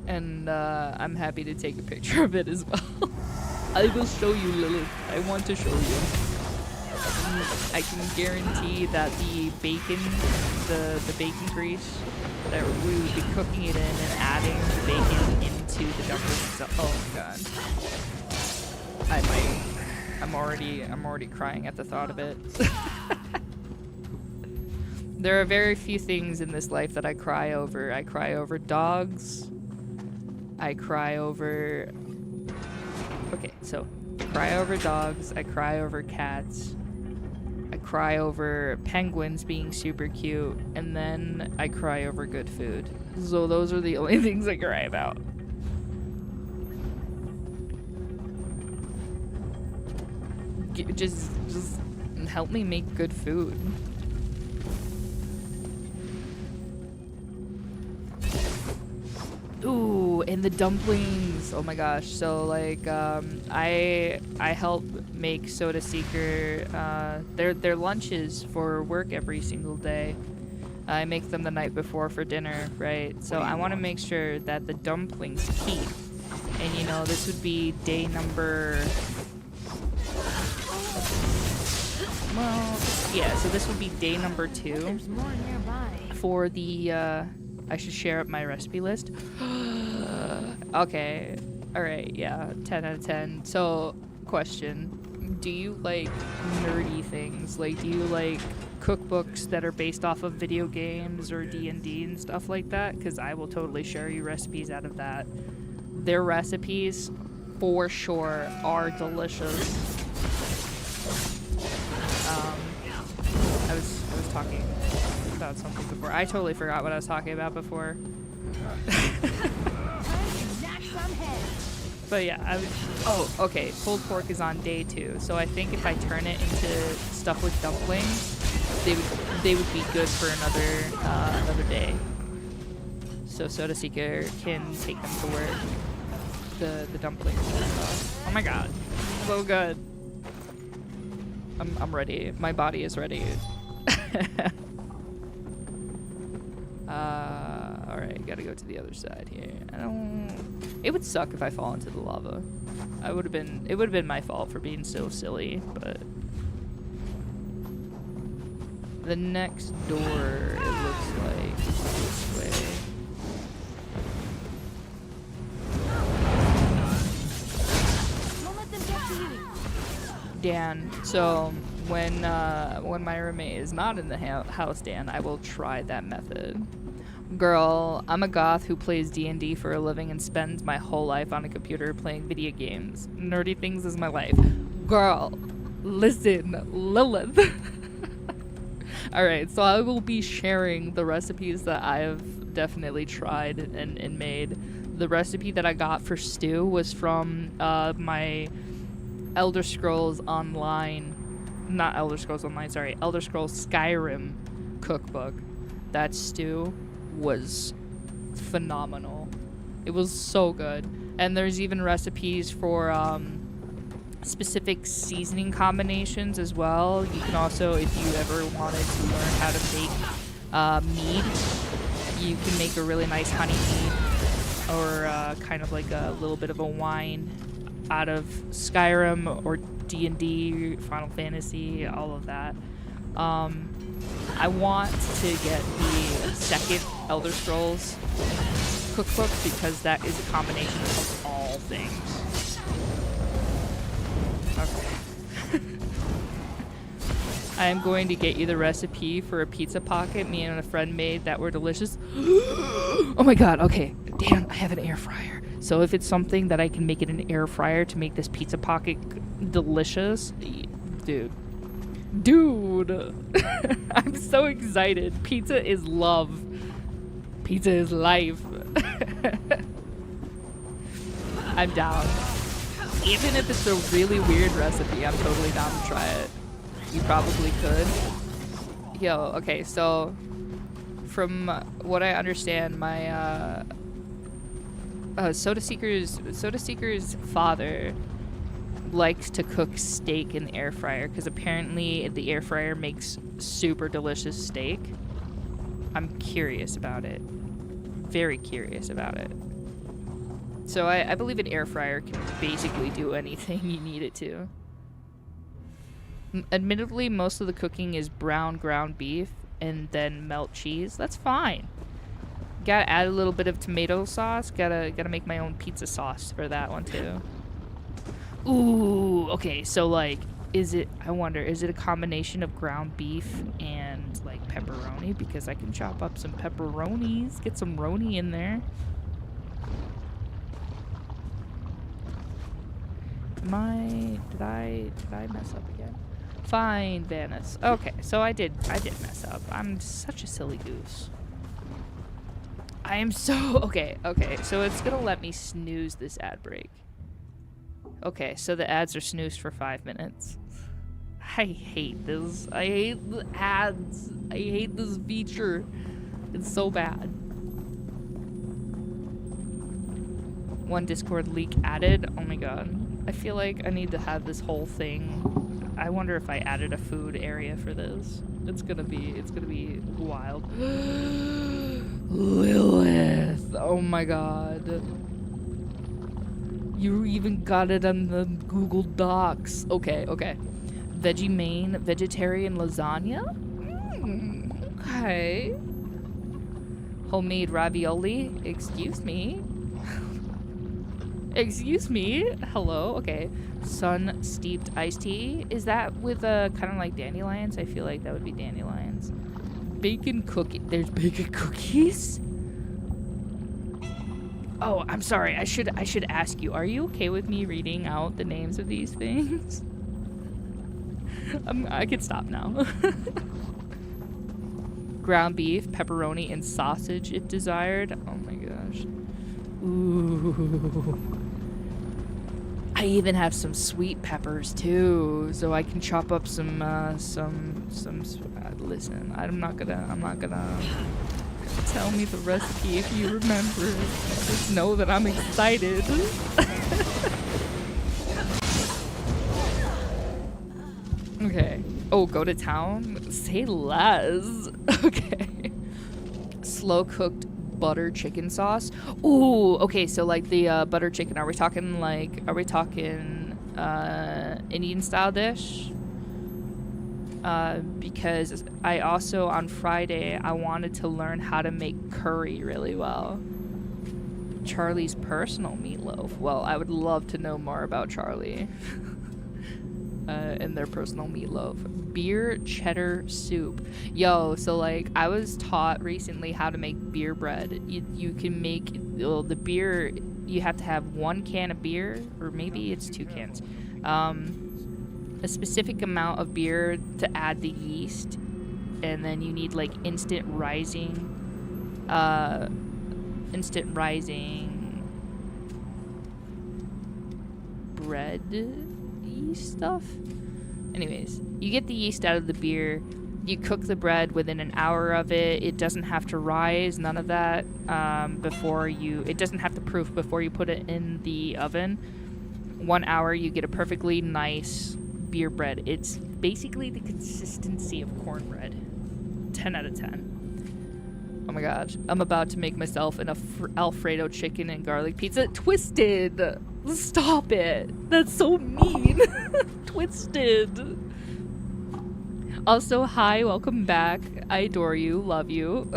10. And I'm happy to take a picture of it as well. I will show you, Lilith. I want to show you. I can guarantee that the bacon, the bacon grease, that we would be cooking it in and adding the bacon into the dumplings. Oh my god. I'm already crying at the thought of it. There are very few things in this life that I cry over. I cry over dogs. I cry over... Okay, so I cry over dogs. I cry over cats. I cry over penguins being super cute. And then I cry over good food. So those are the only things I cry about. Just help me make good food. Ooh, and the dumplings. Oh my gosh. So like I help make Soda Seeker their lunches for work every single day. I make them the night before for dinner, right? So I want to make sure that the dumplings keep. And you know, this would be day number... Well, yeah, so this would be day number 2. There's more nearby. For the, I should share up my recipe list. Okay. Alright, yeah. 10 out of 10. So, question. Do you like nerdy things? Like, do you like cookbooks that are based off of video games or D&D and stuff like that? Because I will totally share you recipes out of that. Their recipes, for sure, are delicious. I was talking about something before. I totally forgot what I was talking about before. But yeah, I would... Oh, okay. Pulled pork is on day 2. So I think if I turn it into stuff with dumplings, they would be good for another day. So Soda Seeker can take them to work. The dumplings and stuff. Oh my god. So good. I'm ready. My body is ready. Alright, gotta go to the other side here. It would suck if I fall into the lava. It would have been my fault for being so silly, but the next door, it looks like, this way. Dan, so when my roommate is not in the house, Dan, I will try that method. Girl, I'm a goth who plays D&D for a living and spends my whole life on a computer playing video games. Nerdy things is my life. Girl, listen, Lilith. Alright, so I will be sharing the recipes that I have definitely tried and made. The recipe that I got for stew was from my Elder Scrolls Online, not Elder Scrolls Online, sorry, Elder Scrolls Skyrim cookbook. That stew was phenomenal. It was so good. And there's even recipes for specific seasoning combinations as well. You can also, if you ever wanted to learn how to make mead, you can make a really nice honey mead, or kind of like a little bit of a wine out of Skyrim or D&D, Final Fantasy, all of that. I want to get the second Elder Scrolls cookbook because that is a combination of all things. Okay. I am going to get you the recipe for a pizza pocket me and a friend made that were delicious. Oh my god, okay. Damn, I have an air fryer. So if it's something that I can make in an air fryer to make this pizza pocket delicious, dude, I'm so excited. Pizza is love. Pizza is life. I'm down. Even if it's a really weird recipe, I'm totally down to try it. You probably could. Yo, okay, so from what I understand, my Soda Seeker's father likes to cook steak in the air fryer because apparently the air fryer makes super delicious steak. I'm curious about it. Very curious about it. So I believe an air fryer can basically do anything you need it to. Admittedly, most of the cooking is brown ground beef and then melt cheese. That's fine. Gotta add a little bit of tomato sauce. Gotta make my own pizza sauce for that one too. Ooh, okay, so like, is it a combination of ground beef and like pepperoni? Because I can chop up some pepperonis, get some roni in there. Did I mess up again? Fine, Venice. Okay, so I did mess up. I'm such a silly goose. I am so... Okay, so it's gonna let me snooze this ad break. Okay, so the ads are snoozed for 5 minutes. I hate this. I hate the ads. I hate this feature. It's so bad. One Discord leak added. Oh my god. I feel like I need to have this whole thing. I wonder if I added a food area for this. It's gonna be wild. Lilith. Oh my god. You even got it on the Google Docs. Okay. Veggie main, vegetarian lasagna? Okay. Homemade ravioli? Excuse me? Excuse me? Hello? Okay. Sun steeped iced tea? Is that with kind of like dandelions? I feel like that would be dandelions. Bacon cookie. There's bacon cookies? Oh, I'm sorry. I should ask you. Are you okay with me reading out the names of these things? I can stop now. Ground beef, pepperoni, and sausage if desired. Oh my gosh. Ooh. I even have some sweet peppers too, so I can chop up some. Listen, I'm not gonna tell me the recipe if you remember. Just know that I'm excited. Okay. Oh, go to town? Say less. Okay. Slow cooked butter chicken sauce. Ooh, okay, so like the butter chicken, are we talking Indian style dish? Because I also on Friday I wanted to learn how to make curry really well. Charlie's personal meatloaf. Well, I would love to know more about Charlie. And their personal meatloaf. Beer cheddar soup. Yo, so like I was taught recently how to make beer bread. You can make the beer, you have to have 1 can of beer, or maybe it's 2 cans. A specific amount of beer to add the yeast, and then you need like instant rising bread yeast stuff. Anyways, you get the yeast out of the beer, you cook the bread within an hour of it. It doesn't have to rise, none of that, it doesn't have to proof before you put it in the oven. 1 hour, you get a perfectly nice beer bread. It's basically the consistency of cornbread. 10 out of 10. Oh my gosh, I'm about to make myself an Alfredo chicken and garlic pizza. Twisted! Stop it! That's so mean! Twisted! Also, hi, welcome back. I adore you, love you.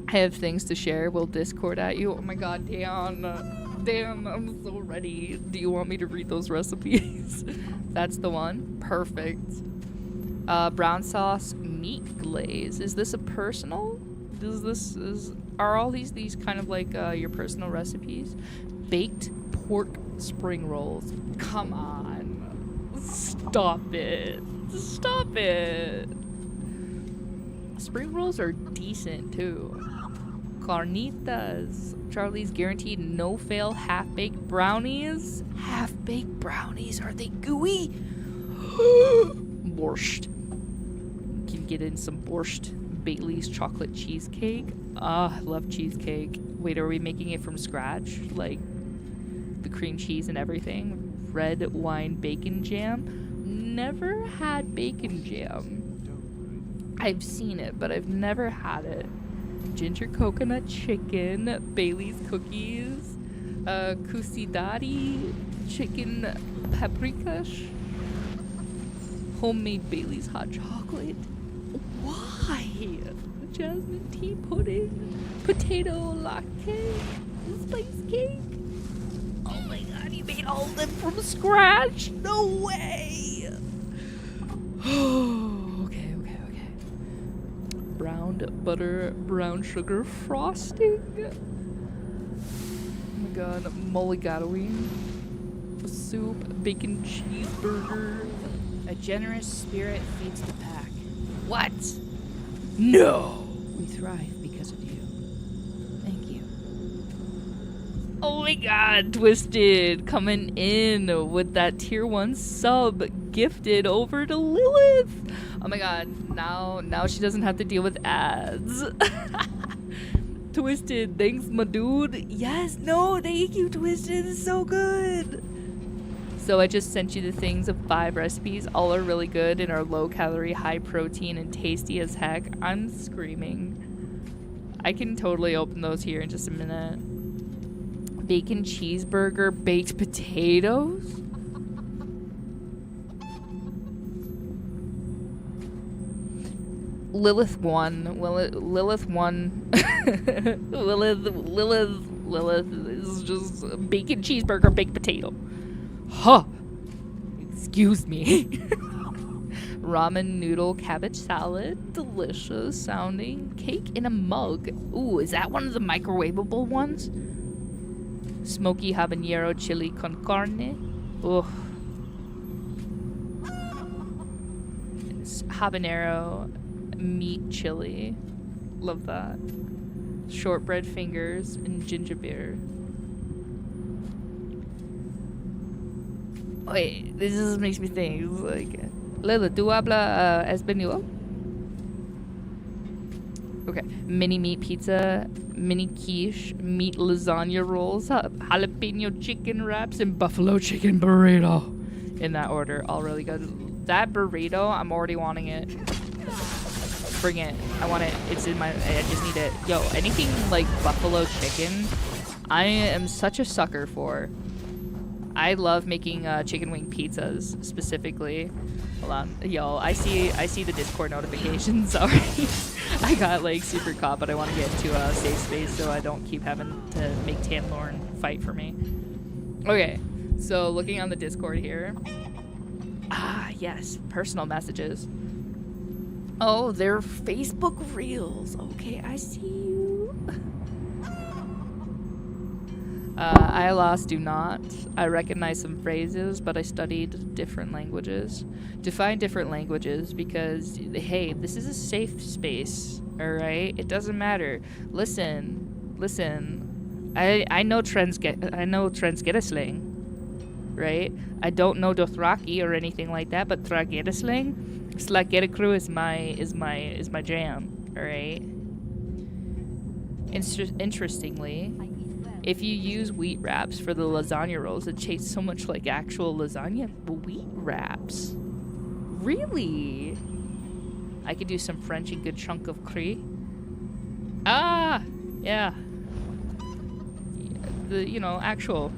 I have things to share. We'll Discord at you. Oh my god, Dan, I'm so ready. Do you want me to read those recipes? That's the one. Perfect. Brown sauce meat glaze. Is this a personal? Are all these kind of like your personal recipes? Baked pork spring rolls. Come on. Stop it. Stop it. Spring rolls are decent too. Carnitas. Charlie's guaranteed no-fail half-baked brownies. Half-baked brownies. Are they gooey? Borscht. get in some borscht. Bailey's chocolate cheesecake. Ah, I love cheesecake. Wait, are we making it from scratch? Like the cream cheese and everything? Red wine bacon jam. Never had bacon jam. I've seen it, but I've never had it. Ginger coconut chicken. Bailey's cookies. Kusidari chicken paprikash. Homemade Bailey's hot chocolate. Why? Jasmine tea pudding. Potato latte. Spice cake. Oh my god, you made all of them from scratch? No way! Okay. Brown butter, brown sugar frosting. Oh my god, mulligatawing. Soup, bacon cheeseburger. A generous spirit feeds the pack. What? No! We thrive because of you. Thank you. Oh my god, Twisted coming in with that tier 1 sub gifted over to Lilith. Oh my god, now she doesn't have to deal with ads. Twisted, thanks my dude. Yes, no, thank you Twisted, it's so good. So I just sent you the things of 5 recipes. All are really good and are low calorie, high protein, and tasty as heck. I'm screaming. I can totally open those here in just a minute. Bacon cheeseburger, baked potatoes. Lilith won. Lilith won. Lilith is just bacon cheeseburger, baked potato. Huh. Excuse me. Ramen noodle cabbage salad. Delicious sounding. Cake in a mug. Ooh, is that one of the microwavable ones? Smoky habanero chili con carne. Ugh. It's habanero meat chili. Love that. Shortbread fingers and ginger beer. Wait, this just makes me think. It's like, Lila, ¿tú habla español? Okay, mini meat pizza, mini quiche, meat lasagna rolls, jalapeno chicken wraps, and buffalo chicken burrito. In that order, all really good. That burrito, I'm already wanting it. Bring it. I want it. It's in my. I just need it. Yo, anything like buffalo chicken, I am such a sucker for. I love making chicken wing pizzas specifically. Hold on, yo, I see the Discord notifications. Sorry, I got like super caught, but I want to get into a safe space so I don't keep having to make Tamlorn fight for me. Okay, so looking on the Discord here. Ah, yes, personal messages. Oh, they're Facebook Reels. Okay, I see you. I lost do not. I recognize some phrases, but I studied different languages. Define different languages because, hey, this is a safe space, alright? It doesn't matter. Listen. I know Transgeta slang, right? I don't know Dothraki or anything like that, but Transgeta slang, Slageta crew is my jam, alright? Interestingly, if you use wheat wraps for the lasagna rolls, it tastes so much like actual lasagna wheat wraps. Really? I could do some French and good chunk of Cree. Ah, yeah. The actual.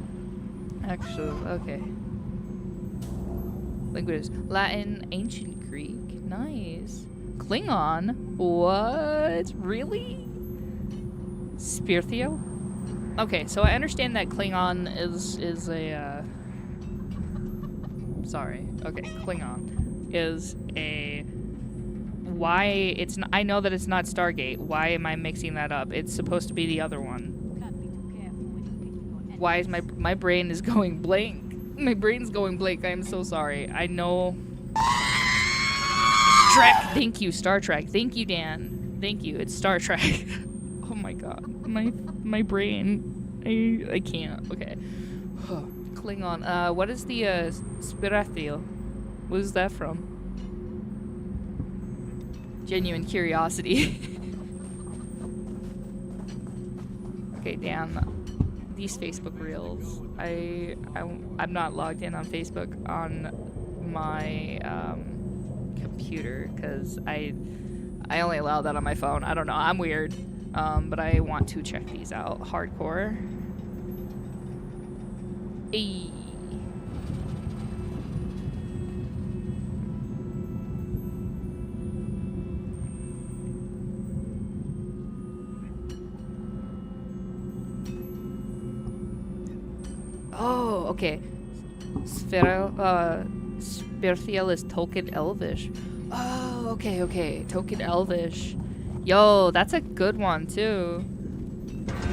Okay. Languages: Latin, Ancient Greek. Nice. Klingon. What? Really? Spirithio. Okay, so I understand that Klingon is a Klingon is a why it's not, I know that it's not Stargate. Why am I mixing that up? It's supposed to be the other one. Why is my brain is going blank? My brain's going blank. I am so sorry. I know. Trek. Thank you, Star Trek. Thank you, Dan. Thank you. It's Star Trek. Oh my god. My brain. I can't. Okay. Klingon. What is the Spirithio? What is that from? Genuine curiosity. Okay, damn. These Facebook Reels. I'm not logged in on Facebook on my computer because I only allow that on my phone. I don't know. I'm weird. But I want to check these out. Hardcore. Ayy. Oh, okay. Spirthiel is Token Elvish. Oh, okay. Token Elvish. Yo, that's a good one, too.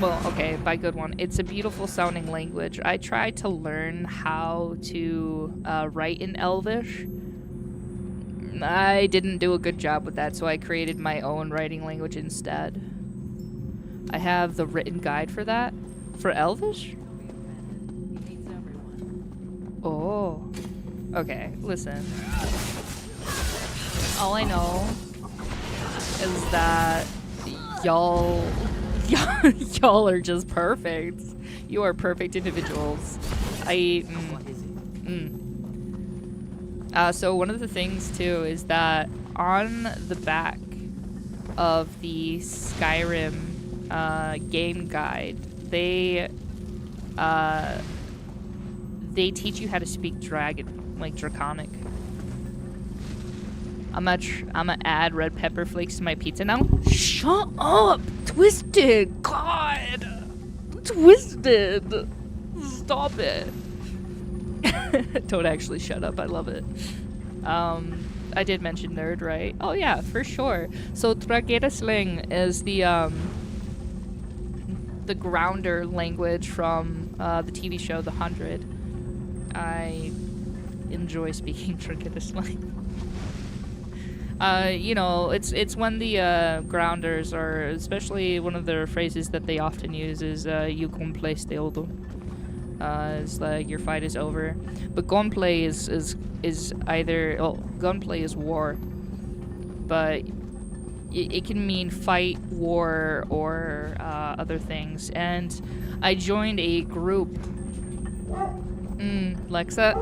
Well, okay, by good one. It's a beautiful sounding language. I tried to learn how to write in Elvish. I didn't do a good job with that, so I created my own writing language instead. I have the written guide for that. For Elvish? Oh. Okay, listen. All I know is that y'all are just perfect. You are perfect individuals. So one of the things too is that on the back of the Skyrim game guide, they teach you how to speak dragon, like Draconic. I'm gonna add red pepper flakes to my pizza now. Shut up! Twisted! God! Twisted! Stop it. Don't actually shut up. I love it. I did mention nerd, right? Oh yeah, for sure. So Dragerisling is the grounder language from the TV show The 100. I enjoy speaking Dragerisling. You know, it's when the grounders are, especially one of their phrases that they often use is "you gunplay steoldo." It's like your fight is over, but gunplay is either gunplay is war, but it can mean fight, war, or other things. And I joined a group. Lexa,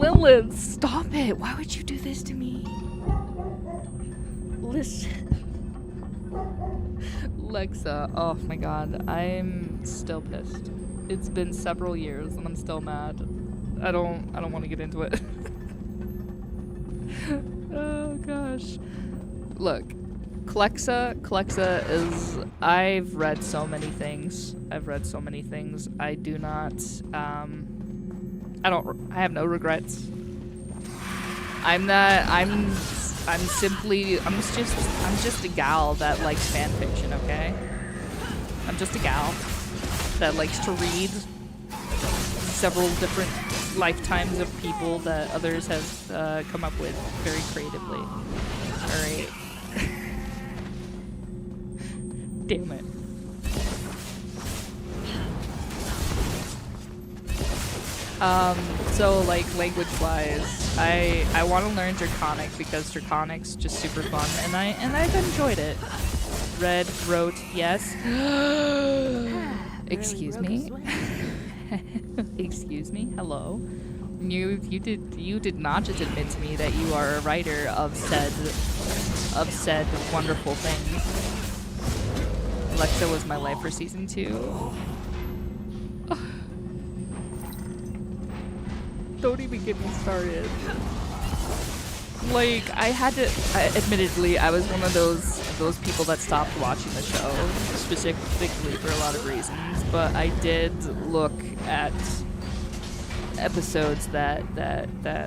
Lilith, stop it! Why would you do this to me? Listen. Lexa, oh my god, I'm still pissed. It's been several years and I'm still mad. I don't want to get into it. Oh gosh. Look, Klexa is, I've read so many things. I do not, I have no regrets. I'm just a gal that likes fan fiction, okay? I'm just a gal that likes to read several different lifetimes of people that others have come up with very creatively. Alright. Damn it. So like language-wise, I want to learn Draconic because Draconic's just super fun, and I've enjoyed it. Read, wrote, yes. Excuse me. Excuse me. Hello. You did not just admit to me that you are a writer of said wonderful things. Alexa was my life for season 2. Don't even get me started. Like, admittedly, I was one of those people that stopped watching the show, specifically for a lot of reasons, but I did look at episodes that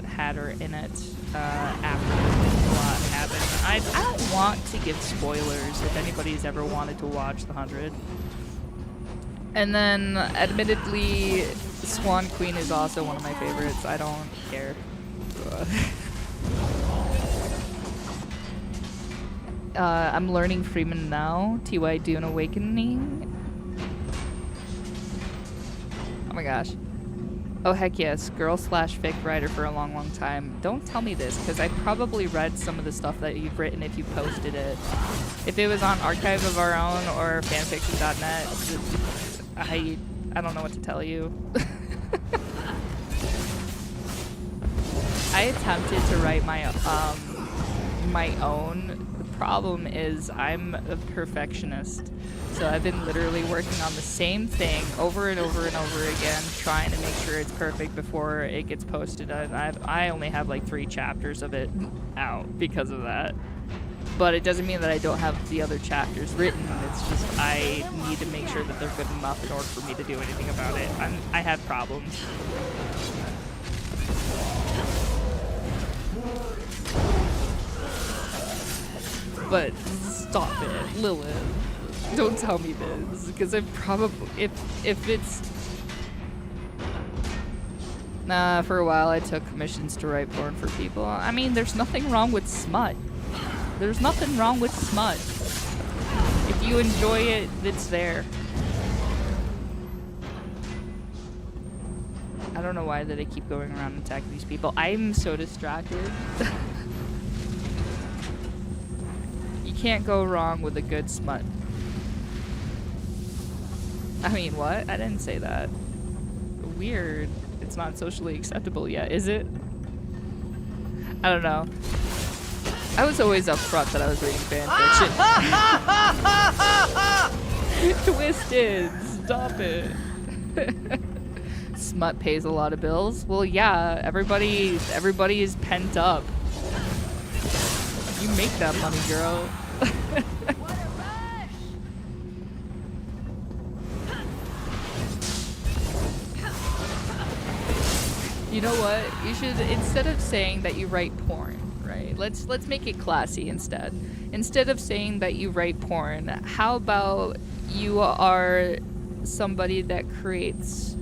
had her in it after a lot happened. I don't want to give spoilers if anybody's ever wanted to watch The 100. And then, admittedly, Swan Queen is also one of my favorites. I don't care. I'm learning Freeman now. TY Dune Awakening. Oh my gosh. Oh, heck yes. Girl/fic writer for a long, long time. Don't tell me this, because I probably read some of the stuff that you've written if you posted it. If it was on Archive of Our Own or fanfiction.net, I don't know what to tell you. I attempted to write my own. The problem is I'm a perfectionist. So I've been literally working on the same thing over and over and over again, trying to make sure it's perfect before it gets posted. I only have like 3 chapters of it out because of that. But it doesn't mean that I don't have the other chapters written. It's just I need to make sure that they're good enough in order for me to do anything about it. I have problems. But stop it, Lilith. Don't tell me this, because I probably, if it's... Nah, for a while I took commissions to write porn for people. I mean, there's nothing wrong with smut. There's nothing wrong with smut. If you enjoy it, it's there. I don't know why that I keep going around and attacking these people. I'm so distracted. You can't go wrong with a good smut. I mean, what? I didn't say that. Weird. It's not socially acceptable yet, is it? I don't know. I was always upfront that I was reading fanfiction. Twisted! Stop it. Smut pays a lot of bills. Well, yeah, everybody is pent up. You make that money, girl. You know what? You should, instead of saying that you write porn, right? Let's make it classy instead. Instead of saying that you write porn, how about you are somebody that creates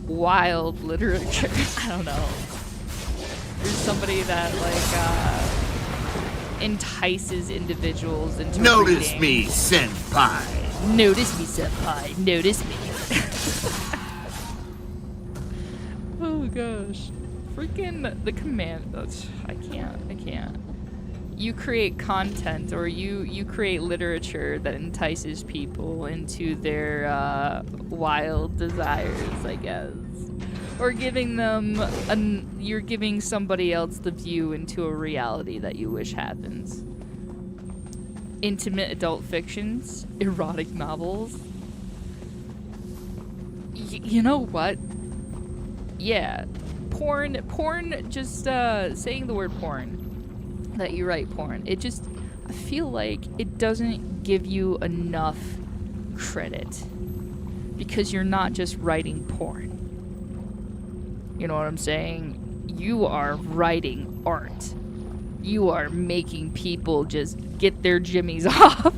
wild literature? I don't know. You're somebody that like entices individuals into Notice reading. me, senpai. Notice me, senpai. Notice me. Oh gosh. Freaking the command. I can't. You create content, or you create literature that entices people into their wild desires, I guess. Or giving them you're giving somebody else the view into a reality that you wish happens. Intimate adult fictions, erotic novels. You know what? Yeah. Porn, just saying the word porn, that you write porn, it just, I feel like it doesn't give you enough credit, because you're not just writing porn. You know what I'm saying? You are writing art. You are making people just get their jimmies off.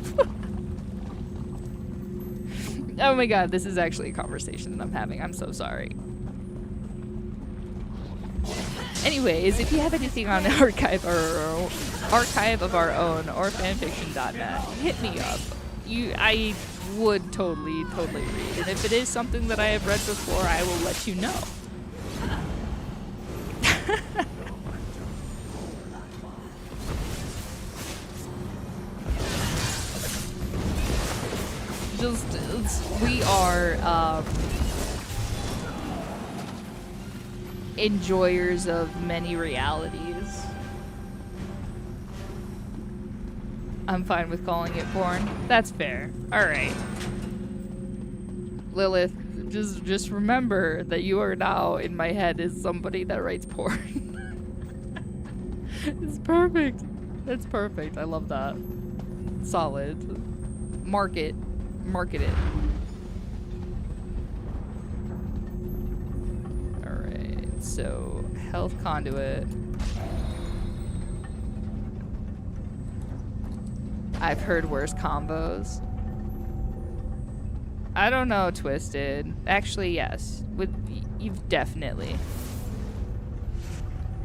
Oh my god, this is actually a conversation that I'm having. I'm so sorry. Anyways, if you have anything on Archive of Our Own or fanfiction.net, hit me up. I would totally read. And if it is something that I have read before, I will let you know. We are enjoyers of many realities. I'm fine with calling it porn. That's fair. Alright. Lilith, just remember that you are now in my head as somebody that writes porn. It's perfect. That's perfect. I love that. Solid. Market it. Alright, so health conduit. I've heard worse combos. I don't know, Twisted. Actually, yes. You've definitely.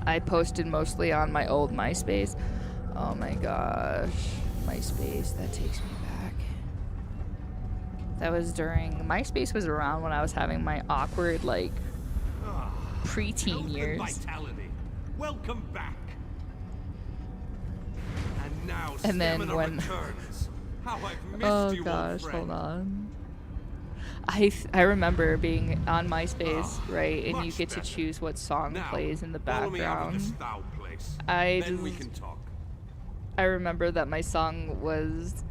I posted mostly on my old MySpace. Oh my gosh. MySpace, that takes me back. That was during MySpace was around when I was having my awkward like preteen years. Vitality. Welcome back. And now And then stamina when returns. How I've missed oh you, gosh, old friend. hold on. I remember being on MySpace, right, and you get to choose what song plays in the Follow me out of this background. foul place. I Then we just- can talk. I remember that my song was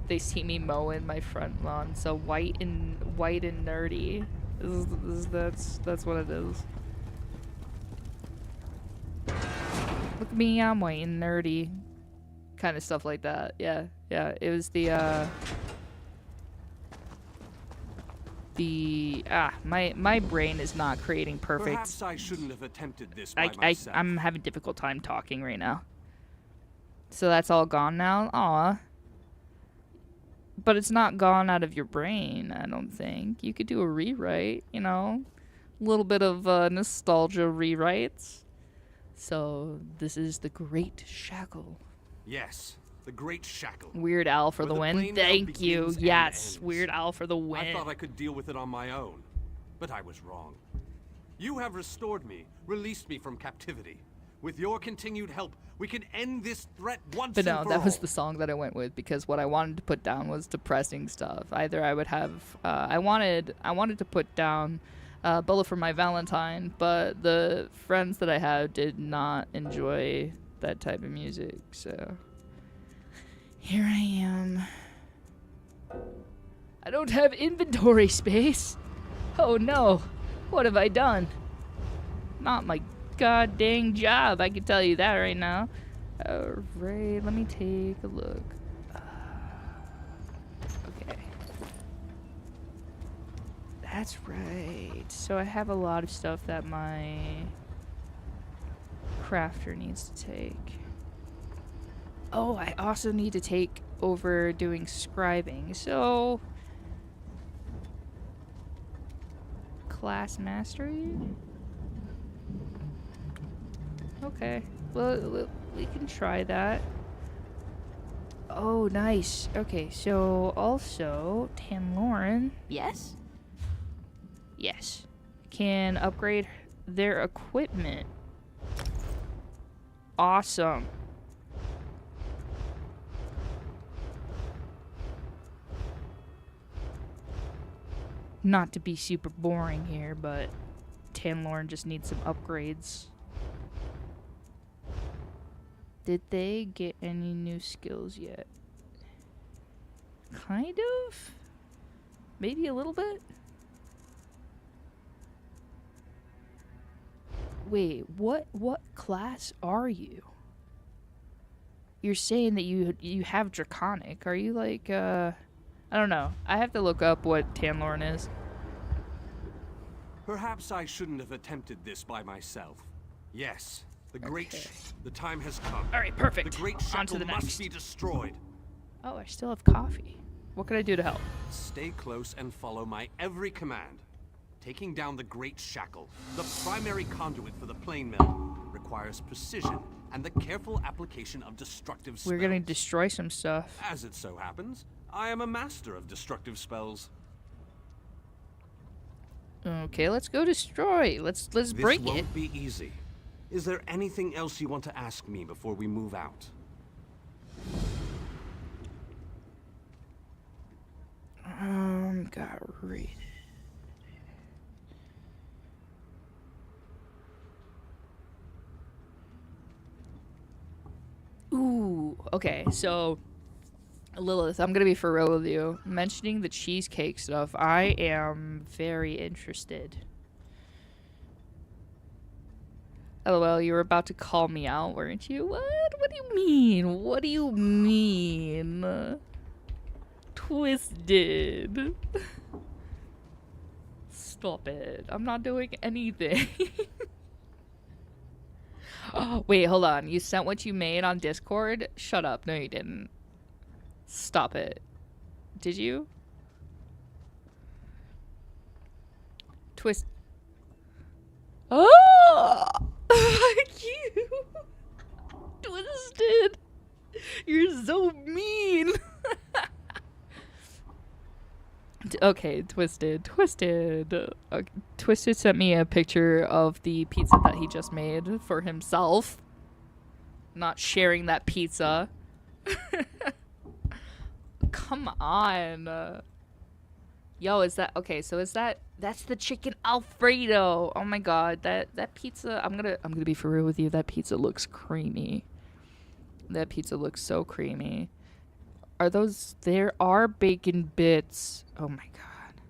"They See Me Mowing My Front Lawn," so white and nerdy. That's what it is. Look at me, I'm white and nerdy. Kind of stuff like that. Yeah, yeah. It was my brain is not creating perfect. Perhaps I shouldn't have attempted this by myself. I'm having a difficult time talking right now. So that's all gone now? Aw. But it's not gone out of your brain, I don't think. You could do a rewrite, you know? A little bit of nostalgia rewrites. So, this is the Great Shackle. Yes, the Great Shackle. Weird Al for the Where win. plain mail Thank you. begins and Yes, ends. Weird Al for the win. I thought I could deal with it on my own, but I was wrong. You have restored me, released me from captivity. With your continued help, we can end this threat once But and no, for that was all. the song that I went with because what I wanted to put down was depressing stuff. Either I would have, I wanted to put down Bullet for My Valentine, but the friends that I have did not enjoy that type of music. So here I am. I don't have inventory space. Oh no, what have I done? Not my god dang job, I can tell you that right now. Alright, let me take a look. Okay. That's right. So I have a lot of stuff that my crafter needs to take. Oh, I also need to take over doing scribing. So class mastery? Okay. Well, we can try that. Oh, nice. Okay, so also Tamriel. Yes? Yes. Can upgrade their equipment. Awesome. Not to be super boring here, but Tamriel just needs some upgrades. Did they get any new skills yet? Kind of? Maybe a little bit? Wait, what class are you? You're saying that you have Draconic. Are you like, I don't know. I have to look up what Tamriel is. Perhaps I shouldn't have attempted this by myself. Yes, the Great the time has come. All right, perfect. The Great On to Shackle the must next. be destroyed. Oh, I still have coffee. What can I do to help? Stay close and follow my every command. Taking down the Great Shackle, the primary conduit for the plane mill, requires precision and the careful application of destructive spells. We're gonna destroy some stuff. As it so happens, I am a master of destructive spells. Okay, let's go destroy. Let's break This it. won't be easy. Is there anything else you want to ask me before we move out? Got read. Ooh, okay, so Lilith, I'm gonna be for real with you. Mentioning the cheesecake stuff, I am very interested. LOL, you were about to call me out, weren't you? What? What do you mean? What do you mean? Twisted. Stop it. I'm not doing anything. Oh, wait, hold on. You sent what you made on Discord? Shut up. No, you didn't. Stop it. Did you? Twist. Oh! You! Twisted! You're so mean! Okay, Twisted. Okay, Twisted sent me a picture of the pizza that he just made for himself. Not sharing that pizza. Come on. Yo, is that okay? So is that's the chicken Alfredo? Oh my god, that pizza. I'm gonna be for real with you. That pizza looks creamy. That pizza looks so creamy. Are those? There are bacon bits. Oh my god.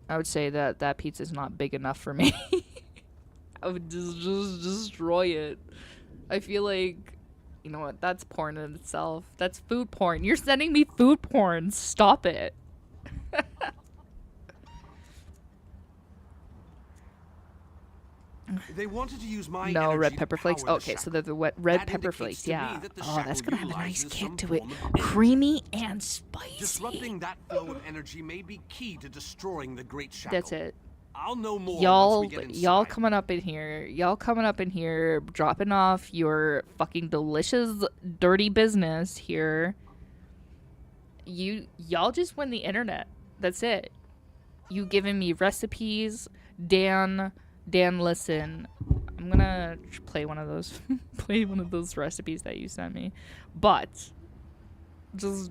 I would say that pizza's not big enough for me. I would just destroy it. I feel like, you know what? That's porn in itself. That's food porn. You're sending me food porn. Stop it. They wanted to use my no energy red to pepper flakes. power the Okay, so shackle. they're the red That pepper indicates flakes. to me Yeah. that the Oh, that's shackle gonna have a nice utilizes kick some to it. form of energy. Creamy and spicy. Disrupting that flow of energy may be key to destroying the Great Shackle. That's it. I'll know more Y'all, once we get inside. y'all coming up in here, dropping off your fucking delicious, dirty business here. Y'all just win the internet. That's it. You giving me recipes, Dan, listen. I'm gonna play one of those, recipes that you sent me, but just.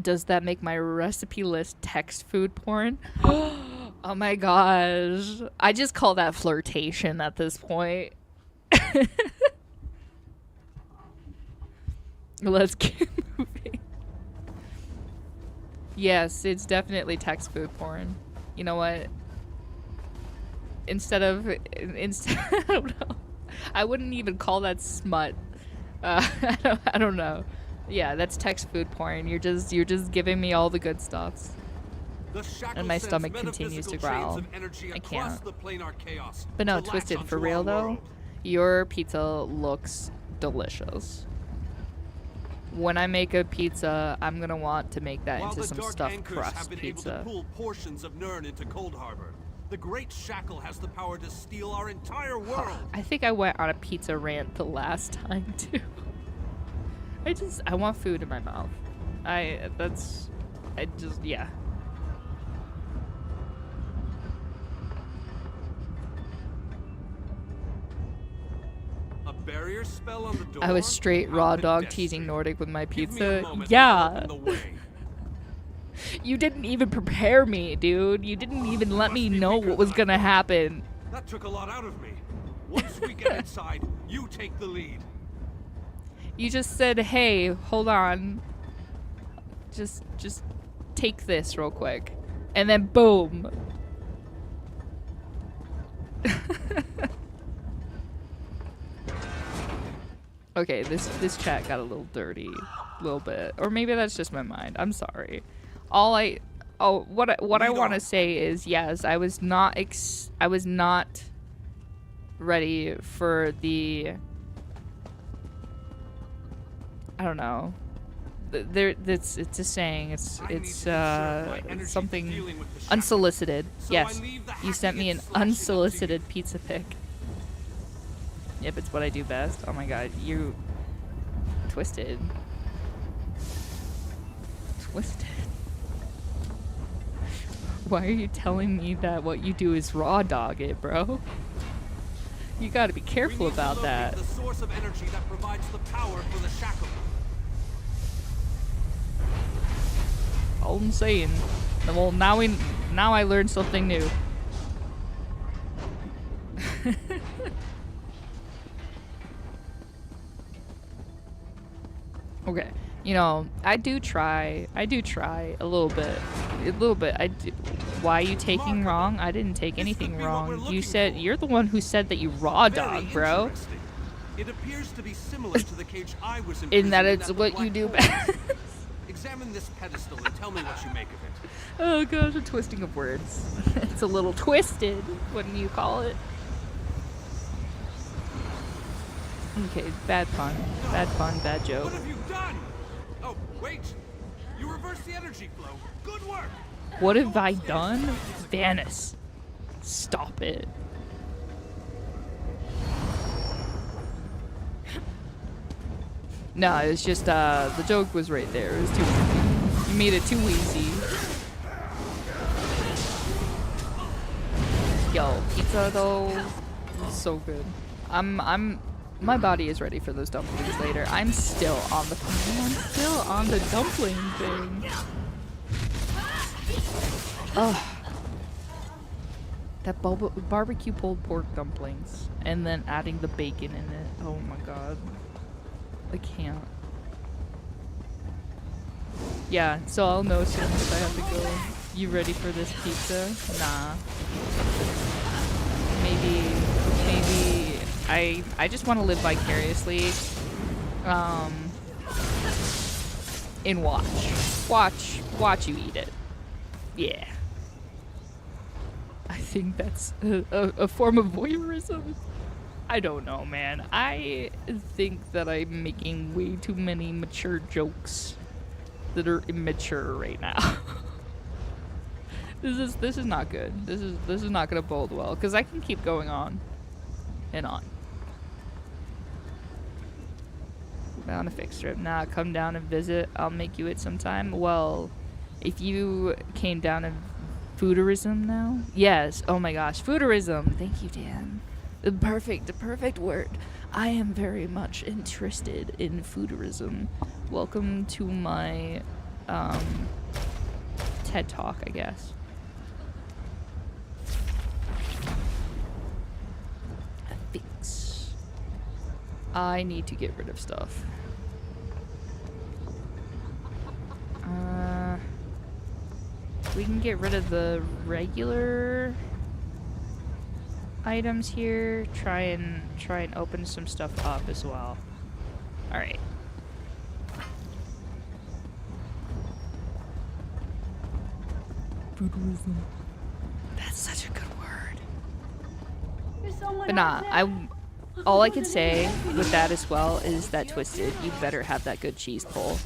Does that make my recipe list text food porn? Oh my gosh. I just call that flirtation at this point. Let's get moving. Yes, it's definitely text food porn. You know what? Instead I don't know. I wouldn't even call that smut. I don't know. Yeah, that's text food porn. You're just giving me all the good stuff. And my stomach continues to growl. I can't. But no, Twisted, for real though, your pizza looks delicious. When I make a pizza, I'm gonna want to make that into some stuffed crust pizza. Pull portions of Nirn into Cold Harbor. The Great Shackle has the power to steal our entire world. I think I went on a pizza rant the last time too. I want food in my mouth. Yeah. A barrier spell on the door? I was straight raw dog teasing Nordic with my pizza. Yeah. You didn't even prepare me, dude. You didn't even let me know what was gonna happen. That took a lot out of me. Once we get inside, you take the lead. You just said, "Hey, hold on. Just take this real quick." And then boom. Okay, this chat got a little dirty, a little bit. Or maybe that's just my mind. I'm sorry. What I want to say is, yes, I was not ready for the, I don't know. It's a saying. It's something unsolicited. Yes, you sent me an unsolicited pizza pic. Yep, it's what I do best. Oh my god, you twisted. Why are you telling me that what you do is raw dog it, bro? You gotta be careful about that. The source of energy that provides the power for the shackle. All I'm saying. Well, now I learned something new. Okay, you know, I do try a little bit. Why are you taking wrong? I didn't take anything wrong. You're the one who said that you raw dog, bro. It appears to be similar to the cage I was in that it's what you do best. Examine this pedestal and tell me what you make of it. Oh gosh, a twisting of words. It's a little twisted, wouldn't you call it? Okay, bad pun, bad joke. What have you done? Oh, wait. You reversed the energy flow. Good work. What have I done? Vanis. Stop it. No, it's just, the joke was right there. It was too You made it too easy. Yo, pizza though, so good. My body is ready for those dumplings later. I'm still on the dumpling thing. Ugh. That barbecue pulled pork dumplings, and then adding the bacon in it. Oh my god, I can't. Yeah, so I'll know soon if I have to go. You ready for this pizza? Nah. Maybe I just want to live vicariously. And watch you eat it. Yeah. I think that's a form of voyeurism. I don't know, man. I think that I'm making way too many mature jokes that are immature right now. This is not good. This is not gonna bode well, because I can keep going on and on. On a fixed trip. Nah, come down and visit. I'll make you it sometime. Well, if you came down and fooderism now? Yes. Oh my gosh, fooderism. Thank you, Dan. The perfect word. I am very much interested in fooderism. Welcome to my TED Talk, I guess. Fix. I need to get rid of stuff. We can get rid of the regular items here. Try and open some stuff up as well. All right. Fooderism. That's such a good word. But nah, all I can say with that as well is that Twisted, you better have that good cheese pull.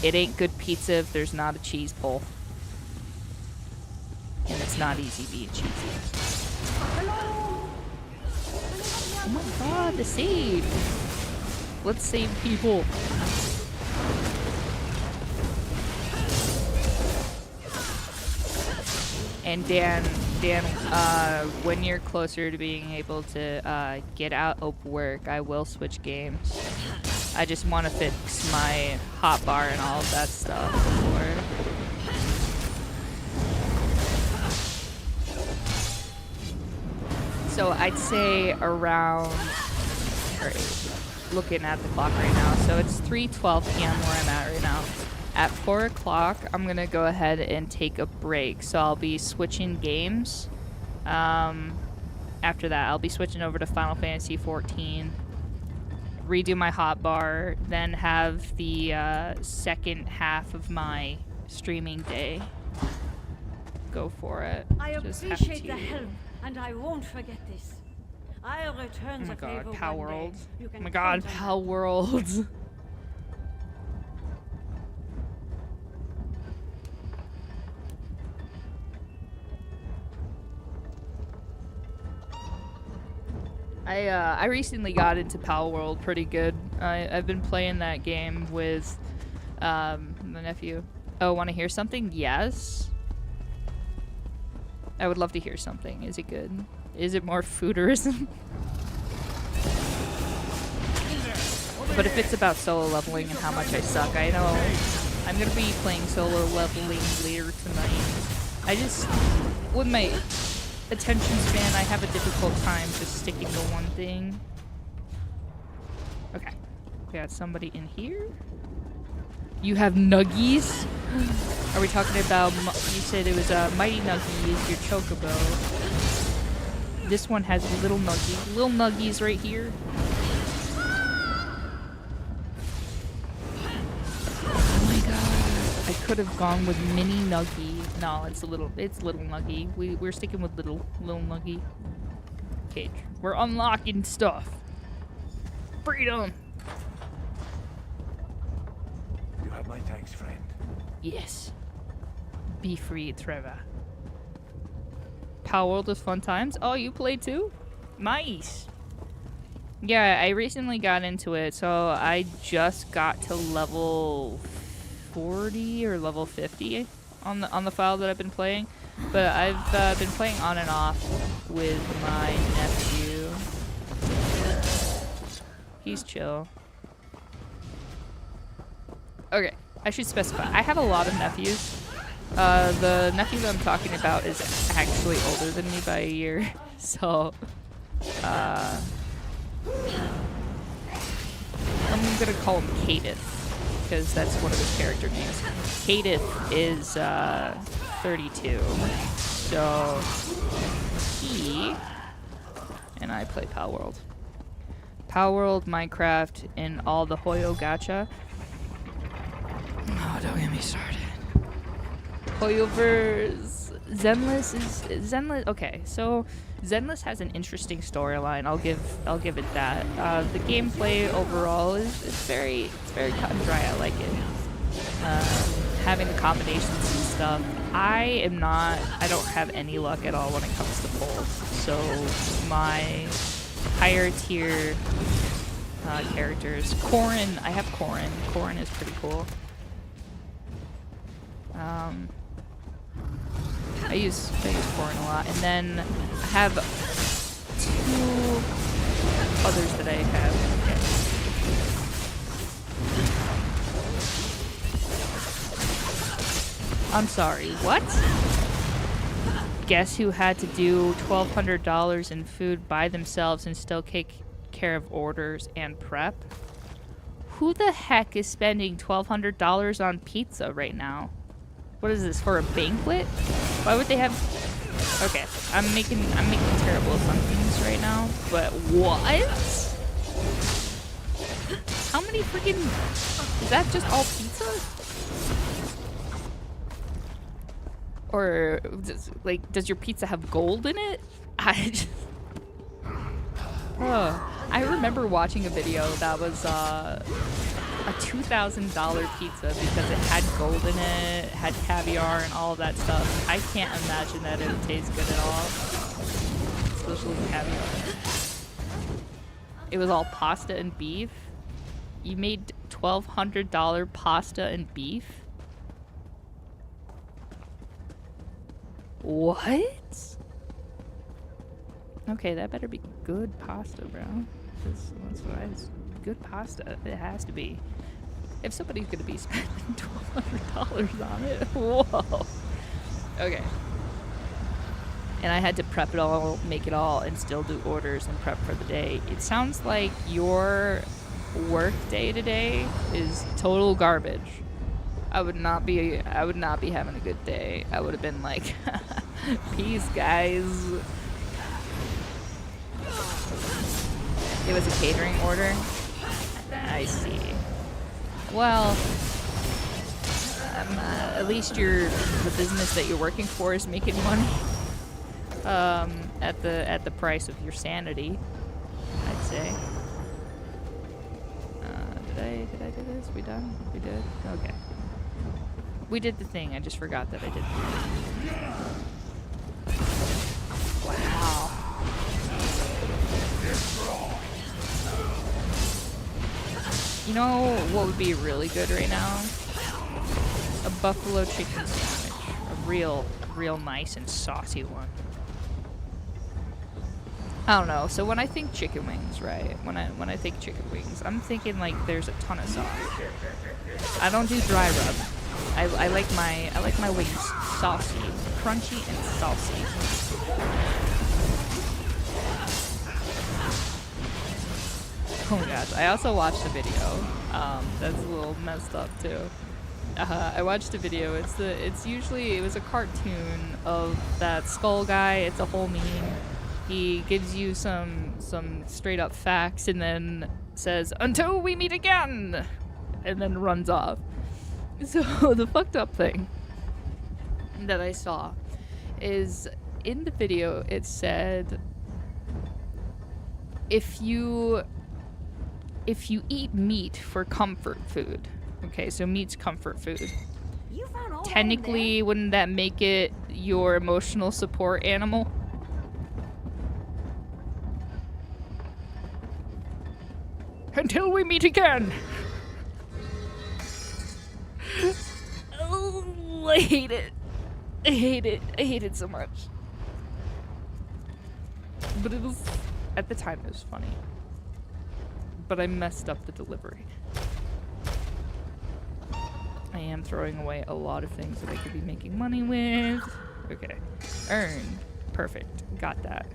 It ain't good pizza if there's not a cheese pull. And it's not easy being cheesy. Oh my god, the save! Let's save people. And Dan, when you're closer to being able to get out of work, I will switch games. I just want to fix my hotbar and all of that stuff before. So I'd say around, looking at the clock right now, so it's 3:12 p.m. where I'm at right now. At 4 o'clock, I'm going to go ahead and take a break. So I'll be switching games. After that, I'll be switching over to Final Fantasy XIV. Redo my hotbar. Then have the second half of my streaming day. Go for it. I appreciate the help, and I won't forget this. I'll return the favor one day. Pal World. Oh my god, Pal World. I recently got into Pal World pretty good. I've been playing that game with my nephew. Oh, want to hear something? Yes. I would love to hear something. Is it good? Is it more fooderism? But if it's about solo leveling and how much I suck, I know I'm gonna be playing solo leveling later tonight. I just, with my attention span, I have a difficult time just sticking to one thing. Okay, we got somebody in here. You have nuggies? Are we talking about, you said it was Mighty Nuggies, your chocobo. This one has little nuggies right here. Oh my god, I could have gone with mini nuggie. No, it's little nuggie. We're sticking with little nuggie. Cage. We're unlocking stuff. Freedom. You have my thanks, friend. Yes. Be free, Trevor. Pal World is fun times. Oh, you play too? Nice. Yeah, I recently got into it, so I just got to level 40 or level 50 on the file that I've been playing. But I've been playing on and off with my nephew. He's chill. Okay, I should specify. I have a lot of nephews. The nephew that I'm talking about is actually older than me by a year, so I'm gonna call him Cadith, because that's one of his character names. Cadith is 32, so he and I play Palworld. Palworld, Minecraft, and all the Hoyo gacha. Oh, don't get me started. Hoyoverse. Zenless. Okay, so Zenless has an interesting storyline. I'll give it that. The gameplay overall is very cut and dry. I like it. Having the combinations and stuff. I don't have any luck at all when it comes to pulls. So my higher tier characters, Corrin. I have Corrin. Corrin is pretty cool. I use Corrin a lot, and then I have 2 others that I have. Okay. I'm sorry, what? Guess who had to do $1,200 in food by themselves and still take care of orders and prep? Who the heck is spending $1,200 on pizza right now? What is this, for a banquet? Why would they have... Okay, I'm making terrible assumptions right now, but what? How many freaking... Is that just all pizza? Or, does your pizza have gold in it? I remember watching a video that was, a $2,000 pizza because it had gold in it, had caviar and all of that stuff. I can't imagine that it would taste good at all. Especially with caviar. It was all pasta and beef. You made $1,200 pasta and beef? What? Okay, that better be good pasta, bro. That's what good pasta. It has to be. If somebody's gonna be spending $1,200 on it, whoa. Okay. And I had to prep it all, make it all, and still do orders and prep for the day. It sounds like your work day today is total garbage. I would not be having a good day. I would have been like, peace, guys. It was a catering order. I see. Well, at least the business that you're working for is making money. At the price of your sanity, I'd say. Did I do this? We done? We did? Okay. We did the thing. I just forgot that I did. Wow. You know what would be really good right now? A buffalo chicken sandwich. A real nice and saucy one. I don't know. So when I think chicken wings, right? When I think chicken wings, I'm thinking like there's a ton of sauce. I don't do dry rub. I like my wings saucy, crunchy and saucy. Oh my gosh, I also watched a video. That's a little messed up too. I watched a video. It was a cartoon of that skull guy. It's a whole meme. He gives you some straight up facts and then says, "Until we meet again," and then runs off. So the fucked up thing that I saw is in the video it said if you eat meat for comfort food, okay, so meat's comfort food. Technically, wouldn't that make it your emotional support animal? Until we meet again. Oh, I hate it. I hate it. I hate it so much. But it was, at the time, it was funny. But I messed up the delivery. I am throwing away a lot of things that I could be making money with. Okay. Earned. Perfect. Got that.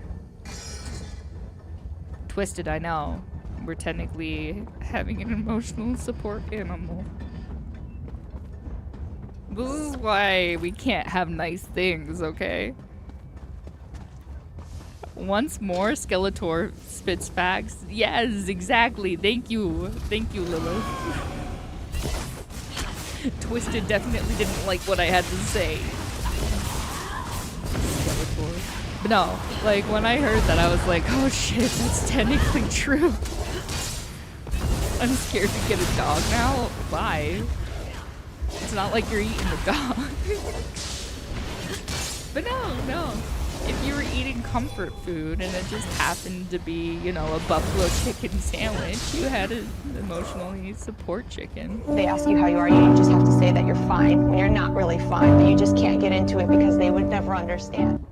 Twisted, I know. We're technically having an emotional support animal. This is why we can't have nice things, okay? Once more, Skeletor spits facts. Yes, exactly. Thank you. Thank you, Lilith. Twisted definitely didn't like what I had to say. Skeletor. But no, like, when I heard that, I was like, oh shit, that's technically true. I'm scared to get a dog now. Why? It's not like you're eating the dog. But no. If you were eating comfort food and it just happened to be, you know, a buffalo chicken sandwich, you had an emotionally support chicken. They ask you how you are, you just have to say that you're fine when you're not really fine, but you just can't get into it because they would never understand.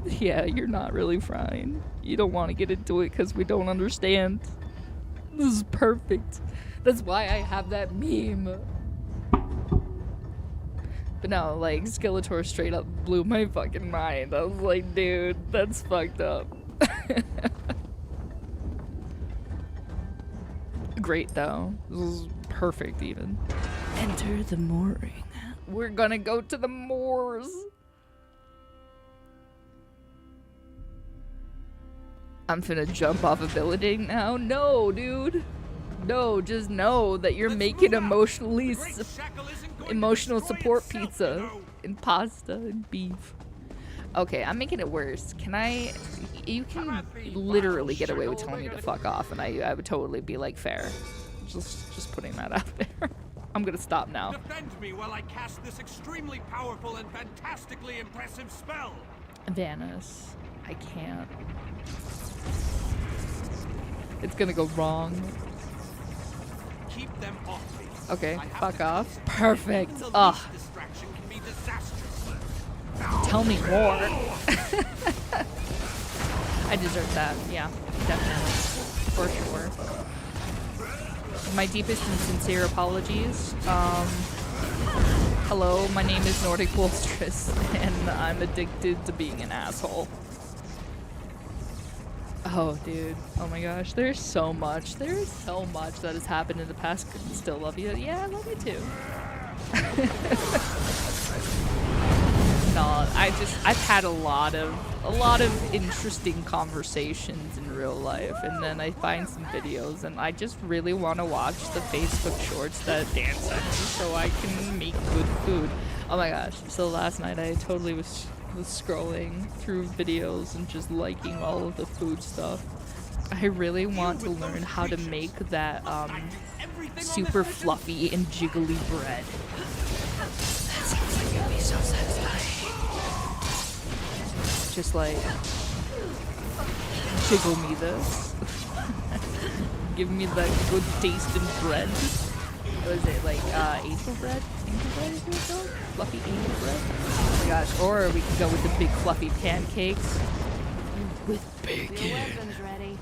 Yeah, you're not really fine. You don't want to get into it because we don't understand. This is perfect. That's why I have that meme. But no, like, Skeletor straight up blew my fucking mind. I was like, dude, that's fucked up. Great, though. This is perfect, even. Enter the mooring. We're gonna go to the moors. I'm finna jump off a building now? No, dude. No, just know that you're making emotional support pizza and pasta and beef. Okay, I'm making it worse. You can literally get away with telling me to fuck off, and I would totally be like, fair. Just putting that out there. I'm gonna stop now. Defend me while I cast this extremely powerful and fantastically impressive spell. Vanis, I can't. It's gonna go wrong. Keep them off me. Okay, fuck off. Perfect. Ugh. Distraction can be disastrous. Tell me more. I deserve that. Yeah, definitely. For sure. My deepest and sincere apologies. Hello, my name is Nordic Wolstress, and I'm addicted to being an asshole. Oh, dude. Oh my gosh. There's so much. There's so much that has happened in the past. Still love you. Yeah, I love you too. No, I've had a lot of interesting conversations in real life, and then I find some videos, and I just really want to watch the Facebook shorts that Dan sent me so I can make good food. Oh my gosh. So last night I totally was scrolling through videos and just liking all of the food stuff. I really want to learn how to make that super fluffy and jiggly bread. That sounds like it'd be so satisfying. Just like, jiggle me this. Give me that good taste in bread. What is it, like, angel bread? Angel bread is what it's called? Fluffy angel bread? Oh my gosh, or we could go with the big fluffy pancakes. With bacon. Your weapon's ready.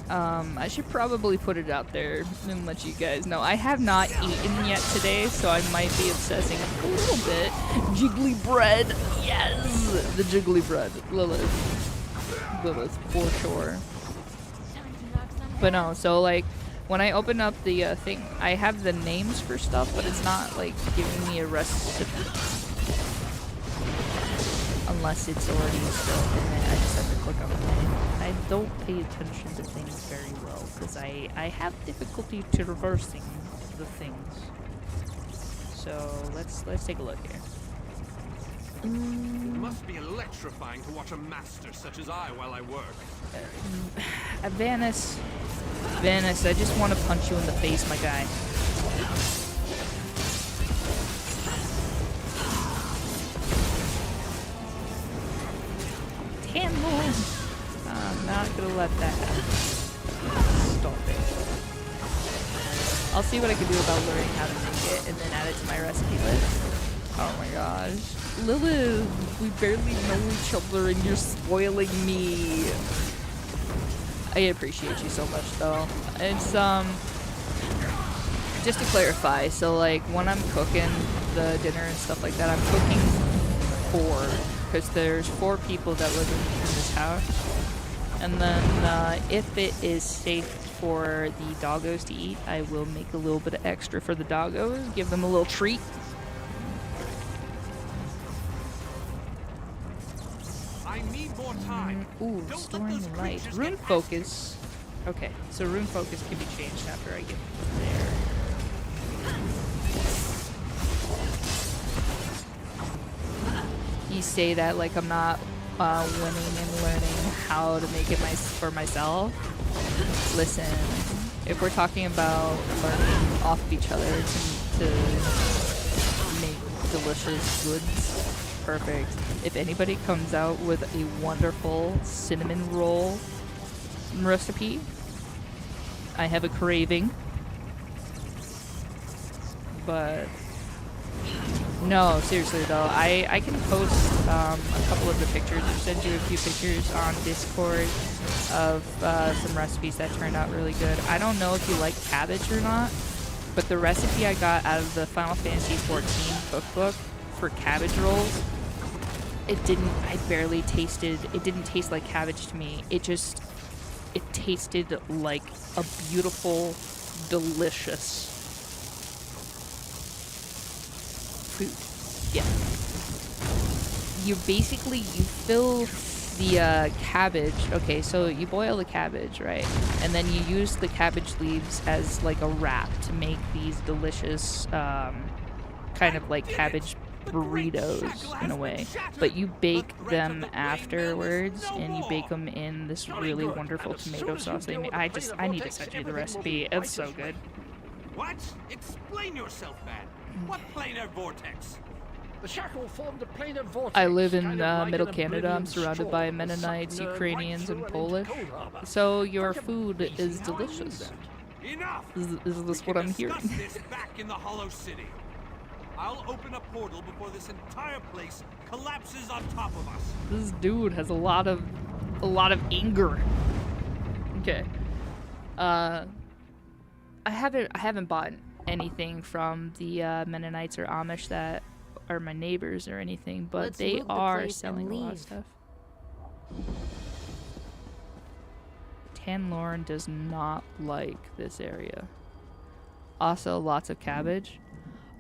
I should probably put it out there and let you guys know. I have not eaten yet today, so I might be obsessing a little bit. Jiggly bread. Yes! The jiggly bread. Lilith, for sure. But no, so like, when I open up the thing, I have the names for stuff, but it's not like giving me a recipe. Unless it's already still in it. I just have to click on the name. I don't pay attention to things very well, because I have difficulty traversing the things. So let's take a look here. It must be electrifying to watch a master such as I while I work. Vanis, I just want to punch you in the face, my guy. Not gonna let that happen. Stop it. I'll see what I can do about learning how to make it and then add it to my recipe list. Oh my gosh. Lilith, we barely know each other and you're spoiling me. I appreciate you so much though. It's just to clarify, so like when I'm cooking the dinner and stuff like that, I'm cooking for, because there's 4 people that live in this house. And then if it is safe for the doggos to eat, I will make a little bit of extra for the doggos, give them a little treat. I need more time. Ooh, storing the light. Rune focus. Okay, so rune focus can be changed after I get there. You say that like I'm not winning and learning how to make it for myself. Listen, if we're talking about learning off of each other to make delicious goods, perfect. If anybody comes out with a wonderful cinnamon roll recipe, I have a craving. But no, seriously though, I can post a couple of the pictures or send you a few pictures on Discord of some recipes that turned out really good. I don't know if you like cabbage or not, but the recipe I got out of the Final Fantasy XIV cookbook for cabbage rolls, it didn't taste like cabbage to me. It tasted like a beautiful, delicious food. Yeah. You fill the cabbage. Okay, so you boil the cabbage, right? And then you use the cabbage leaves as like a wrap to make these delicious kind of like cabbage burritos in a way. But you bake them afterwards, and you bake them in this really wonderful tomato sauce they make. I need to send you the recipe. It's so good. What? Explain yourself, man. What planar vortex? The shackle formed a planar vortex. I live in Middle Canada. I'm surrounded by Mennonites, Ukrainians, and Polish. So your food is delicious. Enough. Is this what I'm hearing? This back in the Hollow City. I'll open a portal before this entire place collapses on top of us. This dude has a lot of anger. Okay. I haven't bought anything from the Mennonites or Amish that are my neighbors or anything, but Let's they move the are place selling and a lot of leave. stuff. Tanloran does not like this area. Also, lots of cabbage.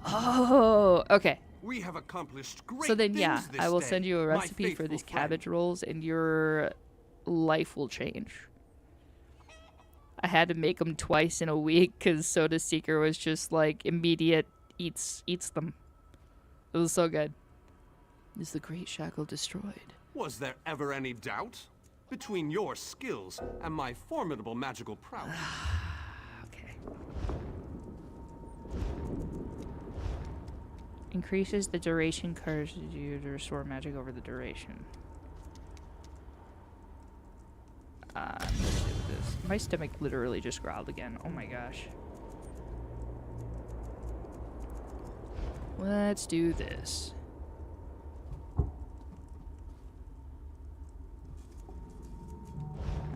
Oh, okay. We have accomplished great So then, yeah, things this I will day, send you a my recipe for these faithful friend. cabbage rolls, and your life will change. I had to make them twice in a week because Soda Seeker was just like immediate eats them. It was so good. Is the Great Shackle destroyed? Was there ever any doubt? Between your skills and my formidable magical prowess. Okay. Increases the duration curse you to restore magic over the duration. Let's do this. My stomach literally just growled again. Oh my gosh. Let's do this.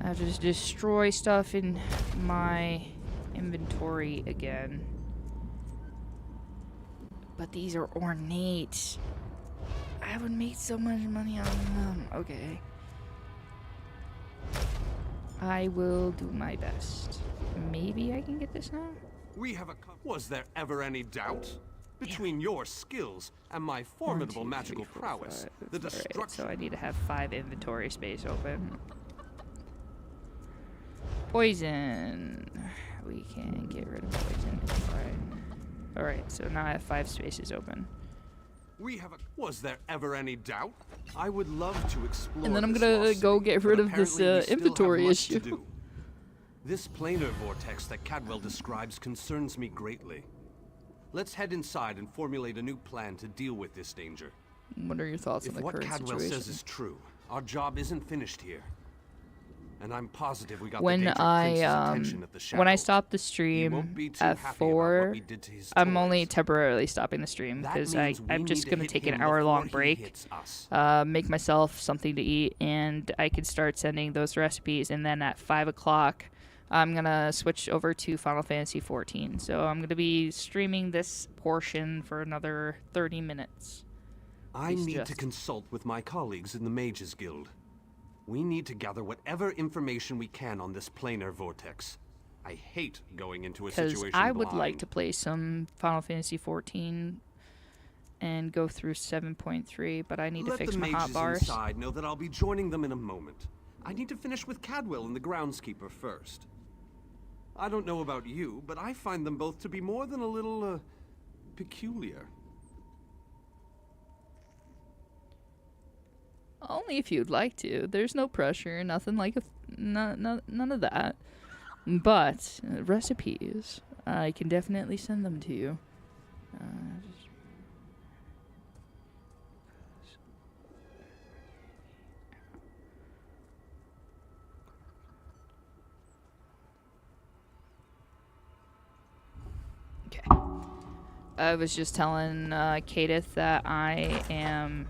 I'll just destroy stuff in my inventory again. But these are ornate. I would make so much money on them. Okay. I will do my best. Maybe I can get this now? We have Was there ever any doubt? Between your skills and my formidable 1, 2, 3, magical 4, prowess, 5. the Alright, destruction. so I need to have 5 inventory space open. Poison. We can get rid of poison. Alright, so now I have 5 spaces open. Was there ever any doubt? I would love to explore. And then I'm this gonna lost go city, get but rid of this apparently we still have inventory much to issue. do. This planar vortex that Cadwell describes concerns me greatly. Let's head inside and formulate a new plan to deal with this danger. What are your thoughts on If the what current Cadwell situation? says is true, our job isn't finished here. And I'm positive we got when the Daedric Prince's attention at the shadow. when I stop the He stream won't be too at happy about 4, what we did to his I'm toys. only temporarily stopping the stream That because means we I'm need just to gonna hit take an him hour-long before he break, hits us. make myself something to eat, and I can start sending those recipes. And then at 5 o'clock, I'm gonna switch over to Final Fantasy 14. So I'm gonna be streaming this portion for another 30 minutes. I need to consult with my colleagues in the Mages Guild. We need to gather whatever information we can on this planar vortex. I hate going into a situation Because I would blind. like to play some Final Fantasy 14 and go through 7.3, but I need to fix my Let the hot mages bars. inside know that I'll be joining them in a moment. I need to finish with Cadwell and the groundskeeper first. I don't know about you, but I find them both to be more than a little, peculiar. Only if you'd like to. There's no pressure, nothing like none of that. But recipes, I can definitely send them to you. Okay. I was just telling Kadith that I am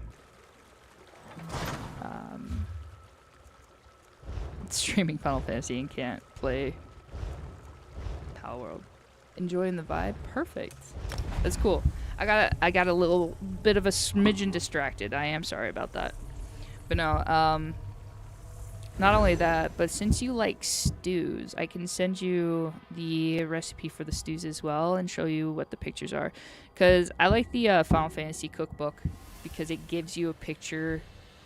streaming Final Fantasy and can't play Power World. Enjoying the vibe? Perfect. That's cool. I got a little bit of a smidgen distracted. I am sorry about that. But no, not only that, but since you like stews, I can send you the recipe for the stews as well and show you what the pictures are. Because I like the Final Fantasy cookbook because it gives you a picture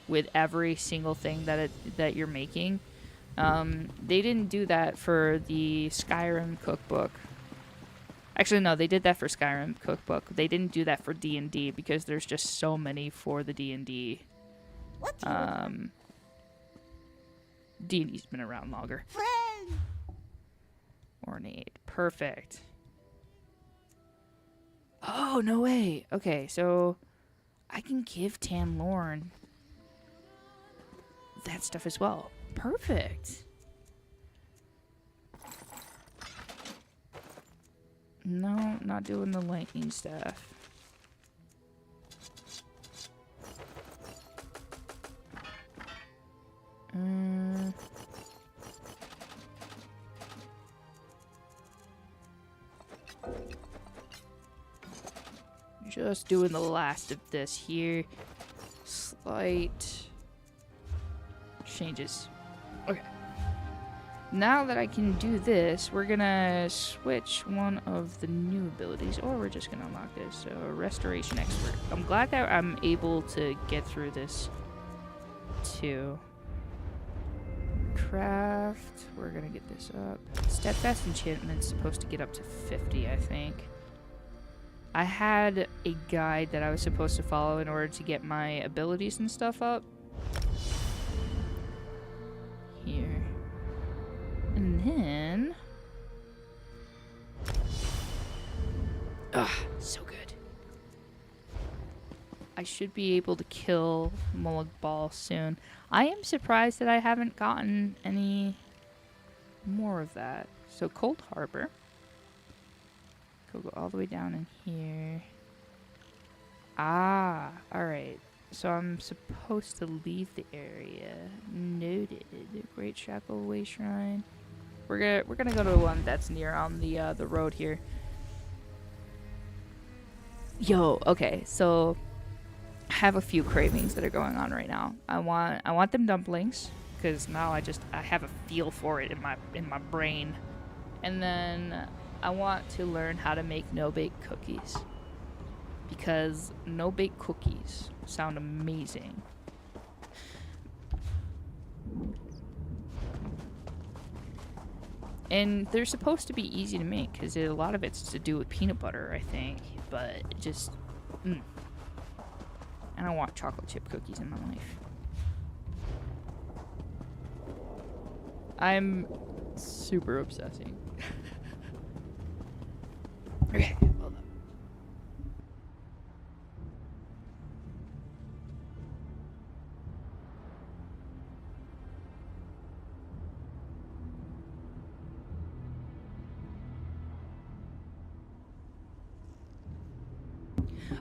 with every single thing that you're making. They didn't do that for the Skyrim cookbook. Actually, no, they did that for Skyrim cookbook. They didn't do that for D&D because there's just so many for the D&D. D&D's been around longer. Ornate. Perfect. Oh, no way. Okay, so I can give Tam Lorne that stuff as well. Perfect. No, not doing the lightning stuff. Just doing the last of this here. Slight changes. Okay. Now that I can do this, we're gonna switch one of the new abilities, or we're just gonna unlock this. So, Restoration Expert. I'm glad that I'm able to get through this too. Craft. We're gonna get this up. Steadfast Enchantment's supposed to get up to 50, I think. I had a guide that I was supposed to follow in order to get my abilities and stuff up. Here. And then... so good. I should be able to kill Mullig Ball soon. I am surprised that I haven't gotten any more of that. So, Cold Harbor. Go all the way down in here. Alright. So I'm supposed to leave the area. Noted. Great Shackleway Shrine. We're gonna go to one that's near on the road here. Yo, okay, so I have a few cravings that are going on right now. I want them dumplings because now I have a feel for it in my brain, and then I want to learn how to make no-bake cookies because no-bake cookies sound amazing. And they're supposed to be easy to make because a lot of it's to do with peanut butter, I think. But just, I don't want chocolate chip cookies in my life. I'm super obsessing. Okay, hold up.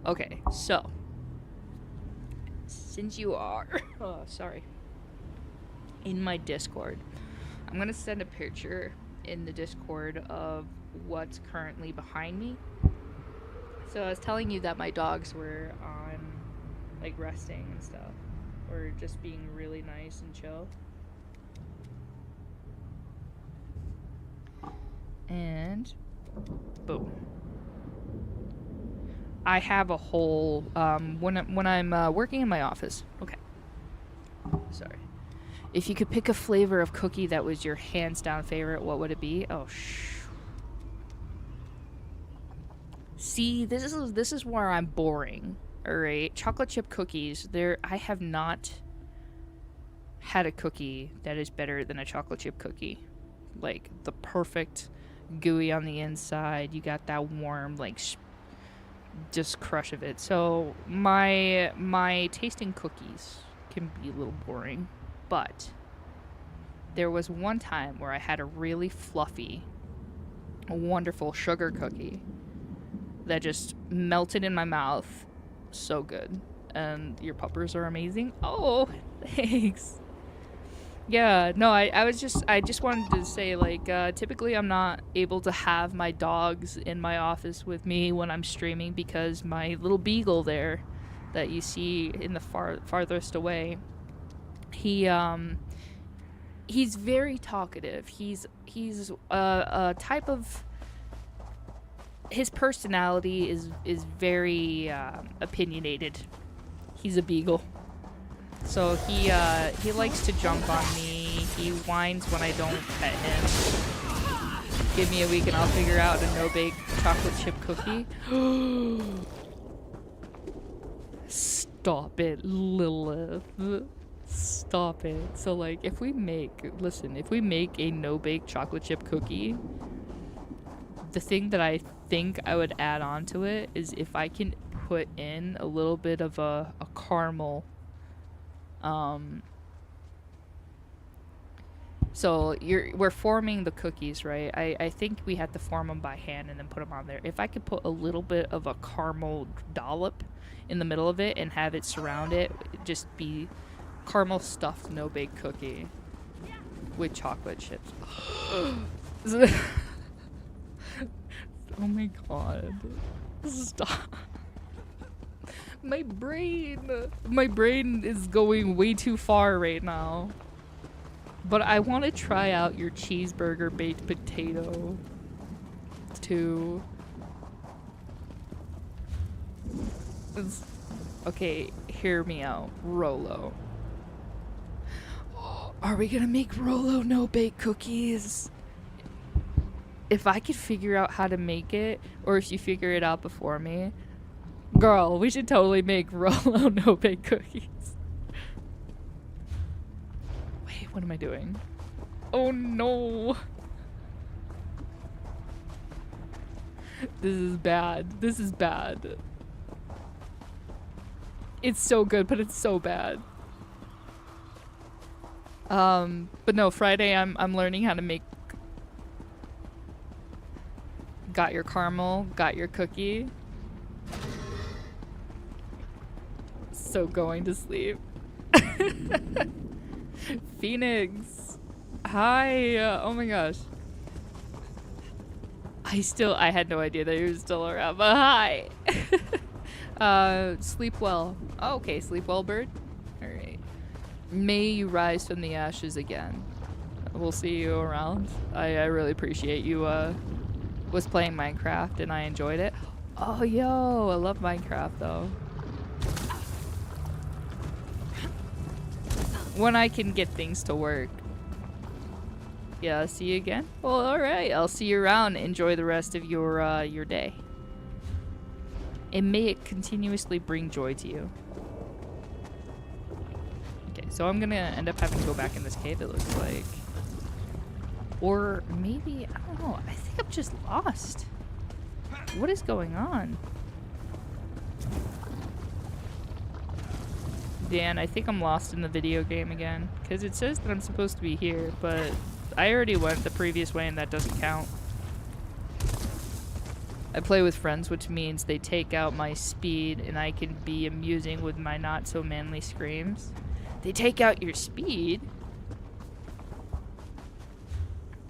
Okay, so since you are sorry, in my Discord, I'm gonna send a picture in the Discord of what's currently behind me. So I was telling you that my dogs were on, like, resting and stuff, or just being really nice and chill. And boom. I have a whole when I'm working in my office. Okay. Sorry. If you could pick a flavor of cookie that was your hands down favorite, what would it be? Oh See, this is where I'm boring. All right, chocolate chip cookies. I have not had a cookie that is better than a chocolate chip cookie. Like the perfect gooey on the inside. You got that warm, like, just crush of it. So my tasting cookies can be a little boring, but there was one time where I had a really fluffy, wonderful sugar cookie that just melted in my mouth. So good. And your puppers are amazing. Oh, thanks. Yeah, no, I just wanted to say, like, typically I'm not able to have my dogs in my office with me when I'm streaming because my little beagle there that you see in the farthest away, he's very talkative. He's a type of, his personality is very opinionated. He's a beagle. So he likes to jump on me. He whines when I don't pet him. Give me a week and I'll figure out a no-bake chocolate chip cookie. Stop it, Lilith. Stop it. So, like, if we make a no-bake chocolate chip cookie, the thing that I think I would add on to it is if I can put in a little bit of a caramel. So we're forming the cookies, right? I think we have to form them by hand and then put them on there. If I could put a little bit of a caramel dollop in the middle of it and have it surround it, just be caramel stuffed no-bake cookie with chocolate chips. Oh my god. Stop. My brain is going way too far right now. But I want to try out your cheeseburger baked potato too. Okay, hear me out. Rolo. Are we gonna make Rolo no-bake cookies? If I could figure out how to make it, or if you figure it out before me, girl, we should totally make Rolo no-bake cookies. Wait, what am I doing? Oh no! This is bad. This is bad. It's so good, but it's so bad. But no, Friday I'm learning how to make. Got your caramel, got your cookie. So going to sleep. Phoenix. Hi. Oh my gosh. I had no idea that you were still around, but hi. Sleep well. Oh, okay, sleep well, bird. Alright. May you rise from the ashes again. We'll see you around. I really appreciate you, was playing Minecraft and I enjoyed it. Oh, yo, I love Minecraft though. When I can get things to work. Yeah, see you again? Well, alright, I'll see you around. Enjoy the rest of your day. And may it continuously bring joy to you. Okay, so I'm gonna end up having to go back in this cave, it looks like. Or maybe, I don't know, I think I'm just lost. What is going on? Dan, I think I'm lost in the video game again. Because it says that I'm supposed to be here, but I already went the previous way and that doesn't count. I play with friends, which means they take out my speed and I can be amusing with my not so manly screams. They take out your speed?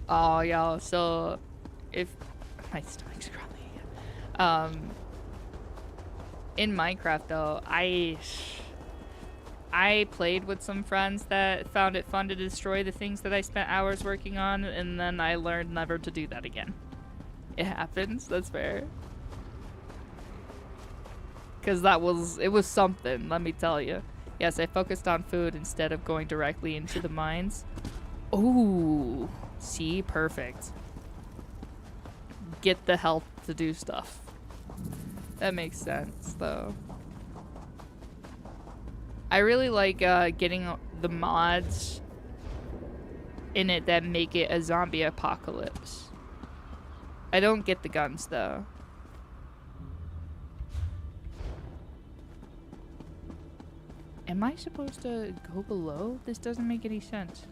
Oh, y'all, so if my stomach's growling again. In Minecraft though, I played with some friends that found it fun to destroy the things that I spent hours working on, and then I learned never to do that again. It happens, that's fair. Cause it was something, let me tell you. Yes, I focused on food instead of going directly into the mines. Ooh, see, perfect. Get the health to do stuff. That makes sense, though. I really like getting the mods in it that make it a zombie apocalypse. I don't get the guns, though. Am I supposed to go below? This doesn't make any sense.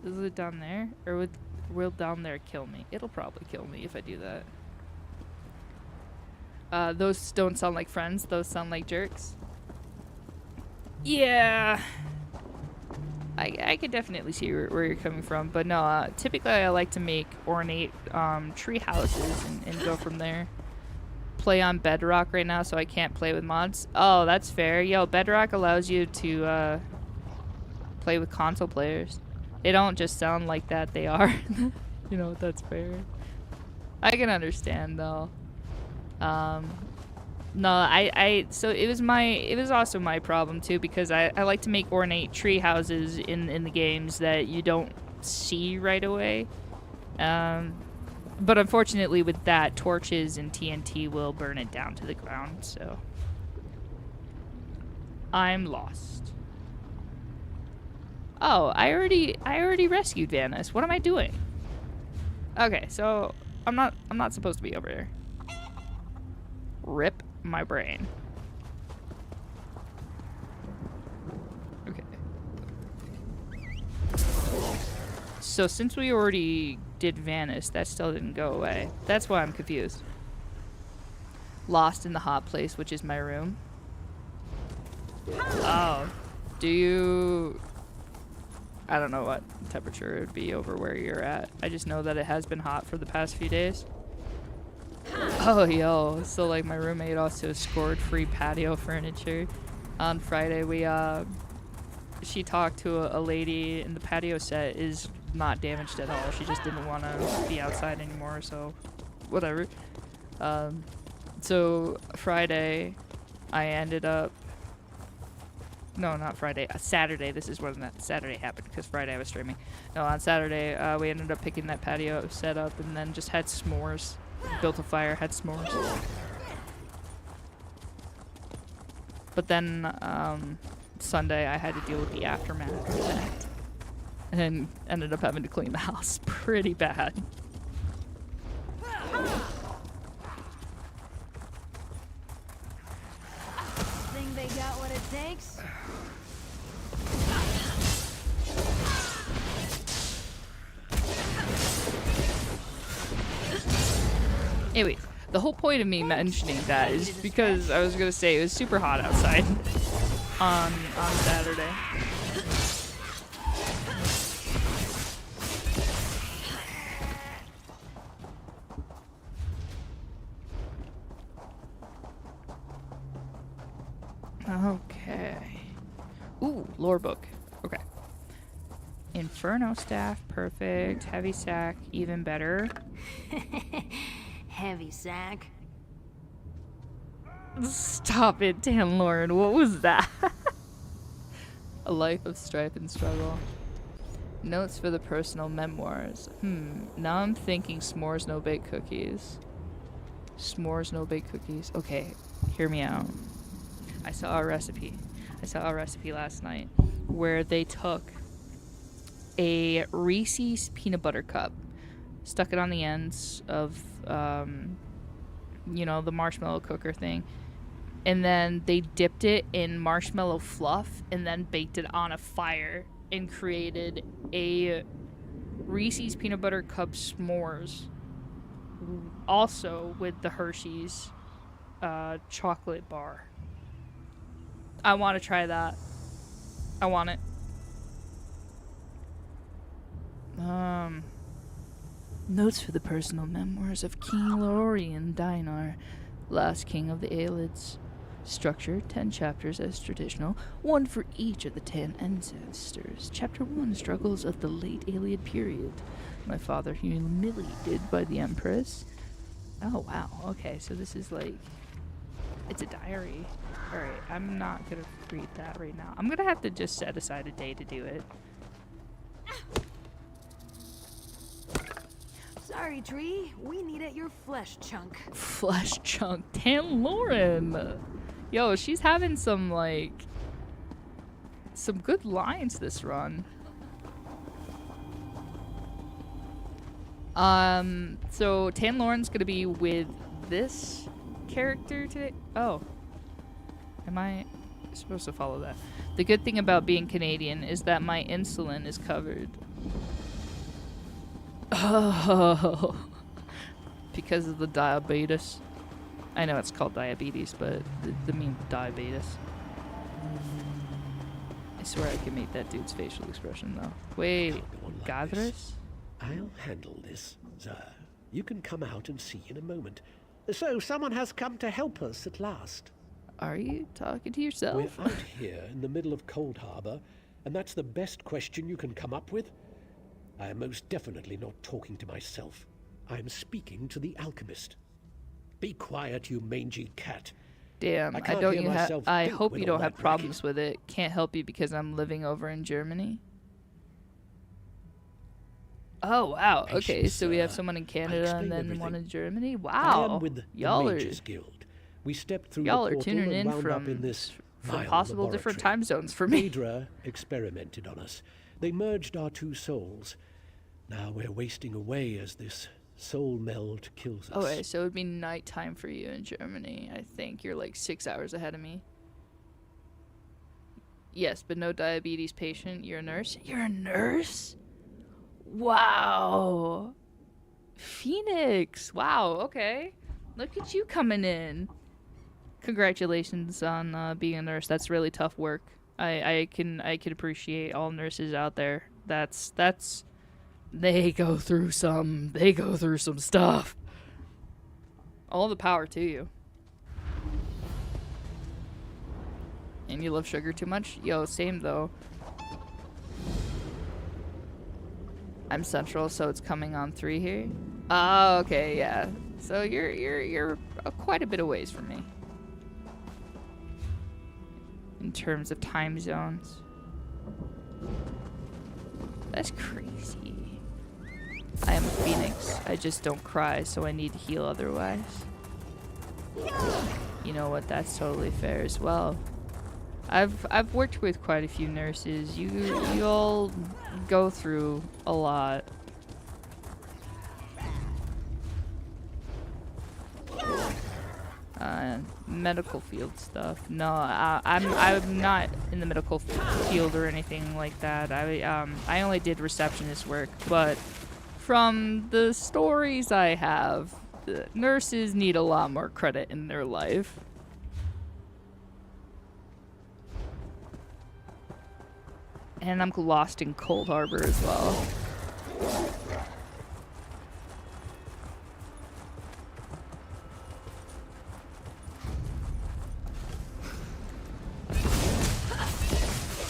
Is it down there? Or will down there kill me? It'll probably kill me if I do that. Those don't sound like friends. Those sound like jerks. Yeah. I could definitely see where you're coming from. But no, typically I like to make ornate tree houses and go from there. Play on Bedrock right now, so I can't play with mods. Oh, that's fair. Yo, Bedrock allows you to play with console players. They don't just sound like that, they are. You know, that's fair. I can understand though. No, so it was also my problem too, because I like to make ornate tree houses in the games that you don't see right away. But unfortunately with that, torches and TNT will burn it down to the ground, so I'm lost. Oh, I already rescued Vanis. What am I doing? Okay, so I'm not supposed to be over here. Rip my brain. Okay. So since we already did Vanis, that still didn't go away. That's why I'm confused. Lost in the hot place, which is my room. Oh. Do you... I don't know what temperature it would be over where you're at. I just know that it has been hot for the past few days. Oh, yo. So, like, my roommate also scored free patio furniture. On Friday, she talked to a lady, and the patio set is not damaged at all. She just didn't want to be outside anymore, so whatever. So, Friday, I ended up... No, not Friday. Saturday. This is when that Saturday happened, because Friday I was streaming. No, on Saturday, we ended up picking that patio set up and then just had s'mores. Built a fire, had s'mores. But then, Sunday I had to deal with the aftermath of that. And ended up having to clean the house pretty bad. Think they got what it takes? Anyways, the whole point of me mentioning that is because I was gonna say it was super hot outside on Saturday. Okay. Ooh, lore book. Okay. Inferno staff, perfect. Heavy sack, even better. Heavy sack. Stop it, Dan Lord. What was that? A life of strife and struggle. Notes for the personal memoirs. Now I'm thinking s'mores no bake cookies. S'mores no bake cookies. Okay, hear me out. I saw a recipe last night where they took a Reese's peanut butter cup, stuck it on the ends of, you know, the marshmallow cooker thing, and then they dipped it in marshmallow fluff and then baked it on a fire and created a Reese's peanut butter cup s'mores also with the Hershey's chocolate bar. I want to try that. I want it. Notes for the personal memoirs of King Lorien Dinar, last king of the Aelids. Structure, 10 chapters as traditional, 1 for each of the 10 ancestors. Chapter 1, struggles of the late Aelid period. My father humiliated by the Empress. Oh, wow. Okay, so this is like... It's a diary. Alright, I'm not gonna read that right now. I'm gonna have to just set aside a day to do it. Sorry, Tree. We needed your flesh chunk. Flesh chunk. Tamriel. Yo, she's having some, like... some good lines this run. So Tamriel's gonna be with this character today. Oh. Am I supposed to follow that? The good thing about being Canadian is that my insulin is covered. Oh. Because of the diabetes. I know it's called diabetes, but the mean diabetes. I swear I can make that dude's facial expression though. Wait, Gathris? I'll handle this, sir. You can come out and see in a moment. So, someone has come to help us at last. Are you talking to yourself? We're out here in the middle of Cold Harbor, and that's the best question you can come up with? I am most definitely not talking to myself. I am speaking to the alchemist. Be quiet, you mangy cat. Damn, I hope you don't have problems with it. Can't help you because I'm living over in Germany. Oh wow. Okay, so we have someone in Canada and then one in Germany. Wow. I am with the y'all are Mages Guild. We stepped through y'all the are portal tuning and in wound up in from this possible laboratory. different time zones for me. Hydra experimented on us. They merged our two souls. Now we're wasting away as this soul meld kills us. Okay, so it would be nighttime for you in Germany. I think you're like 6 hours ahead of me. Yes, but no diabetes patient. You're a nurse? You're a nurse? Wow. Phoenix. Wow, okay. Look at you coming in. Congratulations on being a nurse. That's really tough work. I can appreciate all nurses out there. That's they go through some stuff. All the power to you. And you love sugar too much? Yo, same though. I'm central, so it's coming on 3 here. Oh, okay, yeah. So you're quite a bit of ways from me. In terms of time zones. That's crazy. I am a phoenix. I just don't cry, so I need to heal otherwise. You know what? That's totally fair as well. I've worked with quite a few nurses. You all go through a lot. Medical field stuff. No, I'm not in the medical field or anything like that. I only did receptionist work, but from the stories I have, the nurses need a lot more credit in their life. And I'm lost in Cold Harbor as well.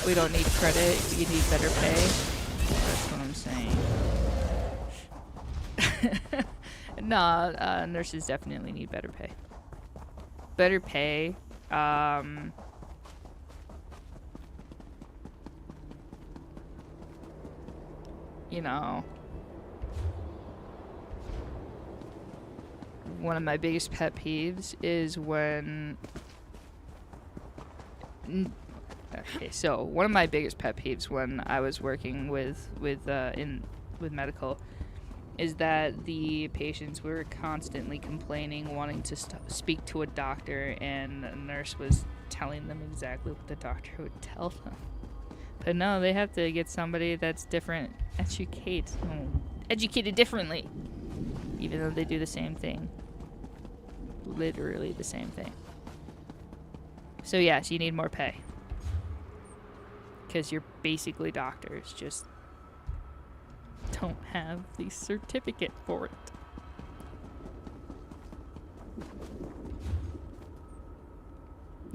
We don't need credit, we need better pay. That's what I'm saying. Nah, nurses definitely need better pay. Better pay. You know, one of my biggest pet peeves is when... Okay, so one of my biggest pet peeves when I was working with medical is that the patients were constantly complaining, wanting to speak to a doctor, and the nurse was telling them exactly what the doctor would tell them. But no, they have to get somebody that's different, educated differently. even though they do the same thing. Literally the same thing. So yes, you need more pay. Because you're basically doctors, just don't have the certificate for it.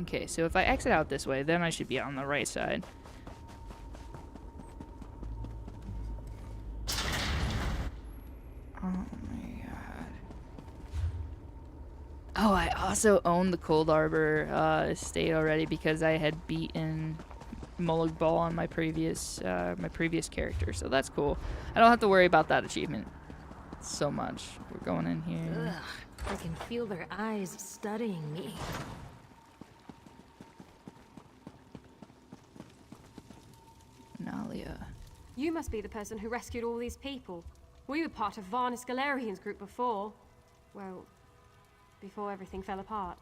Okay, so if I exit out this way, then I should be on the right side. Oh my god. Oh, I also own the Cold Harbor estate already because I had beaten Molag Bal on my previous character, so that's cool. I don't have to worry about that achievement so much. We're going in here. Ugh, I can feel their eyes studying me. Nalia. You must be the person who rescued all these people. We were part of Varnus Galerian's group before. Well, before everything fell apart.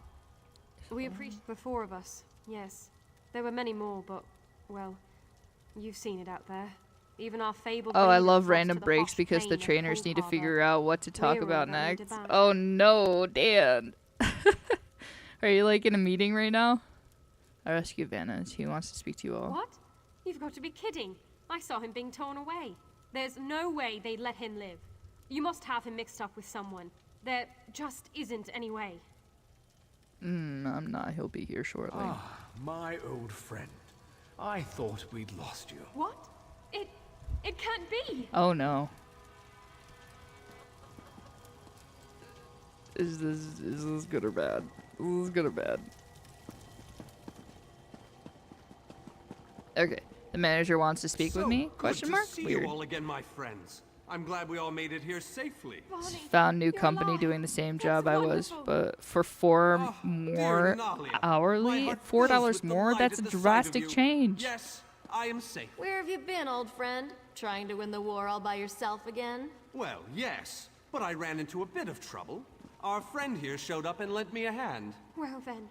We appreciate the four of us, yes. There were many more, but, well, you've seen it out there. Even our fabled... Oh, I love random breaks because the trainers need to figure out what to talk about next. Oh no, Dan. Are you like in a meeting right now? I rescue Vanna. He wants to speak to you all. What? You've got to be kidding. I saw him being torn away. There's no way they'd let him live. You must have him mixed up with someone. There just isn't any way. I'm not. He'll be here shortly. Ah, my old friend. I thought we'd lost you. What? It can't be. Oh no. Is this good or bad? This is good or bad? Okay. The manager wants to speak with me? Question mark? Good to see Weird. you all again, my friends. I'm glad we all made it here safely. Found new company doing the same job I was, but for $4 more hourly, $4 more. That's a drastic change. Yes, I am safe. Where have you been, old friend? Trying to win the war all by yourself again? Well, yes, but I ran into a bit of trouble. Our friend here showed up and lent me a hand. Well then,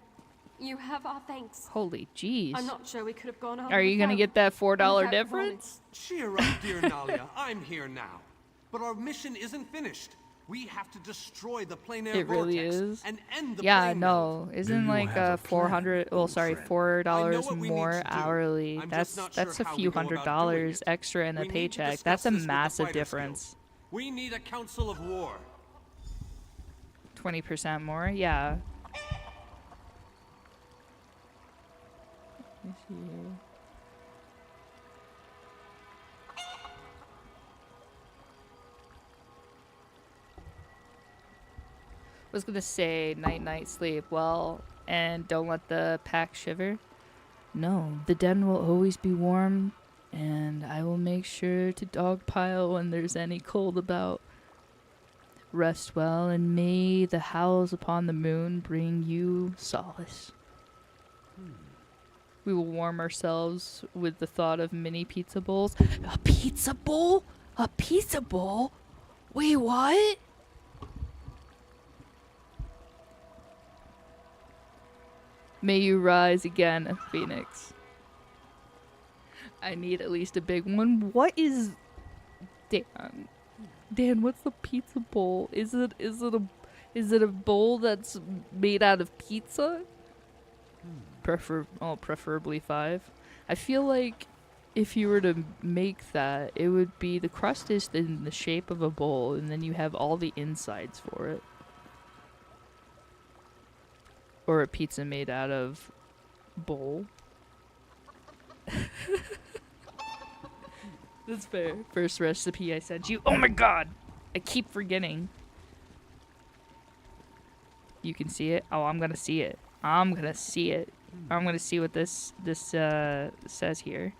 you have our thanks. Holy jeez. I'm not sure we could have gone on. Are you gonna get that $4 difference? Cheer up, dear Nalia. I'm here now. But our mission isn't finished. We have to destroy the plain air It really vortex is. and end the Yeah, plane no, isn't like $4 more hourly. That's a few $100 extra in a paycheck. That's a massive difference. We need a council of war. 20% more, yeah. Let me see here. I was gonna say night sleep. Well, and don't let the pack shiver. No, the den will always be warm, and I will make sure to dogpile when there's any cold about. Rest well, and may the howls upon the moon bring you solace. We will warm ourselves with the thought of mini pizza bowls. A pizza bowl? A pizza bowl? Wait, what? May you rise again, Phoenix. I need at least a big one. What is... Dan, what's the pizza bowl? Is it a bowl that's made out of pizza? Preferably 5. I feel like if you were to make that, it would be the crust is in the shape of a bowl, and then you have all the insides for it. Or a pizza made out of bowl. That's fair. First recipe I sent you. Oh my god! I keep forgetting. You can see it? Oh, I'm gonna see it. I'm gonna see it. I'm gonna see what this says here.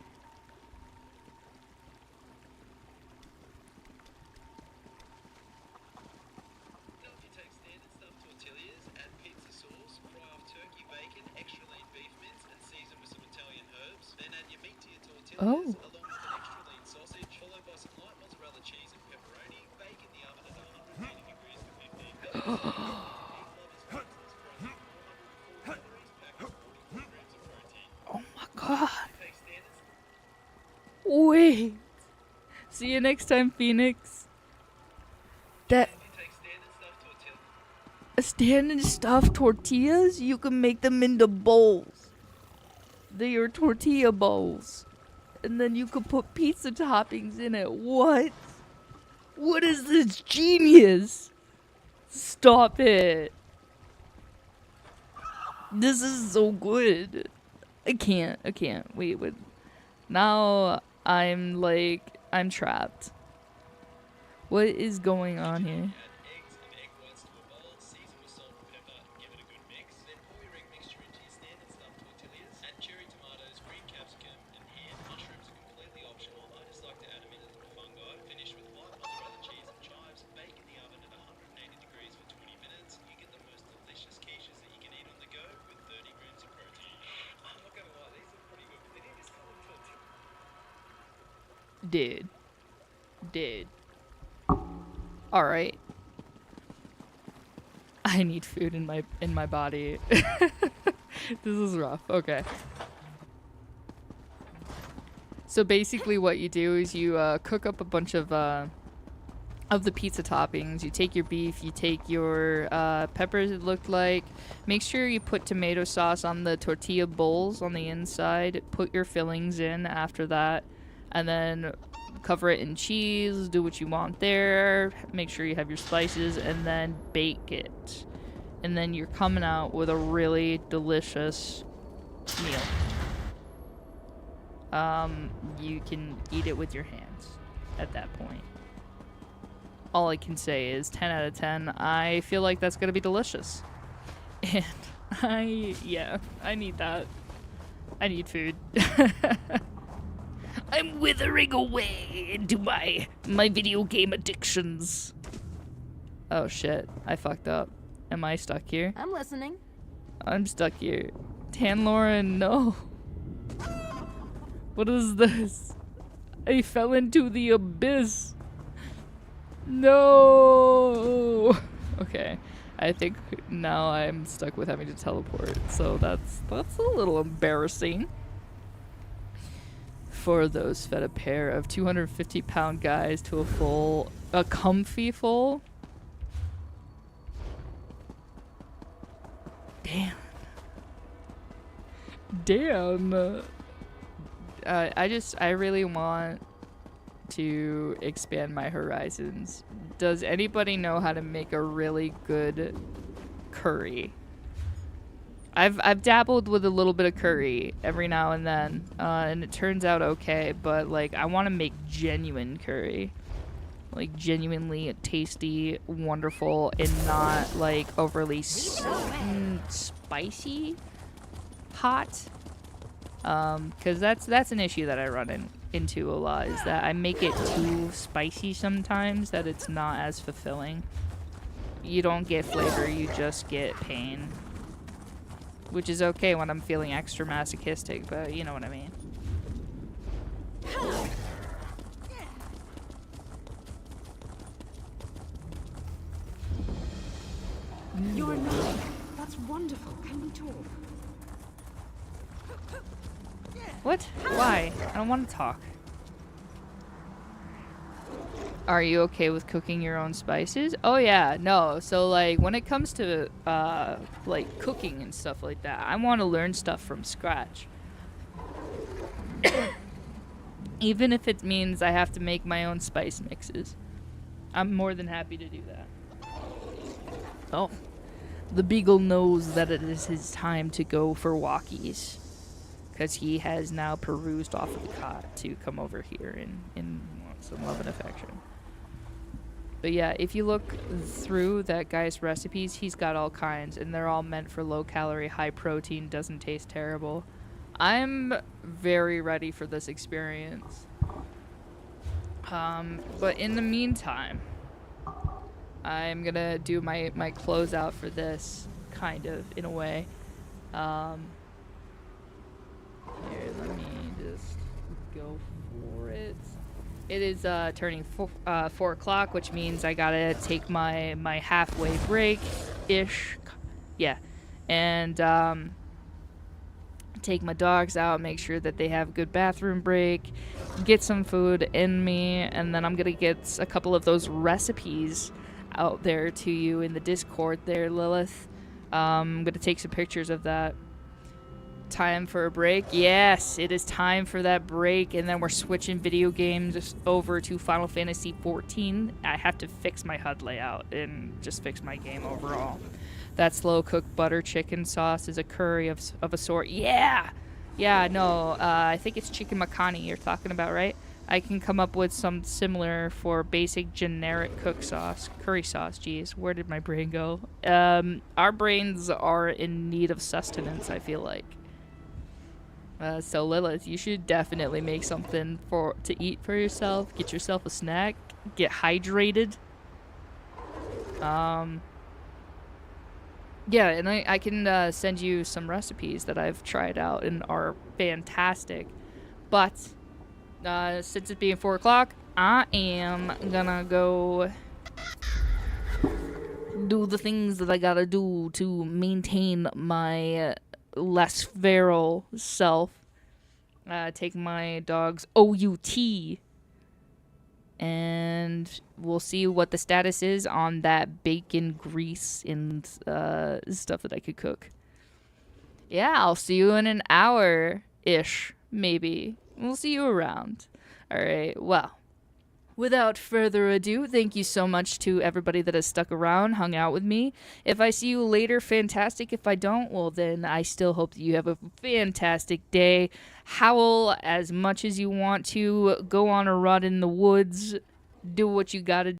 Oh. Oh my god. Wait. See you next time, Phoenix. standing stuffed tortillas, you can make them into bowls. They are tortilla bowls. And then you could put pizza toppings in it. What? What is this genius? Stop it. This is so good. I can't. Wait. Now I'm trapped. What is going on here? Dude. Alright. I need food in my body. This is rough. Okay. So basically what you do is you cook up a bunch of the pizza toppings. You take your beef, you take your peppers, it looked like. Make sure you put tomato sauce on the tortilla bowls on the inside. Put your fillings in after that. And then cover it in cheese, do what you want there, make sure you have your spices, and then bake it. And then you're coming out with a really delicious meal. You can eat it with your hands at that point. All I can say is 10 out of 10. I feel like that's gonna be delicious. And I need that. I need food. I'm withering away into my video game addictions. Oh shit, I fucked up. Am I stuck here? I'm listening. I'm stuck here. Tan Lauren, no. What is this? I fell into the abyss. No. Okay, I think now I'm stuck with having to teleport. So that's a little embarrassing. For those fed a pair of 250-pound guys to a comfy full. Damn. I really want to expand my horizons. Does anybody know how to make a really good curry? I've dabbled with a little bit of curry every now and then, and it turns out okay, but like I want to make genuine curry. Like genuinely tasty, wonderful, and not like overly spicy, hot. Cause that's an issue that I run into a lot, is that I make it too spicy sometimes, that it's not as fulfilling. You don't get flavor, you just get pain. Which is okay when I'm feeling extra masochistic, but you know what I mean. You're not. That's wonderful. Can we talk? What? Why? I don't want to talk. Are you okay with cooking your own spices? Oh yeah, no. So like when it comes to like cooking and stuff like that, I want to learn stuff from scratch. Even if it means I have to make my own spice mixes. I'm more than happy to do that. Oh. The beagle knows that it is his time to go for walkies. Because he has now perused off of the cot to come over here and want some love and affection. But yeah, if you look through that guy's recipes, he's got all kinds, and they're all meant for low calorie, high protein, doesn't taste terrible. I'm very ready for this experience. But in the meantime, I'm gonna do my closeout for this, kind of, in a way. Here, let me just go for it. It is turning 4 o'clock, which means I gotta take my halfway break-ish. Yeah. And take my dogs out, make sure that they have a good bathroom break, get some food in me, and then I'm gonna get a couple of those recipes out there to you in the Discord there, Lilith. I'm going to take some pictures of that. Time for a break? Yes, it is time for that break, and then we're switching video games over to Final Fantasy XIV. I have to fix my HUD layout and just fix my game overall. That slow-cooked butter chicken sauce is a curry of a sort. Yeah! Yeah, no, I think it's chicken makhani you're talking about, right? I can come up with some similar for basic generic cook sauce. Curry sauce, geez. Where did my brain go? Our brains are in need of sustenance, I feel like. So Lilith, you should definitely make something to eat for yourself. Get yourself a snack. Get hydrated. Yeah, and I can send you some recipes that I've tried out and are fantastic. But since it being 4 o'clock, I am gonna go do the things that I gotta do to maintain my less feral self. Take my dog's OUT, and we'll see what the status is on that bacon grease and stuff that I could cook. Yeah, I'll see you in an hour-ish, maybe. We'll see you around. All right, well. Without further ado, thank you so much to everybody that has stuck around, hung out with me. If I see you later, fantastic. If I don't, well, then I still hope that you have a fantastic day. Howl as much as you want to. Go on a run in the woods. Do what you gotta do.